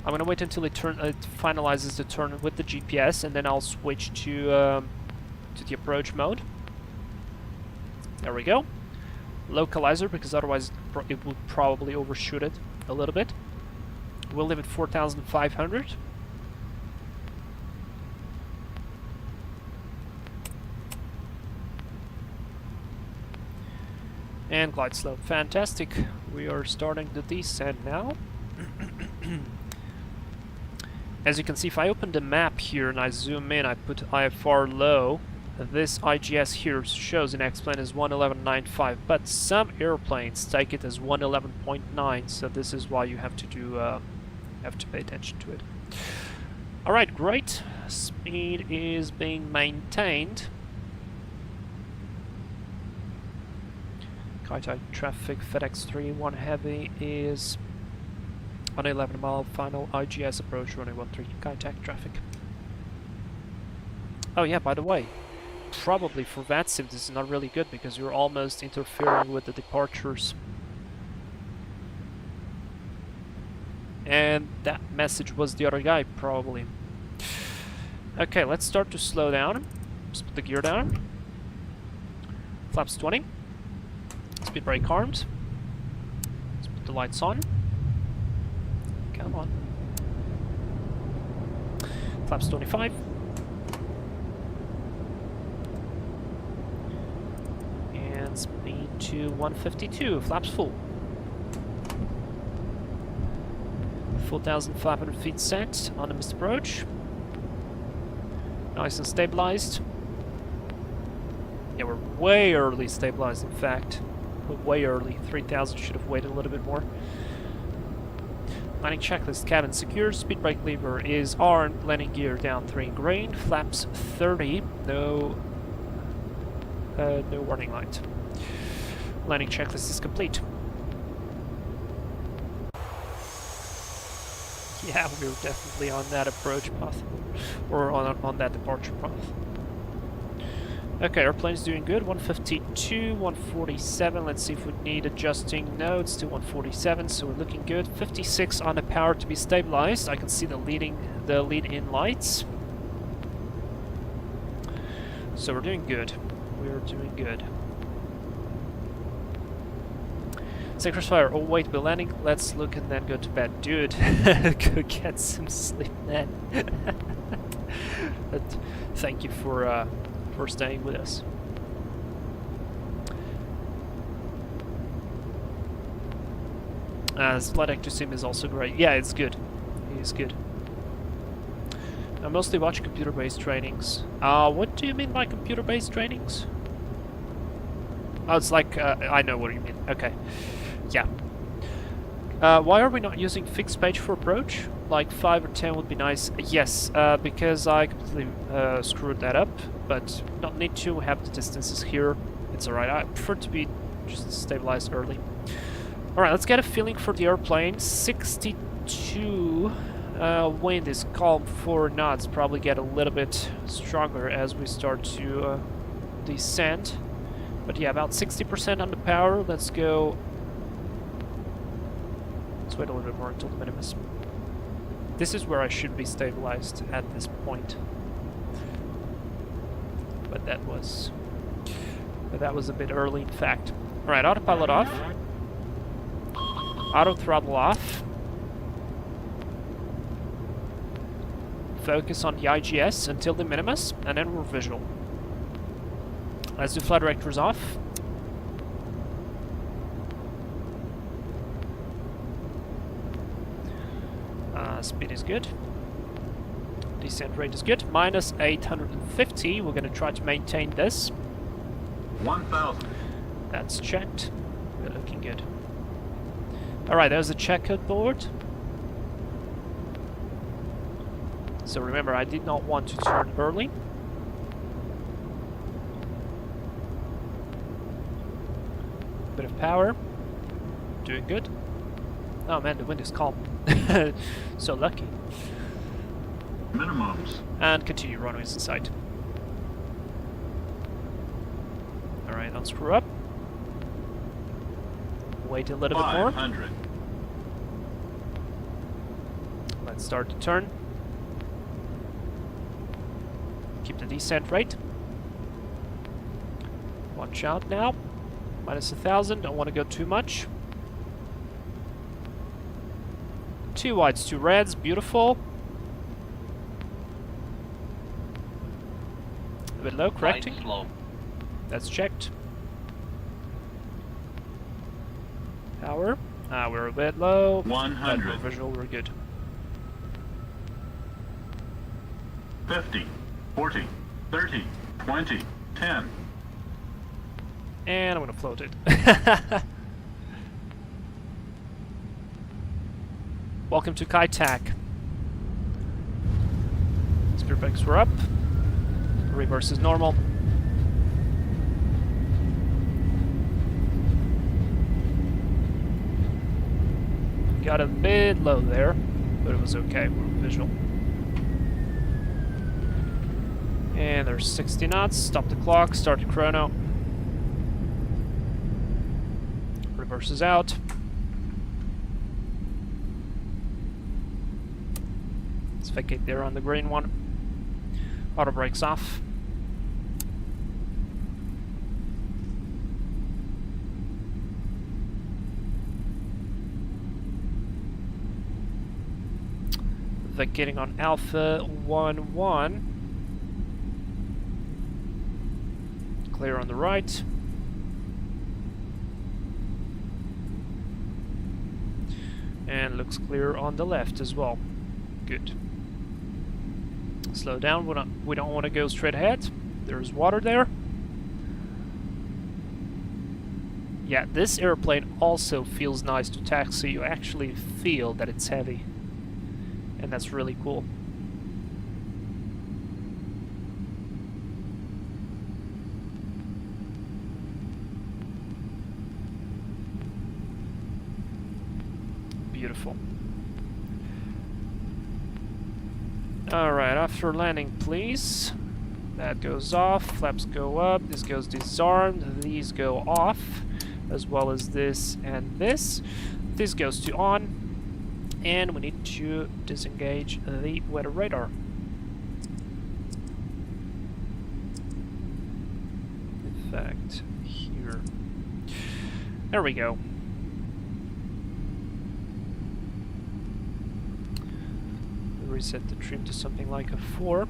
I'm gonna wait until it finalizes the turn with the GPS, and then I'll switch to the approach mode. There we go. Localizer, because otherwise it would probably overshoot it a little bit. We'll leave it 4,500. And glide slope. Fantastic. We are starting the descent now. As you can see, if I open the map here and I zoom in, I put IFR low, this IGS here shows in X-plane as 111.95, but some airplanes take it as 111.9, so this is why you have to pay attention to it. Alright, great. Speed is being maintained. Taipei traffic, FedEx 3-1 heavy is on 11 mile final IGS approach runway 13 contact traffic. Oh yeah, by the way, probably for VATSIM this is not really good because you're almost interfering with the departures. And that message was the other guy, probably. Okay, let's start to slow down. Let's put the gear down. Flaps 20. Speed brake armed. Let's put the lights on. Come on. Flaps 25. and speed to 152, flaps full. 4,500 feet set on the missed approach. Nice and stabilized. Yeah, we're way early stabilized, in fact. We're way early. 3,000 should have waited a little bit more. Landing checklist, cabin secure, speed brake lever is armed, landing gear down 3 in green, flaps 30, no warning light. Landing checklist is complete. Yeah, we're definitely on that approach path, or on that departure path. Okay, airplane's doing good. 152, 147. Let's see if we need adjusting. No, it's still 147, so we're looking good. 56 on the power to be stabilized. I can see the lead-in lights. So we're doing good. We're doing good. Sector's fire. Oh wait, we're landing. Let's look and then go to bed. Dude, go get some sleep, man. But thank you for staying with us. This FlightFactor sim is also great. Yeah, it's good. It's good. I mostly watch computer-based trainings. What do you mean by computer-based trainings? Oh, it's like, I know what you mean. Okay. Yeah. Why are we not using fixed page for approach? Like 5 or 10 would be nice. Yes, because I completely screwed that up, but not need to have the distances here. It's alright. I prefer to be just stabilized early. Alright, let's get a feeling for the airplane. 62 wind is calm, 4 knots. Probably get a little bit stronger as we start to descend. But yeah, about 60% on the power. Let's go. Let's wait a little bit more until the minimus. This is where I should be stabilized at this point. But that was a bit early, in fact. Alright, autopilot off. Auto throttle off. Focus on the IGS until the minimus, and then we're visual. Let's do flight directors off. Speed is good. Descent rate is good. Minus 850. We're going to try to maintain this. 1,000. That's checked. We're looking good. Alright, there's a checkout board. So remember, I did not want to turn early. Bit of power. Doing good. Oh man, the wind is calm. So lucky. Minimums. And continue runways in sight. Alright, don't screw up. Wait a little bit more. 500. Let's start the turn. Keep the descent rate. Watch out now. Minus 1,000, don't want to go too much. 2 whites, 2 reds, beautiful. A bit low, correcting. Slow. That's checked. Power. We're a bit low. 100. But we're visual, we're good. 50. 40. 30. 20. 10. And I'm gonna float it. Welcome to Kai-Tak. Speed brakes were up. Reverse is normal. Got a bit low there, but it was okay. We're visual. And there's 60 knots. Stop the clock. Start the chrono. Reverse is out. Let's vacate there on the green one. Auto brakes off. Vacating on Alpha 1-1. Clear on the right. looks clear on the left as well. Good. Slow down, we don't want to go straight ahead. There's water there. Yeah, this airplane also feels nice to taxi. You actually feel that it's heavy. And that's really cool. Beautiful. Alright, after landing, please. That goes off, flaps go up, this goes disarmed, these go off, as well as this and this. This goes to on, and we need to disengage the weather radar. In fact, here. There we go. Reset the trim to something like a 4.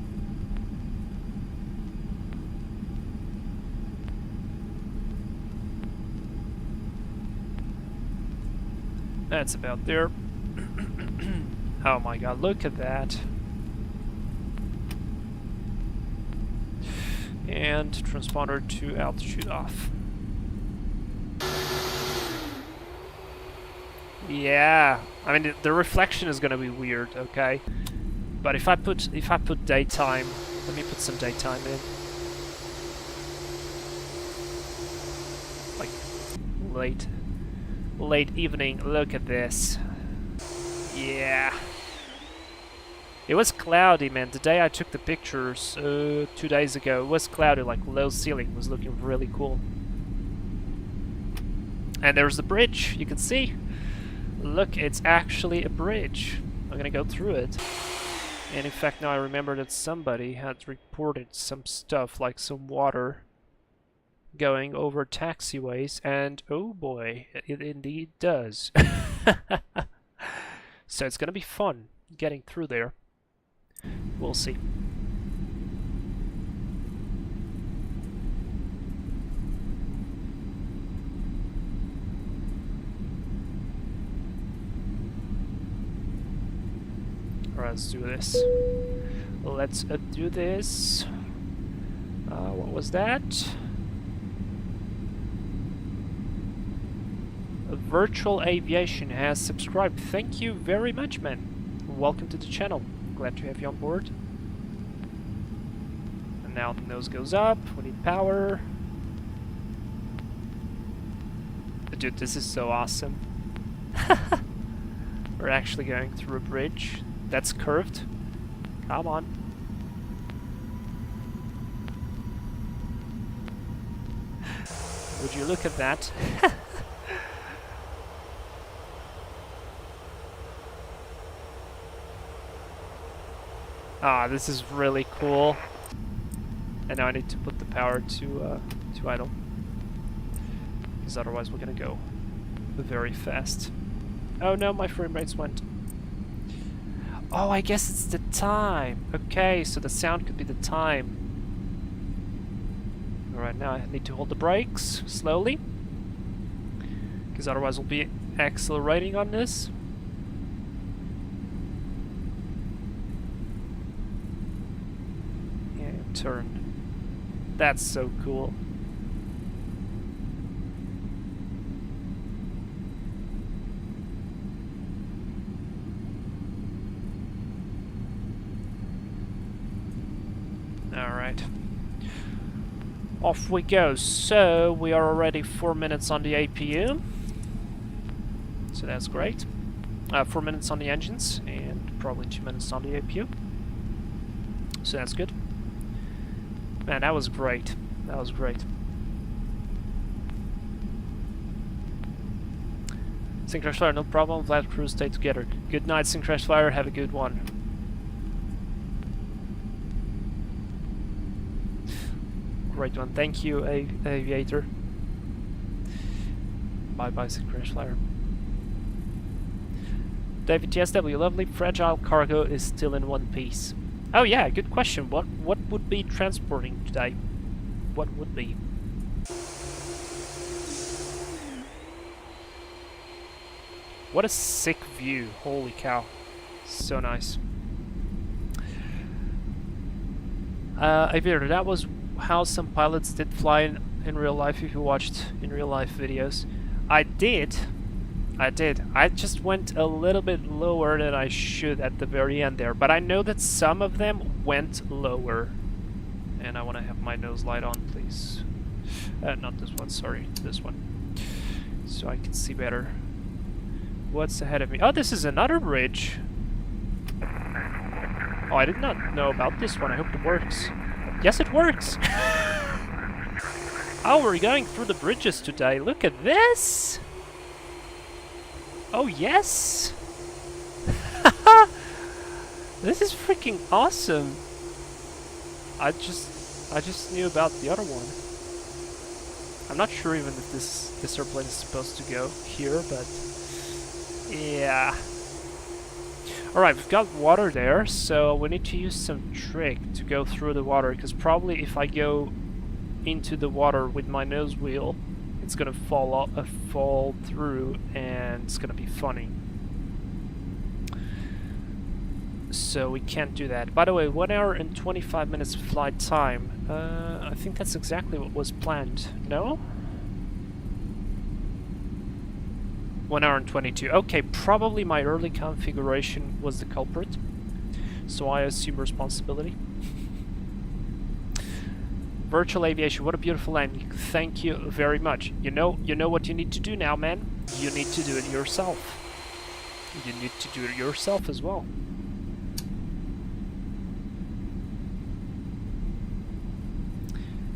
That's about there. Oh my god, look at that. And transponder to altitude off. Yeah, I mean the reflection is gonna be weird, okay? But if I put daytime, let me put some daytime in. Like late evening. Look at this. Yeah. It was cloudy, man. The day I took the pictures 2 days ago, it was cloudy, like low ceiling. It was looking really cool. And there's the bridge. You can see. Look, it's actually a bridge. I'm gonna go through it. And in fact, now I remember that somebody had reported some stuff, like some water going over taxiways, and oh boy, it indeed does. So it's gonna be fun getting through there. We'll see. Alright, let's do this. Let's do this. What was that? Virtual Aviation has subscribed. Thank you very much, man. Welcome to the channel. Glad to have you on board. And now the nose goes up. We need power. Dude, this is so awesome. We're actually going through a bridge that's curved. Come on. Would you look at that? Ah, this is really cool. And now I need to put the power to idle, because otherwise we're gonna go very fast. Oh no, my frame rates went. Oh, I guess it's the time. Okay, so the sound could be the time. Alright, now I need to hold the brakes slowly, because otherwise we'll be accelerating on this. And turn. That's so cool. Alright. Off we go. So, we are already 4 minutes on the APU. So that's great. 4 minutes on the engines, and probably 2 minutes on the APU. So that's good. Man, that was great. That was great. Syncrash Flyer, no problem. Vlad crew, stay together. Good night, Syncrash Flyer. Have a good one. Great one. Thank you, Aviator. Bye-bye, Syncrash Flyer. David TSW, lovely. Fragile cargo is still in one piece. Oh yeah, good question. What would be transporting today? What would be? What a sick view. Holy cow. So nice. Avir, that was how some pilots did fly in real life, if you watched in real life videos. I did. I just went a little bit lower than I should at the very end there, but I know that some of them went lower. And I want to have my nose light on, please. Not this one, sorry, this one. So I can see better. What's ahead of me? Oh, this is another bridge. Oh, I did not know about this one. I hope it works. Yes, it works! Oh, we're going through the bridges today. Look at this! Oh, yes! This is freaking awesome! I just knew about the other one. I'm not sure even if this airplane is supposed to go here, but yeah. Alright, we've got water there, so we need to use some trick to go through the water, because probably if I go into the water with my nose wheel, it's gonna fall through, and it's gonna be funny. So we can't do that. By the way, 1 hour and 25 minutes flight time. I think that's exactly what was planned. No? 1 hour and 22. Okay, probably my early configuration was the culprit. So I assume responsibility. Virtual aviation, what a beautiful landing. Thank you very much. You know what you need to do now, man. You need to do it yourself. You need to do it yourself as well.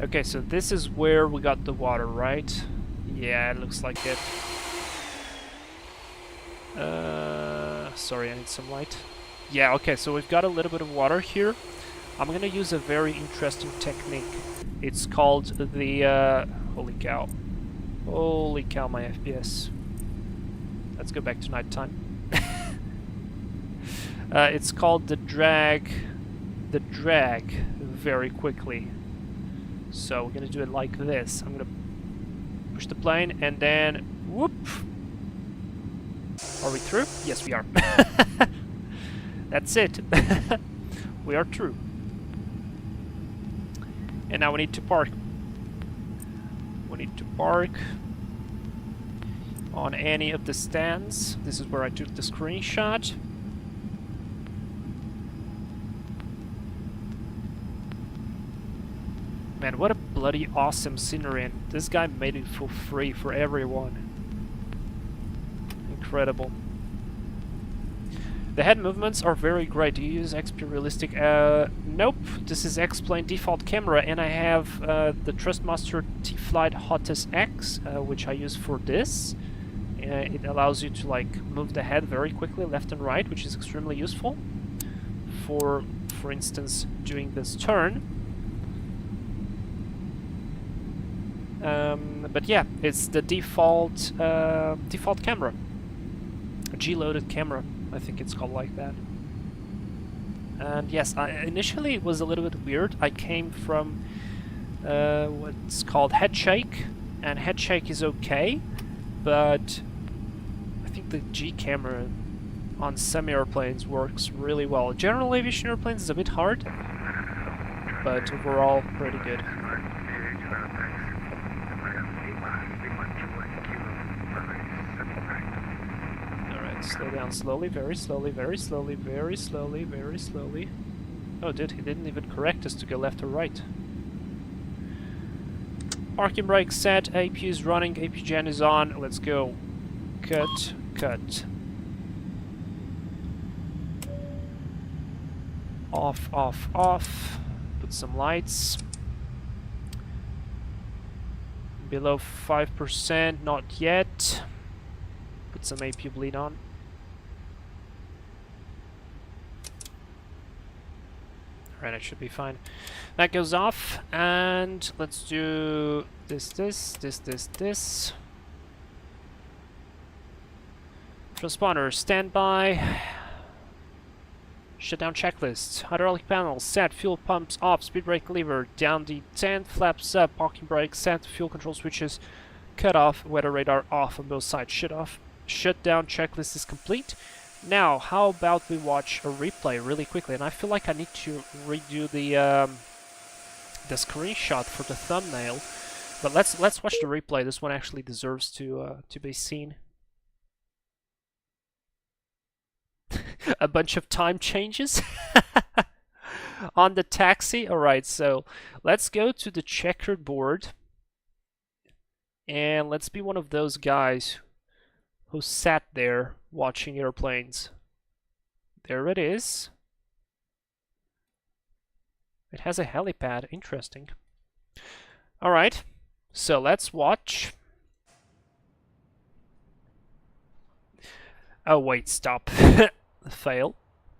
Okay, so this is where we got the water, right? Yeah, it looks like it. Sorry, I need some light. Yeah, okay, so we've got a little bit of water here. I'm gonna use a very interesting technique. It's called the, holy cow. Holy cow, my FPS. Let's go back to nighttime. It's called the drag very quickly. So we're gonna do it like this. I'm gonna push the plane and then whoop. Are we through? Yes, we are. That's it. We are through. And now we need to park. We need to park on any of the stands. This is where I took the screenshot. Man, what a bloody awesome scenery, and this guy made it for free for everyone. Incredible. The head movements are very great. Do you use XP Realistic? Nope. This is X-Plane default camera, and I have the Trustmaster T-Flight Hottest X, which I use for this. It allows you to like move the head very quickly left and right, which is extremely useful for instance, doing this turn. But yeah, it's the default camera, a G-loaded camera. I think it's called like that. And yes, initially it was a little bit weird. I came from what's called head shake, and head shake is okay, but I think the G camera on semi-airplanes works really well. General aviation airplanes is a bit hard, but overall pretty good. Slow down slowly, very slowly, very slowly, very slowly, very slowly. Oh, dude, he didn't even correct us to go left or right. Parking brake set, APU is running, APU gen is on, let's go. Cut, cut. Off, off, off. Put some lights. Below 5%, not yet. Put some APU bleed on. Alright, it should be fine. That goes off, and let's do this. Transponder, standby. Shutdown checklist. Hydraulic panel, set. Fuel pumps off. Speed brake lever, down the 10. Flaps up. Parking brake set. Fuel control switches cut off. Weather radar off on both sides. Shut off. shutdown checklist is complete. Now, how about we watch a replay really quickly? And I feel like I need to redo the screenshot for the thumbnail. But let's watch the replay. This one actually deserves to be seen. A bunch of time changes on the taxi. All right, so let's go to the checkered board, and let's be one of those guys who sat there watching airplanes. There it is. It has a helipad. Interesting. All right, so let's watch. Oh wait, stop. Fail.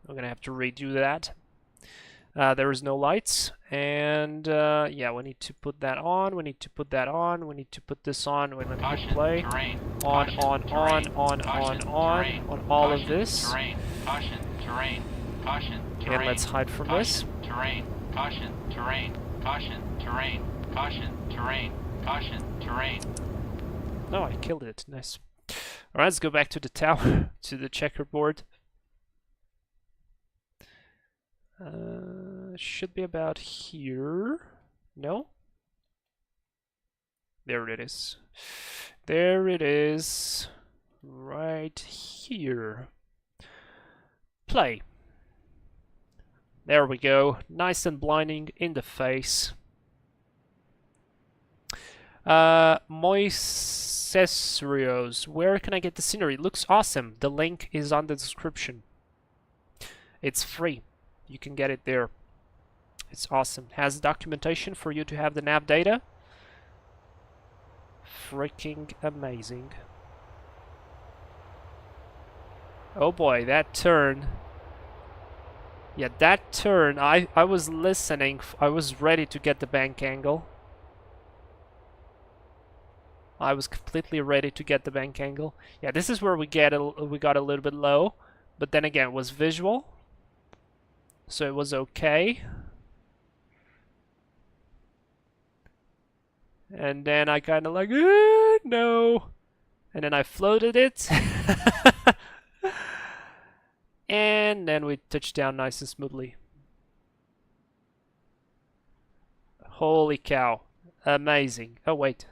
I'm gonna have to redo that. There is no lights, and yeah, we need to put that on. We need to put that on. We need to put this on. When we hit play, terrain, on all of this. Terrain, caution, terrain, caution, terrain. And let's hide from this. Terrain, caution, terrain, caution, terrain, caution, terrain, caution, terrain. Oh, I killed it. Nice. All right, let's go back to the tower, to the checkerboard. Should be about here. No? There it is. There it is. Right here. Play. There we go. Nice and blinding in the face. Moisesrios. Where can I get the scenery? It looks awesome. The link is on the description. It's free. You can get it there. It's awesome. It has documentation for you to have the nav data. Freaking amazing. Oh boy, that turn. Yeah, that turn, I was listening. I was ready to get the bank angle. I was completely ready to get the bank angle. Yeah, this is where we got a little bit low, but then again, it was visual. So it was okay. And then I kind of like, no. And then I floated it. And then we touched down nice and smoothly. Holy cow. Amazing. Oh, wait.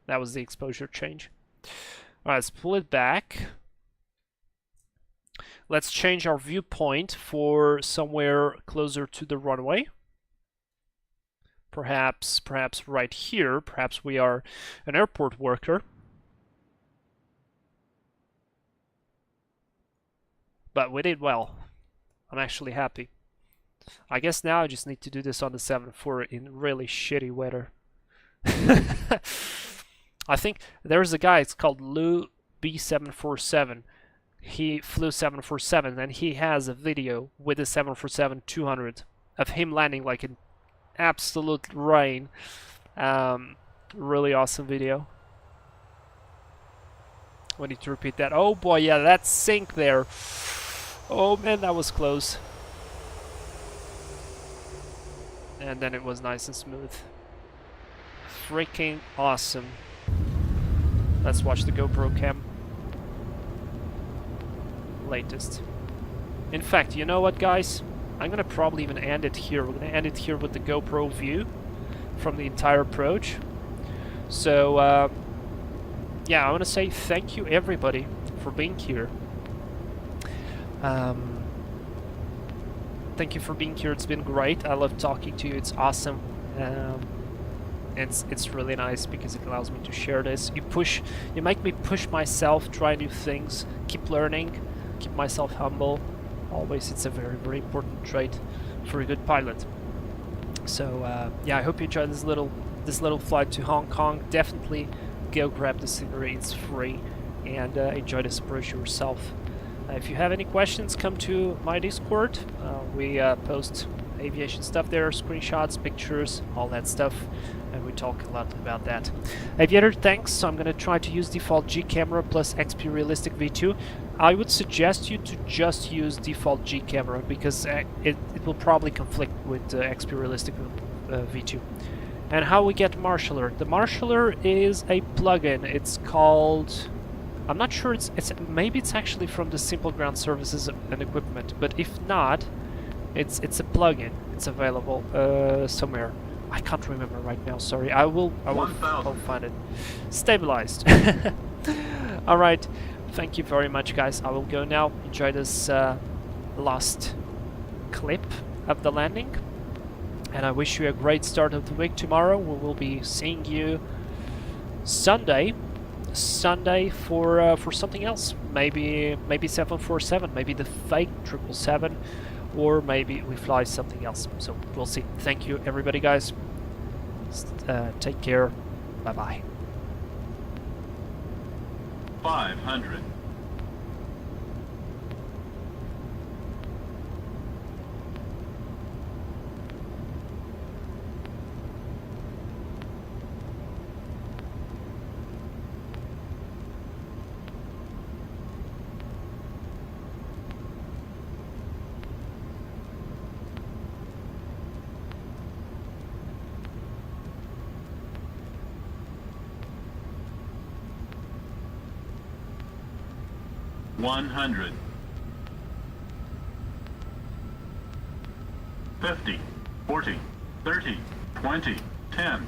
That was the exposure change. Alright, let's pull it back. Let's change our viewpoint for somewhere closer to the runway. Perhaps right here. Perhaps we are an airport worker. But we did well. I'm actually happy. I guess now I just need to do this on the 747 in really shitty weather. I think there's a guy, it's called Lou B747. He flew 747 and he has a video with the 747-200 of him landing like in absolute rain. Really awesome video. We need to repeat that. Oh boy, yeah, that sink there. Oh man, that was close. And then it was nice and smooth. Freaking awesome. Let's watch the GoPro cam. Latest. In fact, you know what, guys? I'm gonna probably even end it here. We're gonna end it here with the GoPro view from the entire approach. So, yeah, I want to say thank you everybody for being here. Thank you for being here. It's been great. I love talking to you. It's awesome. It's really nice because it allows me to share this. You make me push myself, try new things, keep learning, keep myself humble. Always, it's a very, very important trait for a good pilot. So yeah, I hope you enjoyed this little flight to Hong Kong. Definitely go grab the scenery. It's free, and enjoy this approach yourself. If you have any questions, come to my Discord. We post aviation stuff there, screenshots, pictures, all that stuff, and we talk a lot about that. Aviator, thanks. So I'm going to try to use default G camera plus XP Realistic V2. I would suggest you to just use default G camera because it will probably conflict with XP Realistic V2. And how we get Marshaller. The Marshaller is a plugin. It's called I'm not sure it's maybe it's actually from the simple ground services and equipment, but if not, it's a plugin. It's available somewhere. I can't remember right now. Sorry. I'll find it. Stabilized. All right. Thank you very much, guys. I will go now. Enjoy this last clip of the landing, and I wish you a great start of the week. Tomorrow we will be seeing you Sunday for something else. Maybe 747, maybe the fake 777, or maybe we fly something else. So we'll see. Thank you, everybody, guys. Take care. Bye bye. 500. One hundred. 50, 40, 30, 20, 10.